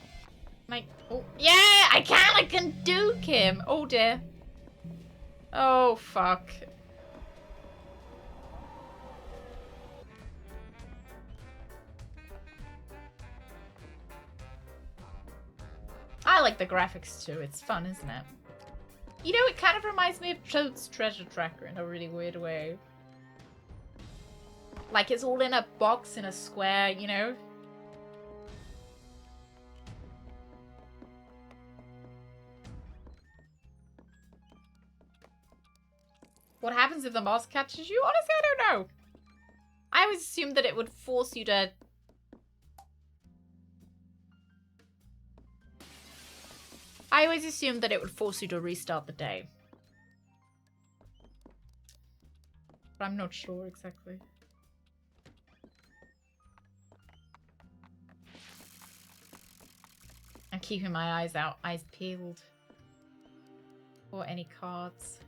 Like, oh, yeah! I can duke him! Oh, dear. Oh, fuck. I like the graphics too. It's fun, isn't it? You know, it kind of reminds me of Toad's Treasure Tracker in a really weird way. Like, it's all in a box in a square, you know? What happens if the mouse catches you? Honestly, I don't know. I always assumed that it would force you to... I always assumed that it would force you to restart the day. But I'm not sure exactly. I'm keeping my eyes out, eyes peeled. For any cards.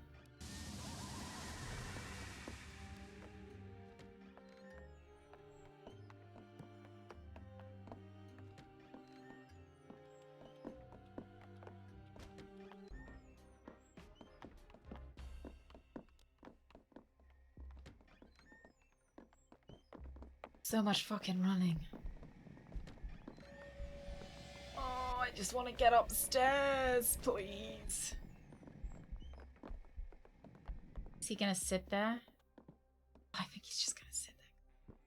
So much fucking running. Oh, I just want to get upstairs, please. Is he gonna sit there? I think he's just gonna sit there.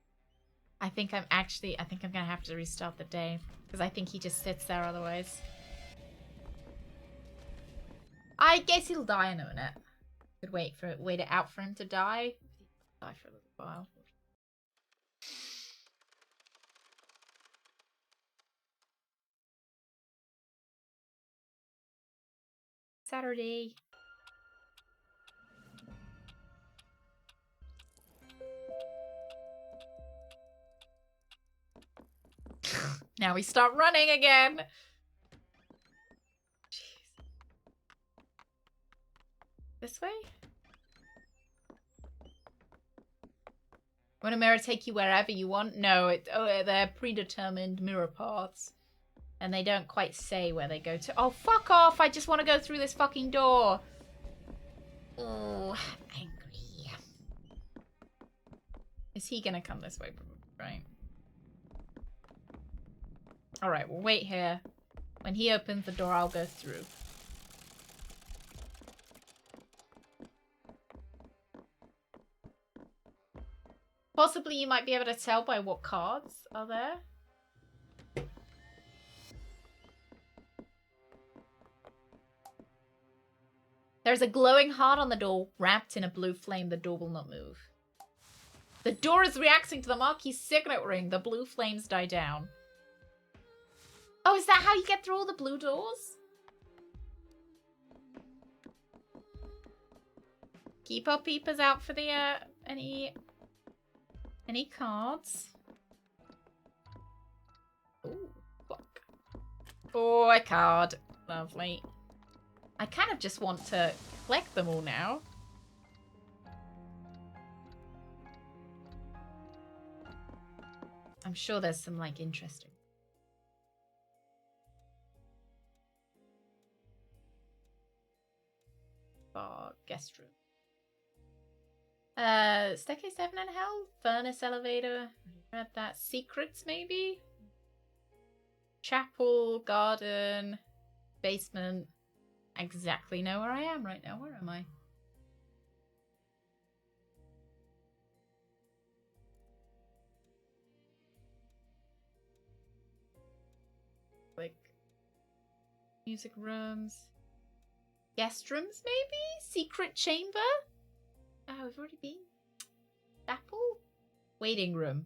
I think I'm gonna have to restart the day. Because I think he just sits there otherwise. I guess he'll die in a minute. Could wait it out for him to die. Die for a little while. Saturday. Now we start running again. Jeez. This way? Won't a mirror take you wherever you want? No, they're predetermined mirror paths. And they don't quite say where they go to. Oh, fuck off! I just want to go through this fucking door. Oh, angry. Is he gonna come this way? Right. Alright, we'll wait here. When he opens the door, I'll go through. Possibly you might be able to tell by what cards are there. There's a glowing heart on the door, wrapped in a blue flame. The door will not move. The door is reacting to the marquee signet ring. The blue flames die down. Oh, is that how you get through all the blue doors? Keep our peepers out for the, any cards. Ooh, fuck. Oh, a card. Lovely. I kind of just want to collect them all now. I'm sure there's some, like, interesting. Bar, guest room. Staircase 7 in hell? Furnace elevator? Read that. Secrets, maybe? Chapel, garden, basement. I exactly know where I am right now. Where am I? Like, music rooms. Guest rooms, maybe? Secret chamber? Oh, we've already been. Chapel? Waiting room.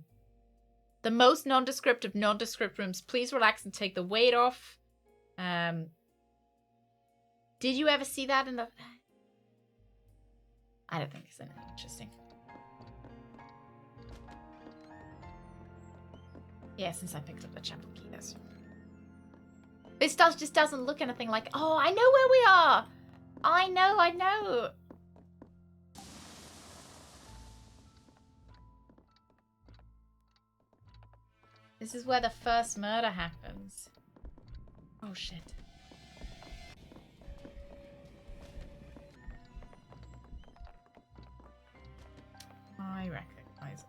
The most nondescript of nondescript rooms. Please relax and take the weight off. Did you ever see that in the... I don't think it's anything interesting. Yeah, since I picked up the chapel key, that's... This just doesn't look anything like... Oh, I know where we are! I know! This is where the first murder happens. Oh, shit. I recognize it.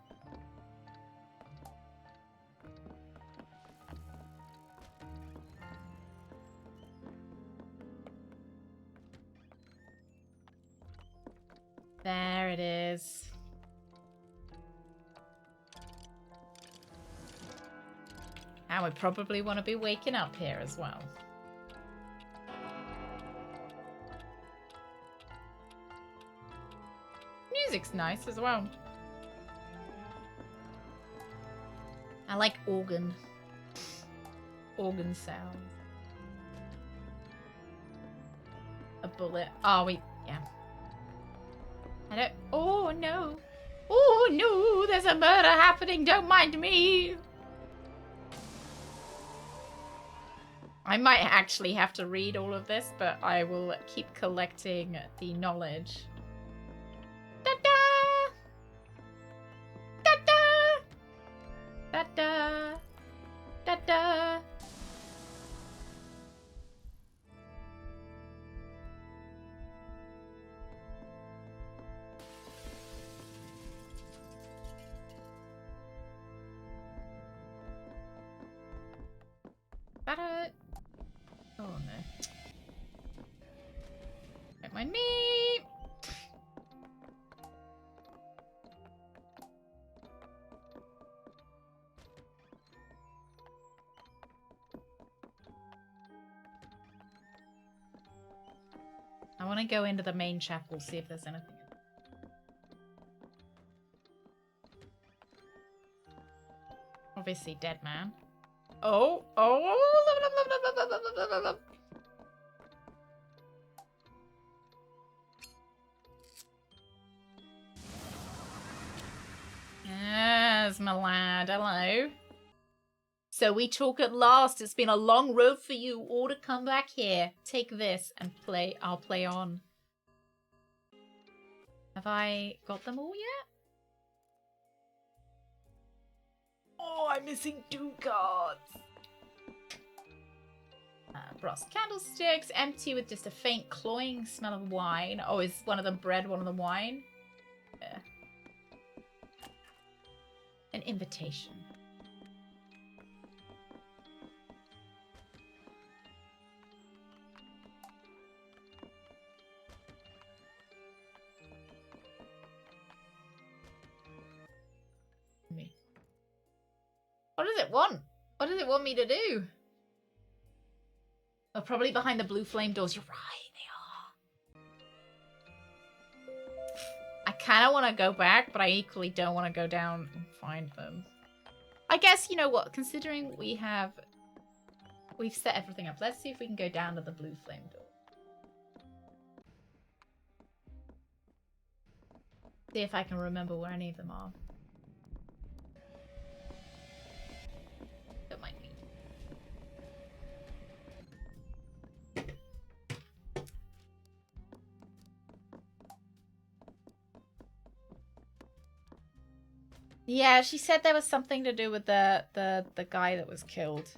There it is. And we probably want to be waking up here as well. Music's nice as well. I like organ sounds. A bullet. Oh, yeah. I don't... Oh, no. Oh, no, there's a murder happening. Don't mind me. I might actually have to read all of this, but I will keep collecting the knowledge. Da-da! Da-da! Da-da! Da-da! Ba-da! Oh no. Don't mind me! I want to go into the main chapel, see if there's anything. Obviously, dead man. Oh! Yes, my lad. Hello. So we talk at last. It's been a long road for you all to come back here. Take this and play. I'll play on. Have I got them all yet? Oh, I'm missing 2 cards. Brass candlesticks, empty with just a faint cloying smell of wine. Oh, is one of them bread, one of them wine? Yeah. An invitation. Me. What does it want? What does it want me to do? Oh, probably behind the blue flame doors. You're right, they are. I kind of want to go back, but I equally don't want to go down and find them. I guess, you know what? Considering we have we've set everything up. Let's see if we can go down to the blue flame door. See if I can remember where any of them are. Don't mind me. Yeah, she said there was something to do with the guy that was killed.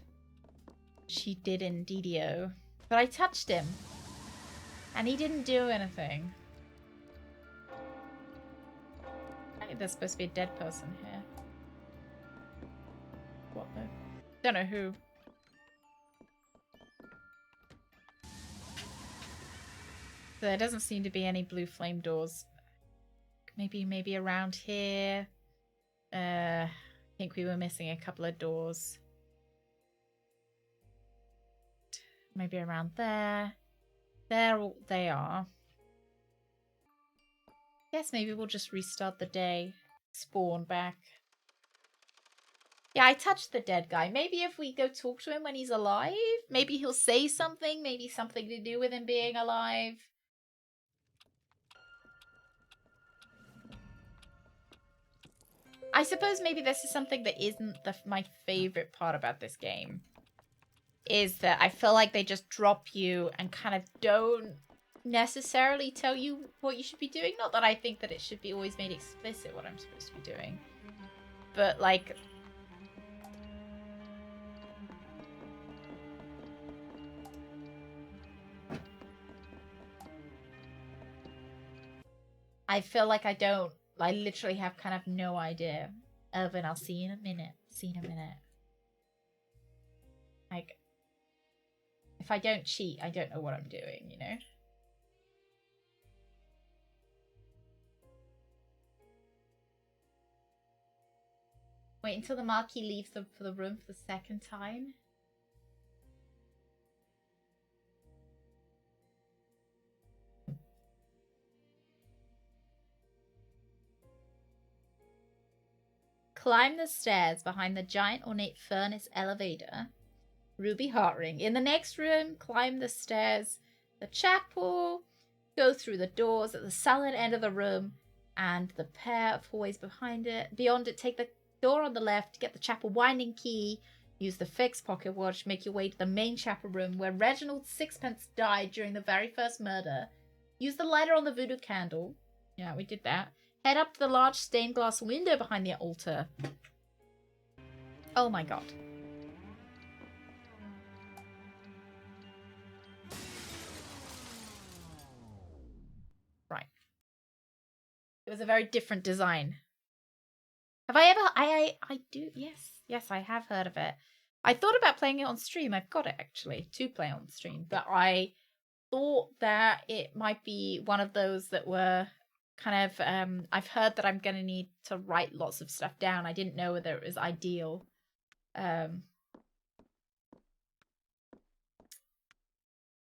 She did indeedio. But I touched him. And he didn't do anything. I think there's supposed to be a dead person here. What though? Don't know who. So there doesn't seem to be any blue flame doors. Maybe around here. I think we were missing a couple of doors. Maybe around there. There they are. Guess maybe we'll just restart the day. Spawn back. Yeah, I touched the dead guy. Maybe if we go talk to him when he's alive, maybe he'll say something. Maybe something to do with him being alive. I suppose maybe this is something that isn't my favorite part about this game. Is that I feel like they just drop you and kind of don't necessarily tell you what you should be doing. Not that I think that it should be always made explicit what I'm supposed to be doing. But like... I feel like I literally have kind of no idea. Irvin, I'll see you in a minute. See you in a minute. Like, if I don't cheat, I don't know what I'm doing, you know? Wait until the Marquis leaves for the room for the second time. Climb the stairs behind the giant ornate furnace elevator. Ruby Heartring. In the next room, climb the stairs, the chapel, go through the doors at the southern end of the room, and the pair of hallways behind it. Beyond it, take the door on the left, get the chapel winding key, use the fixed pocket watch, make your way to the main chapel room where Reginald Sixpence died during the very first murder. Use the lighter on the voodoo candle. Yeah, we did that. Head up to the large stained glass window behind the altar. Oh my god. Right. It was a very different design. Have I ever... I do... Yes, I have heard of it. I thought about playing it on stream. I've got it, actually, to play on stream. But I thought that it might be one of those that were... kind of, I've heard that I'm going to need to write lots of stuff down. I didn't know whether it was ideal.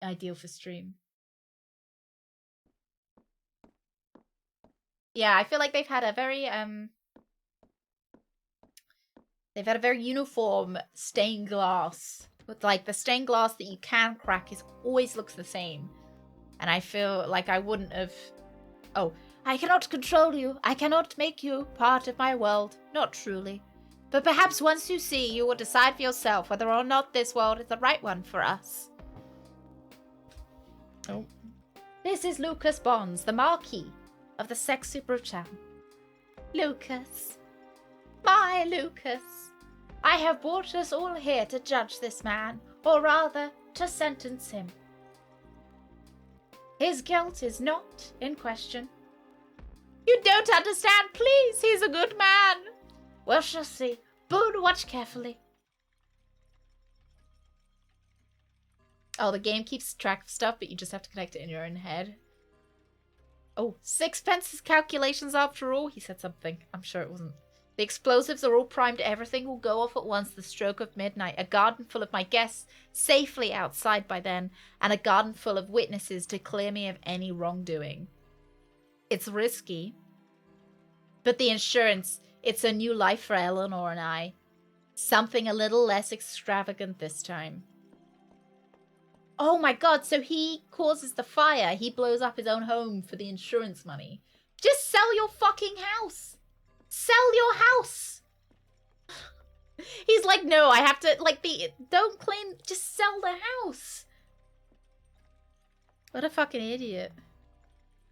Ideal for stream. Yeah, I feel like they've had a very, they've had a very uniform stained glass. With, like, the stained glass that you can crack always looks the same. And I feel like I wouldn't have... Oh, I cannot control you. I cannot make you part of my world. Not truly. But perhaps once you see, you will decide for yourself whether or not this world is the right one for us. Oh. This is Lucas Bonds, the Marquis of the Sexy Brutale. Lucas. My Lucas. I have brought us all here to judge this man, or rather, to sentence him. His guilt is not in question. You don't understand, please. He's a good man. We shall see. Boone, watch carefully. Oh, the game keeps track of stuff, but you just have to connect it in your own head. Oh, Sixpence's calculations after all. He said something. I'm sure it wasn't. The explosives are all primed. Everything will go off at once. The stroke of midnight. A garden full of my guests safely outside by then. And a garden full of witnesses to clear me of any wrongdoing. It's risky. But the insurance, it's a new life for Eleanor and I. Something a little less extravagant this time. Oh my god, so he causes the fire. He blows up his own home for the insurance money. Just sell your fucking house. Sell your house. He's like, no, I have to, like, don't claim, just sell the house. What a fucking idiot.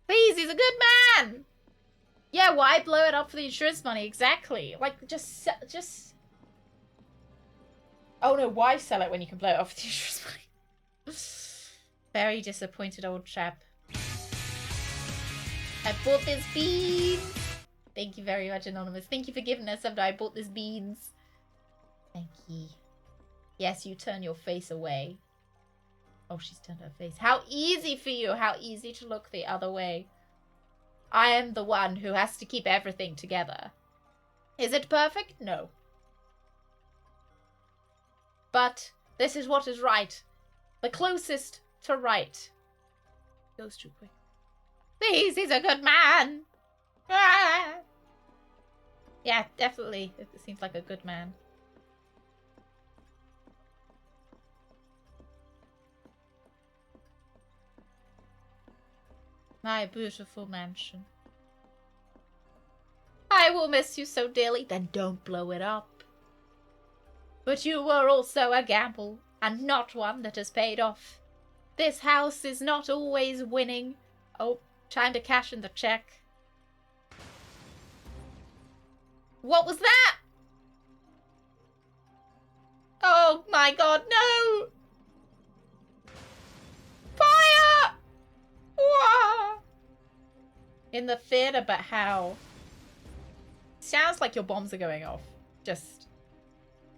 Please, he's a good man. Yeah, why blow it up for the insurance money? Exactly. Like, just... Oh no, why sell it when you can blow it up for the insurance money? Very disappointed old chap. I bought this beans. Thank you very much, Anonymous. Thank you for giving us something. I bought this beans. Thank you. Yes, you turn your face away. Oh, she's turned her face. How easy for you. How easy to look the other way. I am the one who has to keep everything together. Is it perfect? No. But this is what is right. The closest to right. Goes too quick. Please, he's a good man. Ah! Yeah, definitely. It seems like a good man. My beautiful mansion. I will miss you so dearly. Then don't blow it up. But you were also a gamble, and not one that has paid off. This house is not always winning. Oh, time to cash in the check. What was that? Oh my god, no! Fire! Whoa! In the theater, but how? Sounds like your bombs are going off. Just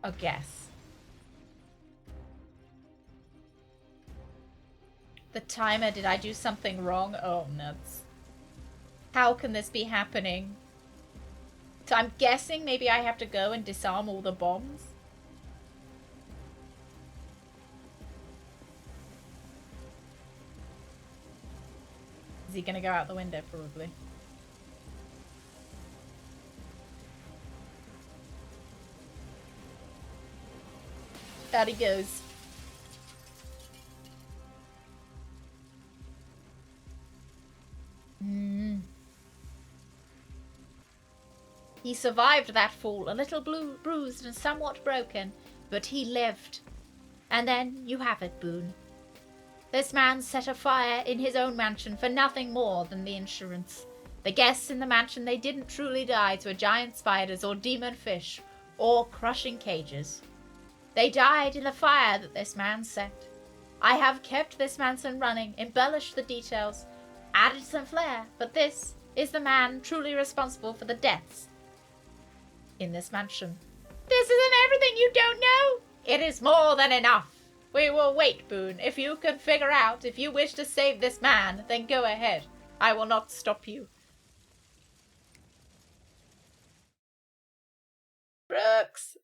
a guess. The timer, did I do something wrong? Oh, nuts. How can this be happening? So I'm guessing maybe I have to go and disarm all the bombs. Is he gonna go out the window? Probably. Out he goes. He survived that fall, a little bruised and somewhat broken, but he lived. And then you have it, Boone. This man set a fire in his own mansion for nothing more than the insurance. The guests in the mansion, they didn't truly die to giant spiders or demon fish or crushing cages. They died in the fire that this man set. I have kept this mansion running, embellished the details, added some flair, but this is the man truly responsible for the deaths in this mansion. This isn't everything you don't know. It is more than enough. We will wait, Boone. If you can figure out if you wish to save this man, then go ahead. I will not stop you. Brooks.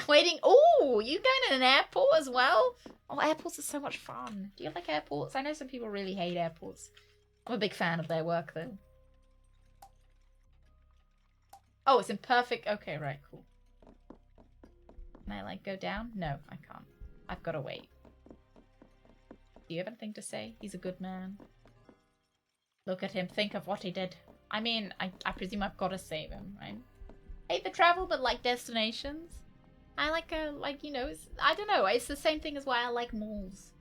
Waiting. Oh, you going to an airport as well? Oh, airports are so much fun. Do you like airports? I know some people really hate airports. I'm a big fan of their work, though. Oh, it's in perfect... Okay, right, cool. Can I, like, go down? No, I can't. I've got to wait. Do you have anything to say? He's a good man. Look at him. Think of what he did. I mean, I presume I've got to save him, right? Hate the travel, but like destinations. I like, you know, it's, I don't know. It's the same thing as why I like malls.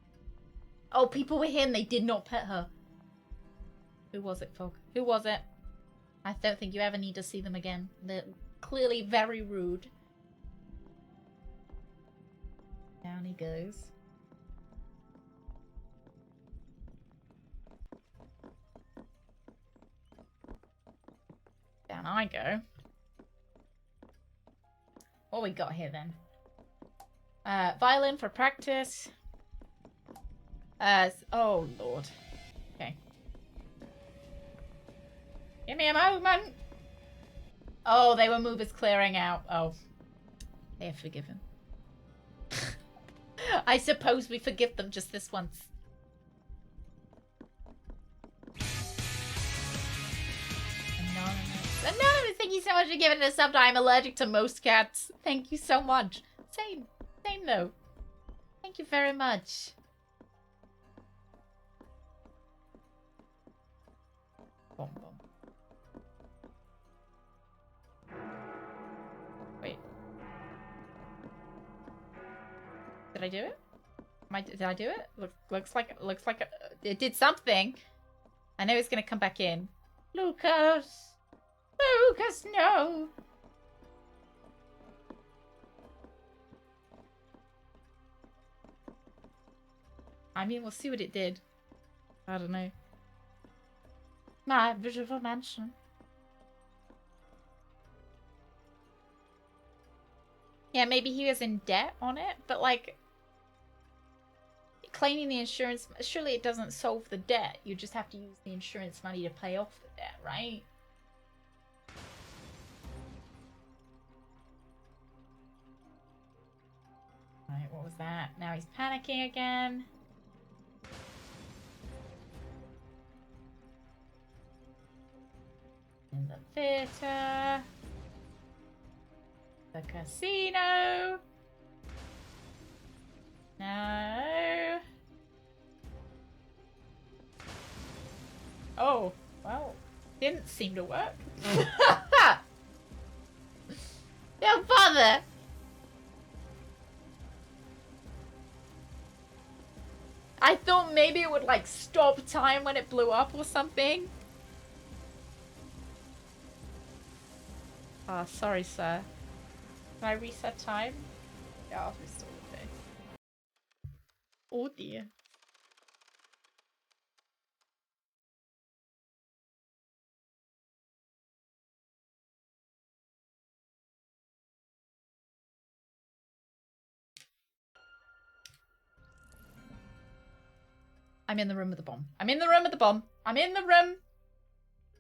Oh, people were here and they did not pet her. Who was it, Fog? Who was it? I don't think you ever need to see them again. They're clearly very rude. Down he goes. Down I go. What we got here then? Violin for practice. Oh lord. Okay. Give me a moment. Oh, they were movers clearing out. Oh. They are forgiven. I suppose we forgive them just this once. Anonymous, thank you so much for giving it a sub. I'm allergic to most cats. Thank you so much. Same though. Thank you very much. Did I do it? Did I do it? Looks like it did something. I know it's gonna come back in. Lucas! Lucas, no! I mean, we'll see what it did. I don't know. My beautiful mansion. Yeah, maybe he was in debt on it, but like, claiming the insurance, surely it doesn't solve the debt. You just have to use the insurance money to pay off the debt, right? Alright, what was that? Now he's panicking again. In the theater. The casino. No. Oh, well, didn't seem to work. Don't bother. I thought maybe it would like stop time when it blew up or something. Ah, sorry, sir. Can I reset time? Yeah, I'll restore the day. Oh dear. I'm in the room with the bomb. I'm in the room with the bomb. I'm in the room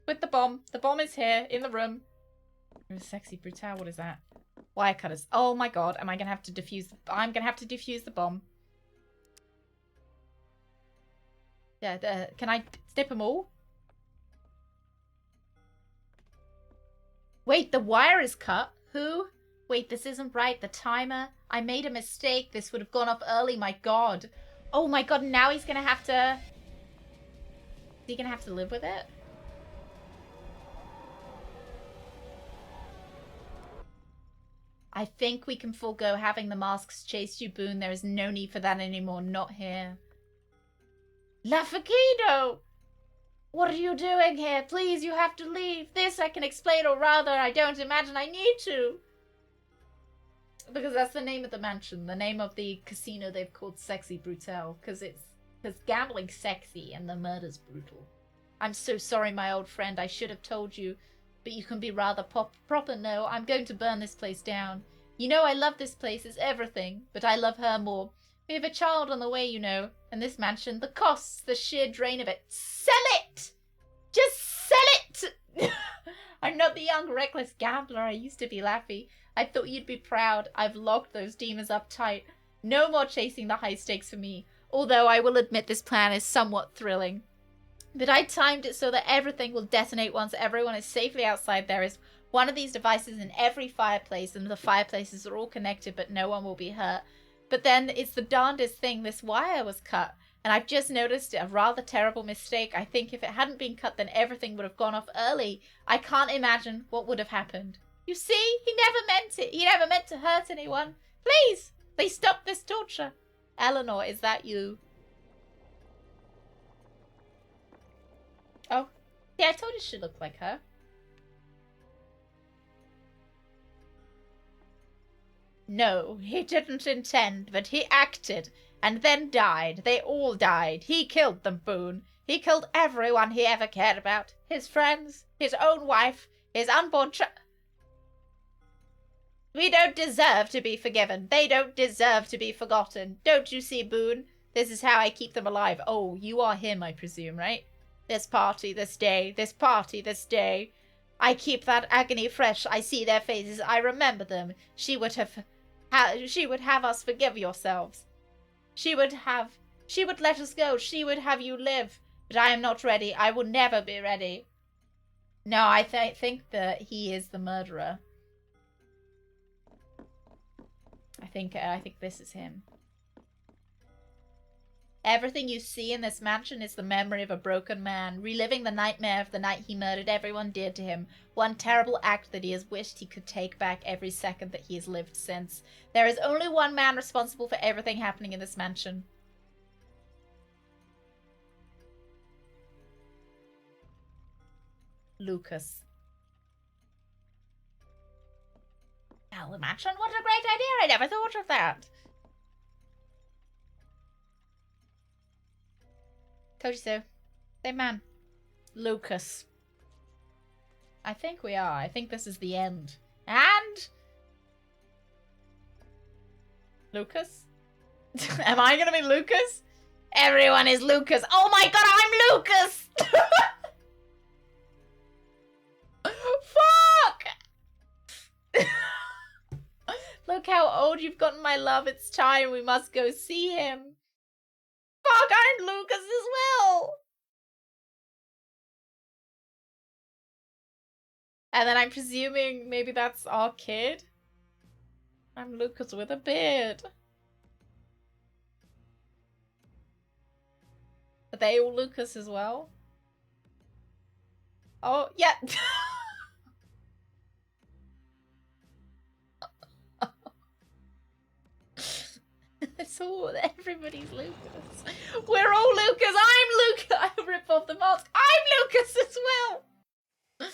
with the bomb. The bomb is here in the room. Sexy Brutale, what is that? Wire cutters. Oh my god, am I gonna have to defuse? I'm gonna have to defuse the bomb. Yeah, can I snip them all? Wait, the wire is cut. Who? Wait, this isn't right. The timer. I made a mistake. This would have gone off early. My god. Oh my god, now he's gonna have to... Is he gonna have to live with it? I think we can forego having the masks chase you, Boone. There is no need for that anymore. Not here. Lafakido! What are you doing here? Please, you have to leave. This I can explain, or rather, I don't imagine I need to. Because that's the name of the mansion. The name of the casino they've called Sexy Brutale. Because gambling's sexy and the murder's brutal. I'm so sorry, my old friend. I should have told you. But you can be rather proper. No, I'm going to burn this place down. You know I love this place. It's everything. But I love her more. We have a child on the way, you know. And this mansion, the costs, the sheer drain of it. Sell it! Just sell it! I'm not the young, reckless gambler I used to be, Laffy. I thought you'd be proud. I've locked those demons up tight. No more chasing the high stakes for me. Although I will admit this plan is somewhat thrilling. But I timed it so that everything will detonate once everyone is safely outside. There is one of these devices in every fireplace, and the fireplaces are all connected, but no one will be hurt. But then it's the darndest thing, this wire was cut. And I've just noticed a rather terrible mistake. I think if it hadn't been cut, then everything would have gone off early. I can't imagine what would have happened. You see? He never meant it. He never meant to hurt anyone. Please stop this torture. Eleanor, is that you? Oh. Yeah, I told you she looked like her. No, he didn't intend, but he acted. And then died. They all died. He killed them, Boone. He killed everyone he ever cared about. His friends, his own wife, his unborn child. We don't deserve to be forgiven. They don't deserve to be forgotten. Don't you see, Boone? This is how I keep them alive. Oh, you are him, I presume, right? This party, this day. This party, this day. I keep that agony fresh. I see their faces. I remember them. She would have us forgive yourselves. She would let us go. She would have you live. But I am not ready. I will never be ready. No, I think that he is the murderer. I think this is him. Everything you see in this mansion is the memory of a broken man, reliving the nightmare of the night he murdered everyone dear to him, one terrible act that he has wished he could take back every second that he has lived since. There is only one man responsible for everything happening in this mansion. Lucas. Oh, the mansion? What a great idea! I never thought of that. Told you so. Same man. Lucas. I think we are. I think this is the end. And... Lucas? Am I gonna be Lucas? Everyone is Lucas. Oh my god, I'm Lucas! Fuck! Look how old you've gotten, my love. It's time. We must go see him. Fuck, I'm Lucas as well. And then I'm presuming maybe that's our kid. I'm Lucas with a beard. Are they all Lucas as well? Oh, yeah. It's all, everybody's Lucas. We're all Lucas. I'm Lucas. I rip off the mask. I'm Lucas as well.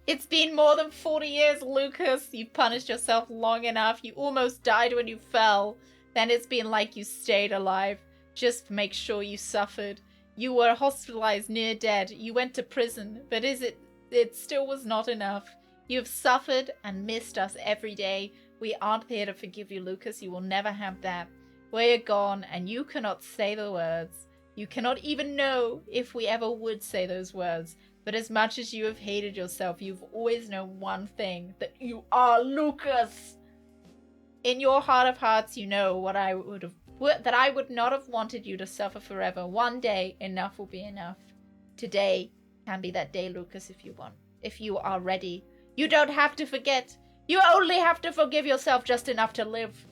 It's been more than 40 years, Lucas. You've punished yourself long enough. You almost died when you fell. Then it's been like you stayed alive. Just to make sure you suffered. You were hospitalized near dead. You went to prison. But it still was not enough. You have suffered and missed us every day. We aren't here to forgive you, Lucas. You will never have that. We're gone, and you cannot say the words. You cannot even know if we ever would say those words. But as much as you have hated yourself, you've always known one thing. That you are Lucas! In your heart of hearts, you know that I would not have wanted you to suffer forever. One day, enough will be enough. Today can be that day, Lucas, if you want. If you are ready. You don't have to forget. You only have to forgive yourself just enough to live.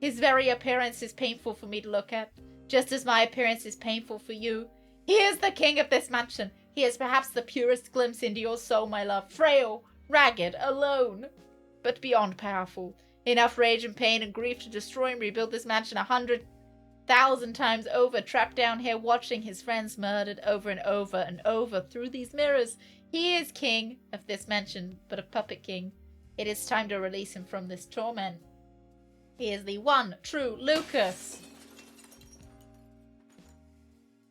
His very appearance is painful for me to look at, just as my appearance is painful for you. He is the king of this mansion. He is perhaps the purest glimpse into your soul, my love. Frail, ragged, alone, but beyond powerful. Enough rage and pain and grief to destroy and rebuild this mansion 100,000 times over, trapped down here watching his friends murdered over and over and over through these mirrors. He is king of this mansion, but a puppet king. It is time to release him from this torment. He is the one true Lucas.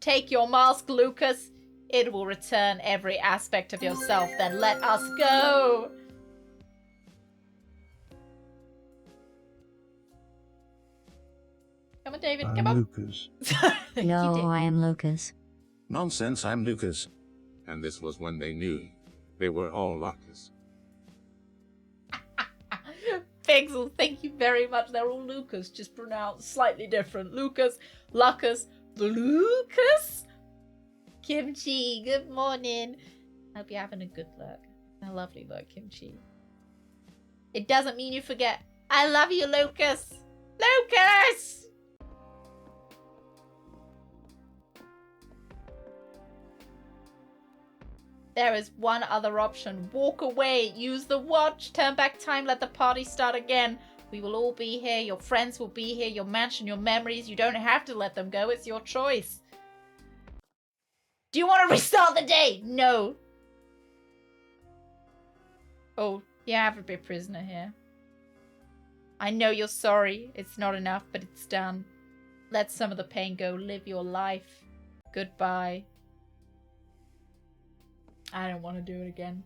Take your mask, Lucas. It will return every aspect of yourself. Then let us go. Come on, David. Come on. Lucas. No, I am Lucas. Nonsense, I'm Lucas. And this was when they knew they were all Lucas. Pixel, thank you very much. They're all Lucas, just pronounced slightly different. Lucas, Lucas, Lucas. Kimchi, good morning. Hope you're having a good look. A lovely look, Kimchi. It doesn't mean you forget. I love you, Lucas. Lucas! There is one other option. Walk away. Use the watch. Turn back time. Let the party start again. We will all be here. Your friends will be here. Your mansion, your memories. You don't have to let them go. It's your choice. Do you want to restart the day? No. Oh, you have to be a prisoner here. I know you're sorry. It's not enough, but it's done. Let some of the pain go. Live your life. Goodbye. I don't want to do it again.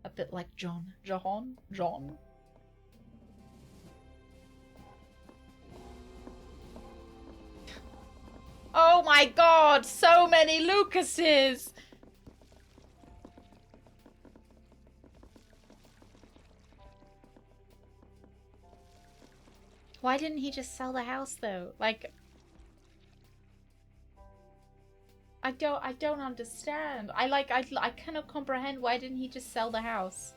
A bit like John. John? Oh my god! So many Lucases! Why didn't he just sell the house, though? Like... I don't understand. I cannot comprehend why didn't he just sell the house?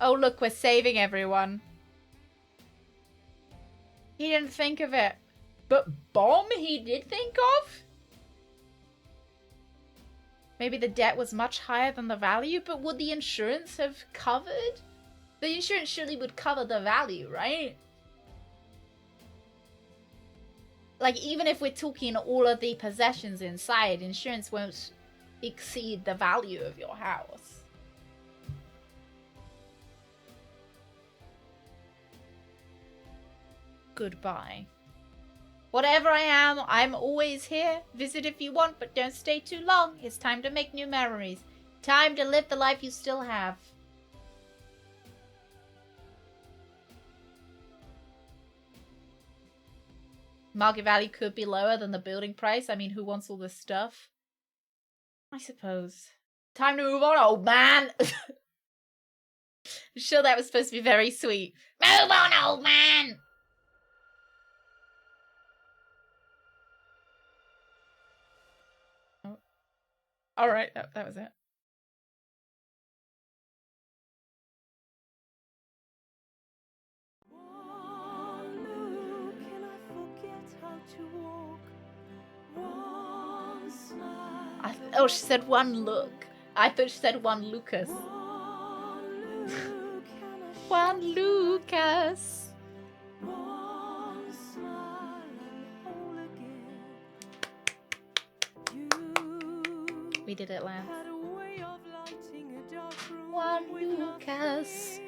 Oh look, we're saving everyone. He didn't think of it. But bomb he did think of? Maybe the debt was much higher than the value, but would the insurance have covered? The insurance surely would cover the value, right? Like, even if we're talking all of the possessions inside, insurance won't exceed the value of your house. Goodbye. Whatever I am, I'm always here. Visit if you want, but don't stay too long. It's time to make new memories. Time to live the life you still have. Market value could be lower than the building price. I mean, who wants all this stuff? I suppose. Time to move on, old man! I'm sure that was supposed to be very sweet. Move on, old man! Oh. Alright, that was it. Oh, she said one look. I thought she said one Lucas. One Lucas. We did it, Lance. One Lucas.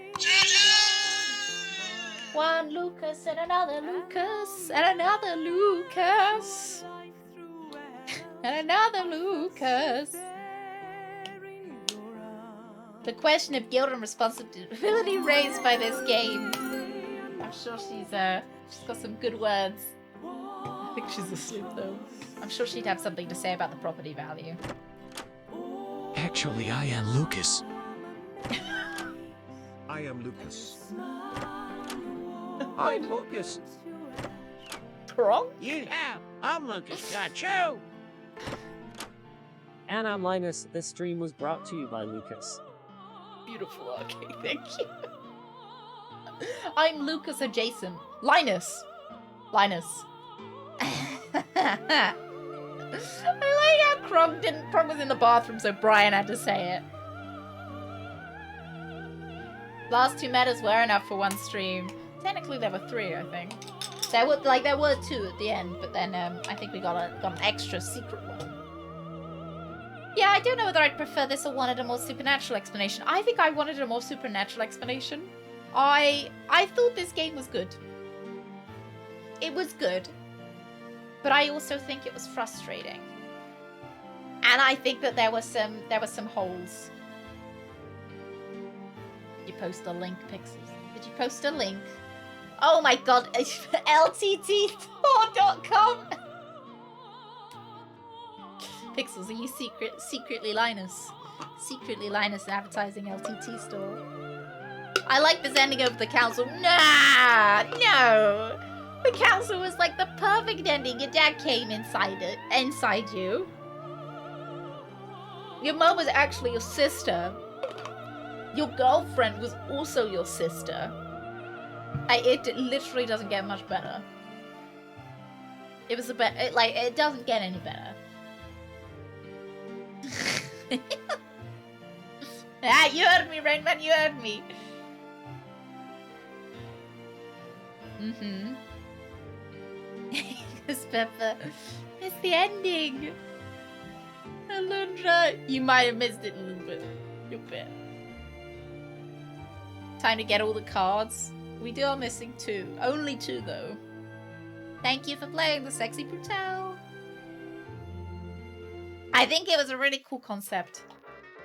One Lucas and another Lucas and another Lucas. And another Lucas. The question of guilt and responsibility raised by this game. I'm sure she's got some good words. I think she's asleep though. I'm sure she'd have something to say about the property value. Actually, I am Lucas. I am Lucas. I'm Lucas. Wrong? You have. I'm Lucas Gacho. And I'm Linus. This stream was brought to you by Lucas. Beautiful, okay, thank you. I'm Lucas adjacent. Linus. Linus. I like how Krog was in the bathroom, so Brian had to say it. Last two metas were enough for one stream. Technically there were 3, I think. There were 2 at the end, but then I think we got an extra secret one. Yeah, I don't know whether I'd prefer this or wanted a more supernatural explanation. I think I wanted a more supernatural explanation. I thought this game was good. It was good. But I also think it was frustrating. And I think that there were some holes. Did you post a link, Pixels? Did you post a link? Oh my god, LTT4.com. Pixels, are you secretly Linus? Secretly Linus advertising LTT store. I like this ending of the council. Nah, no. The council was like the perfect ending. Your dad came inside you. Your mom was actually your sister. Your girlfriend was also your sister. It literally doesn't get much better. It was it doesn't get any better. Ah, you heard me, Rainman, you heard me. Miss Pepper, it's the ending. Alundra, you might have missed it a little bit. You're bad. Time to get all the cards. We are missing 2. Only 2 though. Thank you for playing the Sexy Brutale. I think it was a really cool concept.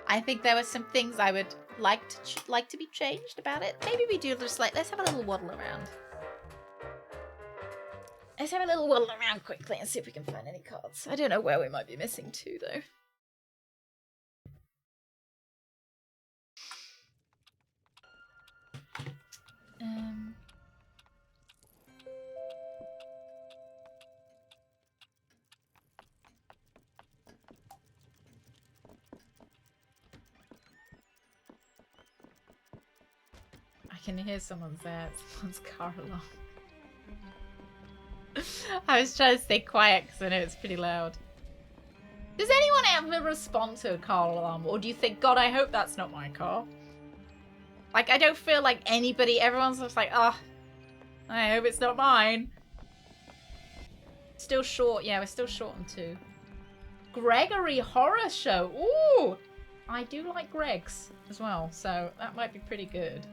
I think there were some things I would like to be changed about it. Maybe we do just let's have a little waddle around. Let's have a little waddle around quickly and see if we can find any cards. I don't know where we might be missing 2 though. can hear someone's there. Someone's car alarm. I was trying to stay quiet because I know it's pretty loud. Does anyone ever respond to a car alarm? Or do you think, God, I hope that's not my car? Like, I don't feel like anybody, everyone's just like, oh, I hope it's not mine. Still short. Yeah, we're still short on 2. Gregory Horror Show. Ooh! I do like Greg's as well, so that might be pretty good.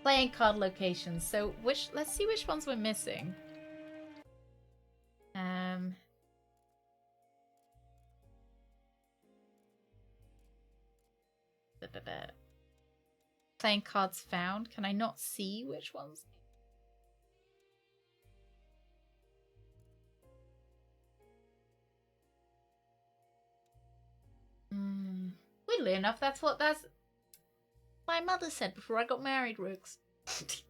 Playing card locations. So let's see which ones we're missing. Playing cards found. Can I not see which ones? Weirdly enough, that's my mother said before I got married, Rooks. Use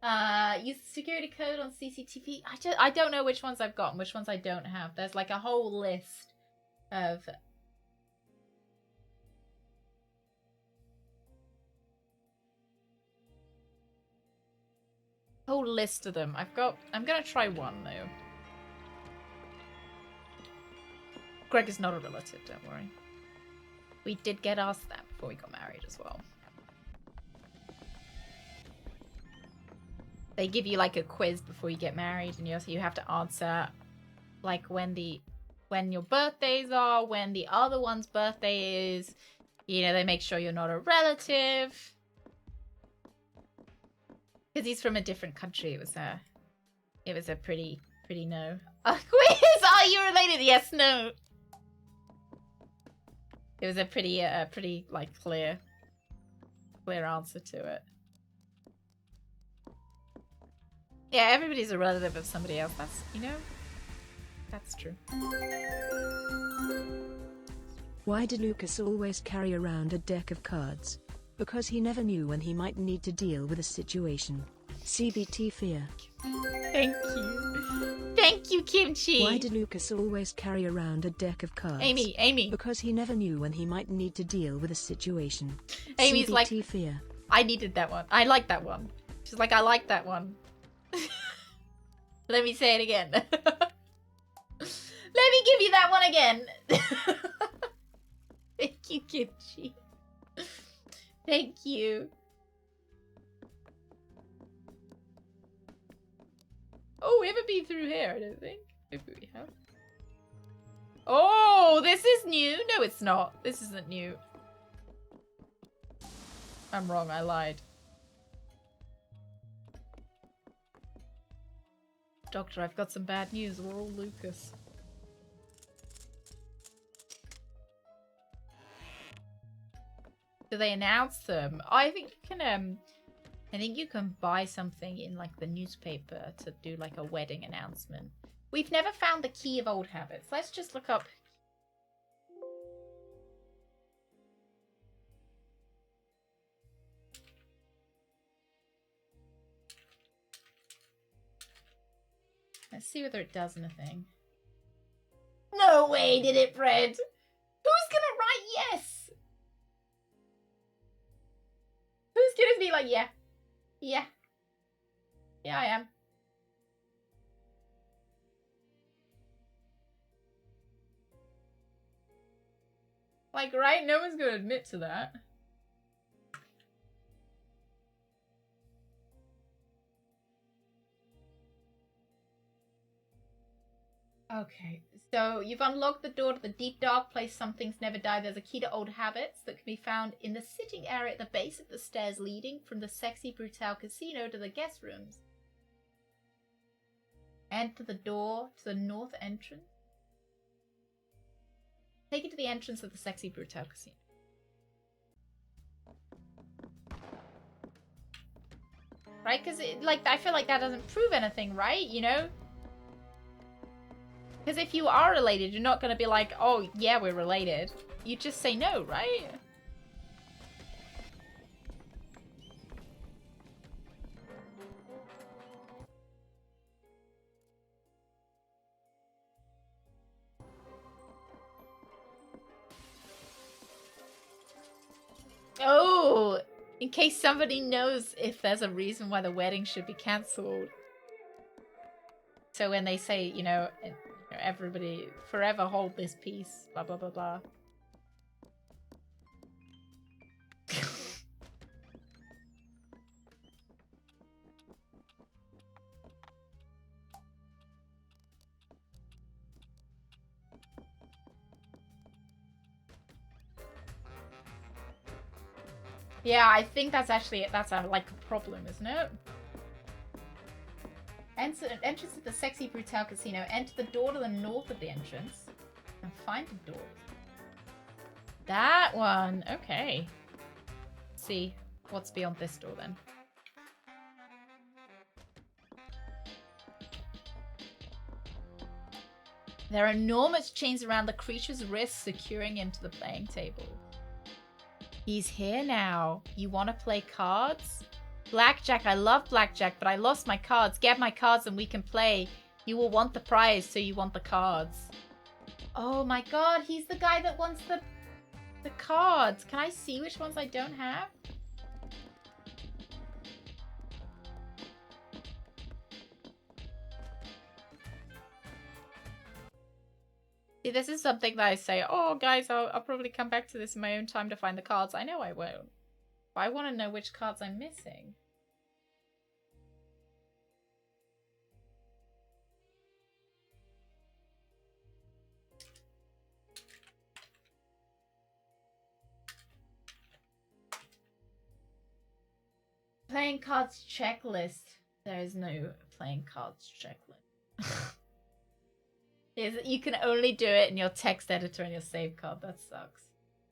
the security code on CCTV. I don't know which ones I've got and which ones I don't have. There's like a whole list of them. I'm gonna try one though. Greg is not a relative, don't worry. We did get asked that before we got married as well. They give you like a quiz before you get married, and you have to answer like when your birthdays are, when the other one's birthday is. You know, they make sure you're not a relative. Because he's from a different country. It was a pretty no. Quiz! Are you related? Yes, no. It was a pretty like clear answer to it. Yeah, everybody's a relative of somebody else. That's, you know, that's true. Why did Lucas always carry around a deck of cards? Because he never knew when he might need to deal with a situation. CBT fear. Thank you. Thank you, Kimchi. Why did Lucas always carry around a deck of cards? Amy. Because he never knew when he might need to deal with a situation. Amy's CBT like, fear. I needed that one. I like that one. She's like, I like that one. Let me say it again. Let me give you that one again. Thank you, Kimchi. Thank you. Oh, we haven't been through here, I don't think. Maybe we have. Oh, this is new. No, it's not. This isn't new. I'm wrong, I lied. Doctor, I've got some bad news. We're all Lucas. Do they announce them? I think you can buy something in like the newspaper to do like a wedding announcement. We've never found the key of old habits. Let's just look up. Let's see whether it does anything. No way did it, Fred! Who's gonna write yes? Who's gonna be like, yeah? Yeah. Yeah, I am. Like, right? No one's gonna admit to that. Okay, so you've unlocked the door to the deep dark place some things never die. There's a key to old habits that can be found in the sitting area at the base of the stairs leading from the Sexy Brutale casino to the guest rooms. Enter the door to the north entrance. Take it to the entrance of the Sexy Brutale casino. Right? Because, like, I feel like that doesn't prove anything, right? You know? Because if you are related, you're not going to be like, oh, yeah, we're related. You just say no, right? In case somebody knows if there's a reason why the wedding should be cancelled. So when they say, you know, everybody forever hold this peace, blah, blah, blah, blah. Yeah, I think that's actually, that's a, like, a problem, isn't it? Entrance to the Sexy Brutale Casino. Enter the door to the north of the entrance. And find the door. That one. Okay. Let's see what's beyond this door then. There are enormous chains around the creature's wrists, securing him to the playing table. He's here now. You want to play cards? Blackjack. I love blackjack, but I lost my cards. Get my cards and we can play. You will want the prize, so you want the cards. Oh my god, he's the guy that wants the cards. Can I see which ones I don't have? See, this is something that I say, oh guys, I'll probably come back to this in my own time to find the cards. I know I won't. But I want to know which cards I'm missing. Playing cards checklist. There is no playing cards checklist. You can only do it in your text editor and your save card. That sucks.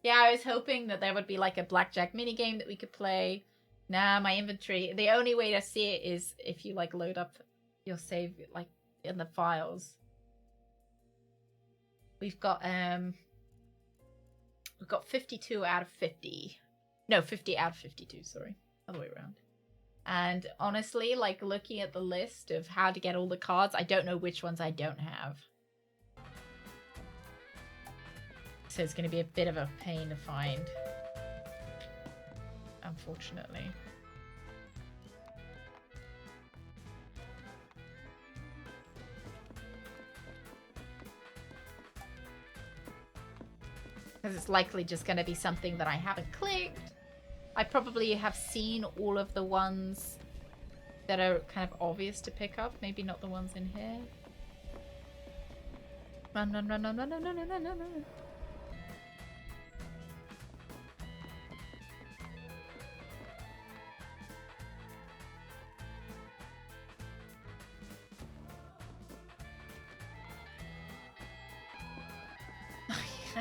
Yeah, I was hoping that there would be like a blackjack minigame that we could play. Nah, my inventory. The only way to see it is if you like load up your save like in the files. We've got 52 out of 50. No, 50 out of 52, sorry. Other way around. And honestly, like looking at the list of how to get all the cards, I don't know which ones I don't have. So it's going to be a bit of a pain to find. Unfortunately. Because it's likely just going to be something that I haven't clicked. I probably have seen all of the ones that are kind of obvious to pick up. Maybe not the ones in here. Run, run, run, run, run, run, run, run, run, run.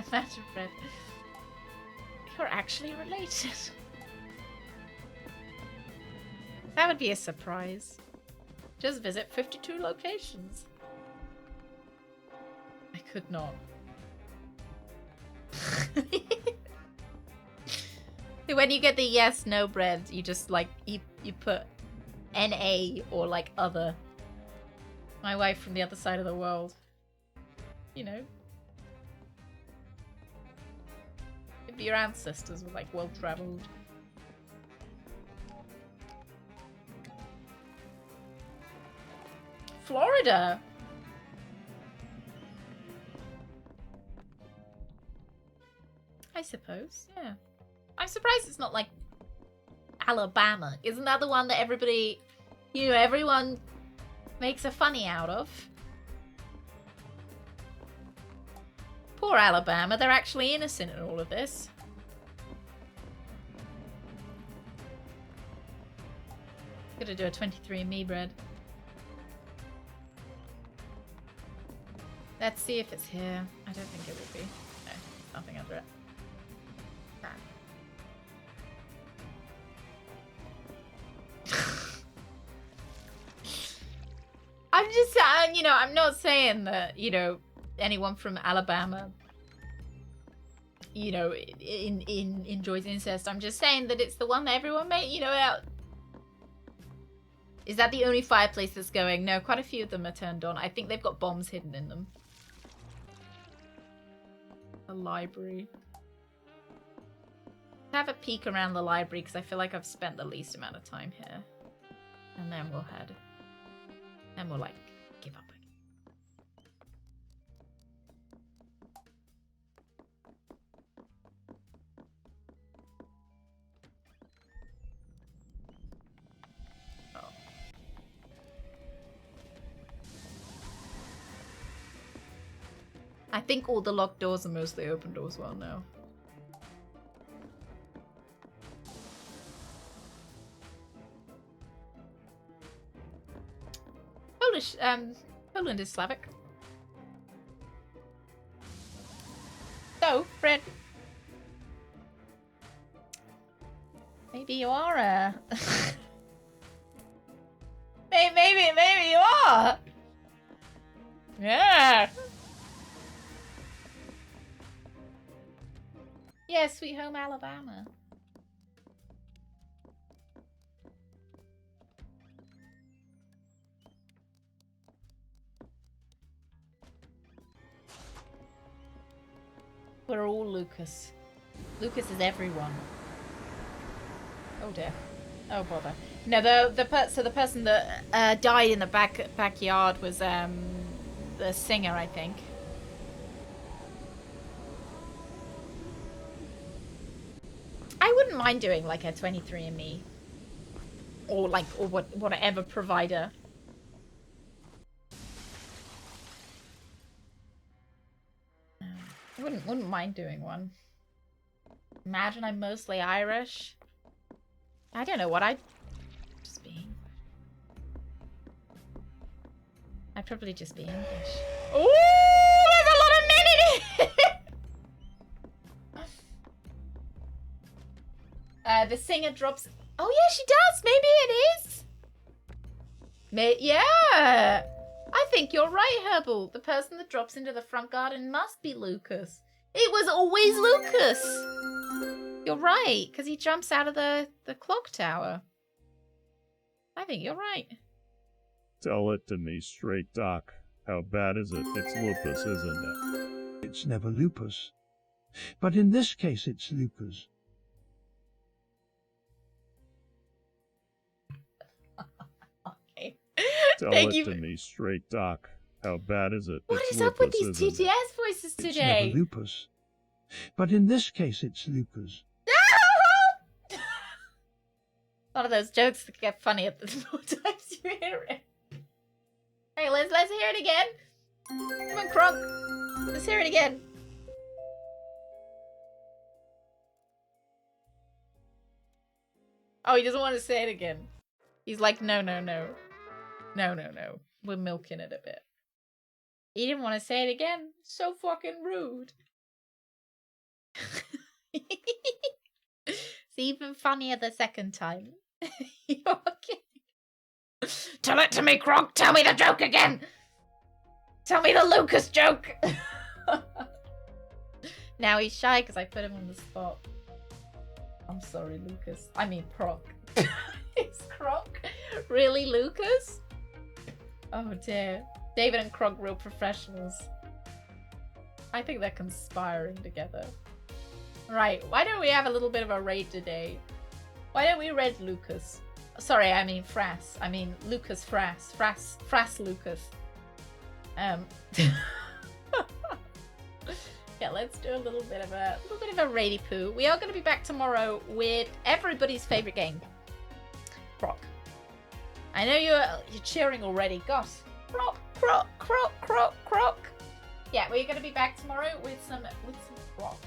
Imagine, Fred. You're actually related. That would be a surprise. Just visit 52 locations. I could not. When you get the yes, no bread, you just like, you put NA or like other. My wife from the other side of the world. You know. Maybe your ancestors were like well-traveled. Florida. I suppose, yeah. I'm surprised it's not like Alabama. Isn't that the one that everybody, you know, everyone makes a funny out of? Poor Alabama, they're actually innocent in all of this. Gotta do a 23andMe bread. Let's see if it's here. I don't think it will be. No, there's nothing under it. I'm just, you know, I'm not saying that, you know, anyone from Alabama, you know, enjoys incest. I'm just saying that it's the one that everyone made, you know, out. Is that the only fireplace that's going? No, quite a few of them are turned on. I think they've got bombs hidden in them. A library. have a peek around the library because I feel like I've spent the least amount of time here. And then we'll head. Then we'll, like, give up again. I think all the locked doors are mostly open doors well now. Polish, Poland is Slavic. So, Fred. Maybe you are a... maybe you are! Yeah! Yeah, Sweet Home Alabama. We're all Lucas. Lucas is everyone. Oh dear. Oh bother. No, the person that died in the backyard was the singer, I think. I wouldn't mind doing like a 23andMe or like whatever provider. I wouldn't mind doing one. Imagine I'm mostly Irish. I don't know what I'd just be English. I'd probably just be English. Ooh, there's a lot of men in it. The singer drops. Oh yeah, she does. Maybe it is. Yeah. I think you're right, Herbal. The person that drops into the front garden must be Lucas. It was always Lucas. You're right, because he jumps out of the clock tower. I think you're right. Tell it to me straight, Doc. How bad is it? It's lupus, isn't it? It's never lupus. But in this case, it's lupus. Okay. Tell Thank it you. to me straight, Doc. How bad is it? What It's is up with lupus, these isn't it? TTS voices It's today? never lupus. But in this case, it's lupus. One of those jokes that get funnier the more times you hear it. Hey, let's hear it again. Come on, Kronk. Let's hear it again. Oh, he doesn't want to say it again. He's like, no. We're milking it a bit. He didn't want to say it again. So fucking rude. It's even funnier the second time. You're okay. Tell it to me, Kronk. Tell me the joke again. Tell me the Lucas joke. Now he's shy because I put him on the spot. I'm sorry, Lucas. I mean, Kronk. Is Kronk really Lucas? Oh dear. David and Kronk, real professionals. I think they're conspiring together. Right, why don't we have a little bit of a raid today? Why don't we raid Lucas? Sorry, I mean Frass. I mean Lucas Frass. Frass Lucas. Yeah, let's do a little bit of a raidy poo. We are going to be back tomorrow with everybody's favorite game, Croc. I know you're cheering already. Gosh, Croc. Yeah, we're going to be back tomorrow with some Croc.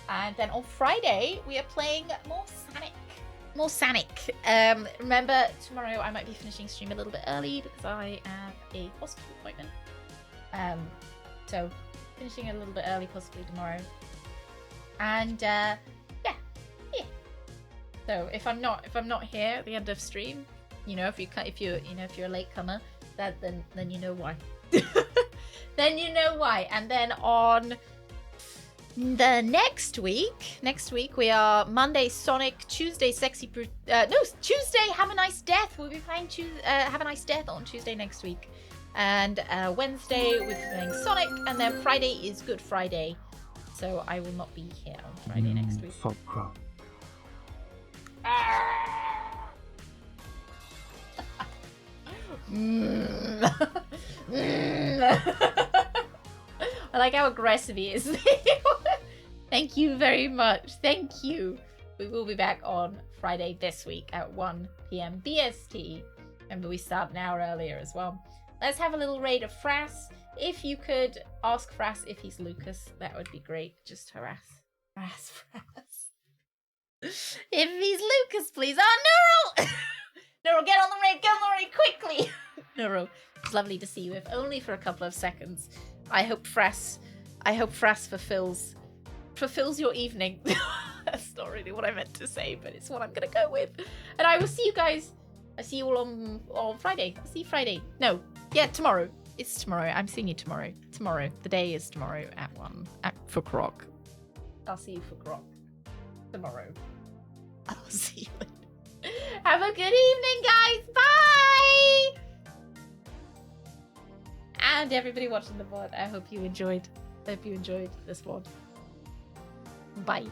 And then on Friday, we are playing more Sonic. Remember, tomorrow I might be finishing stream a little bit early because I have a hospital appointment. So finishing a little bit early possibly tomorrow. And yeah. So if I'm not here at the end of stream, you know, if you're a latecomer, then you know why. Then you know why. And then on the next week we are Monday Sonic, Tuesday Sexy Brutale, Tuesday Have a Nice Death. We'll be playing Have a Nice Death on Tuesday next week, and Wednesday we'll be playing Sonic, and then Friday is Good Friday, so I will not be here on Friday next week. Fuck crap. I like how aggressive he is. Thank you very much. Thank you. We will be back on Friday this week at 1 p.m. BST. Remember, we start an hour earlier as well. Let's have a little raid of Frass. If you could ask Frass if he's Lucas, that would be great. Just harass Frass. If he's Lucas, please. Oh, Neural! Neural, get on the raid quickly! Neural, it's lovely to see you, if only for a couple of seconds. I hope Frass fulfills your evening. That's not really what I meant to say, but it's what I'm gonna go with. And I will see you guys. I see you all on Friday. I'll see you Friday. No, yeah, tomorrow. It's tomorrow. I'm seeing you tomorrow. Tomorrow. The day is tomorrow at 1 for Croc. I'll see you for Croc tomorrow. I'll see you later. Have a good evening, guys. Bye. And everybody watching the VOD, I hope you enjoyed this VOD. Bye.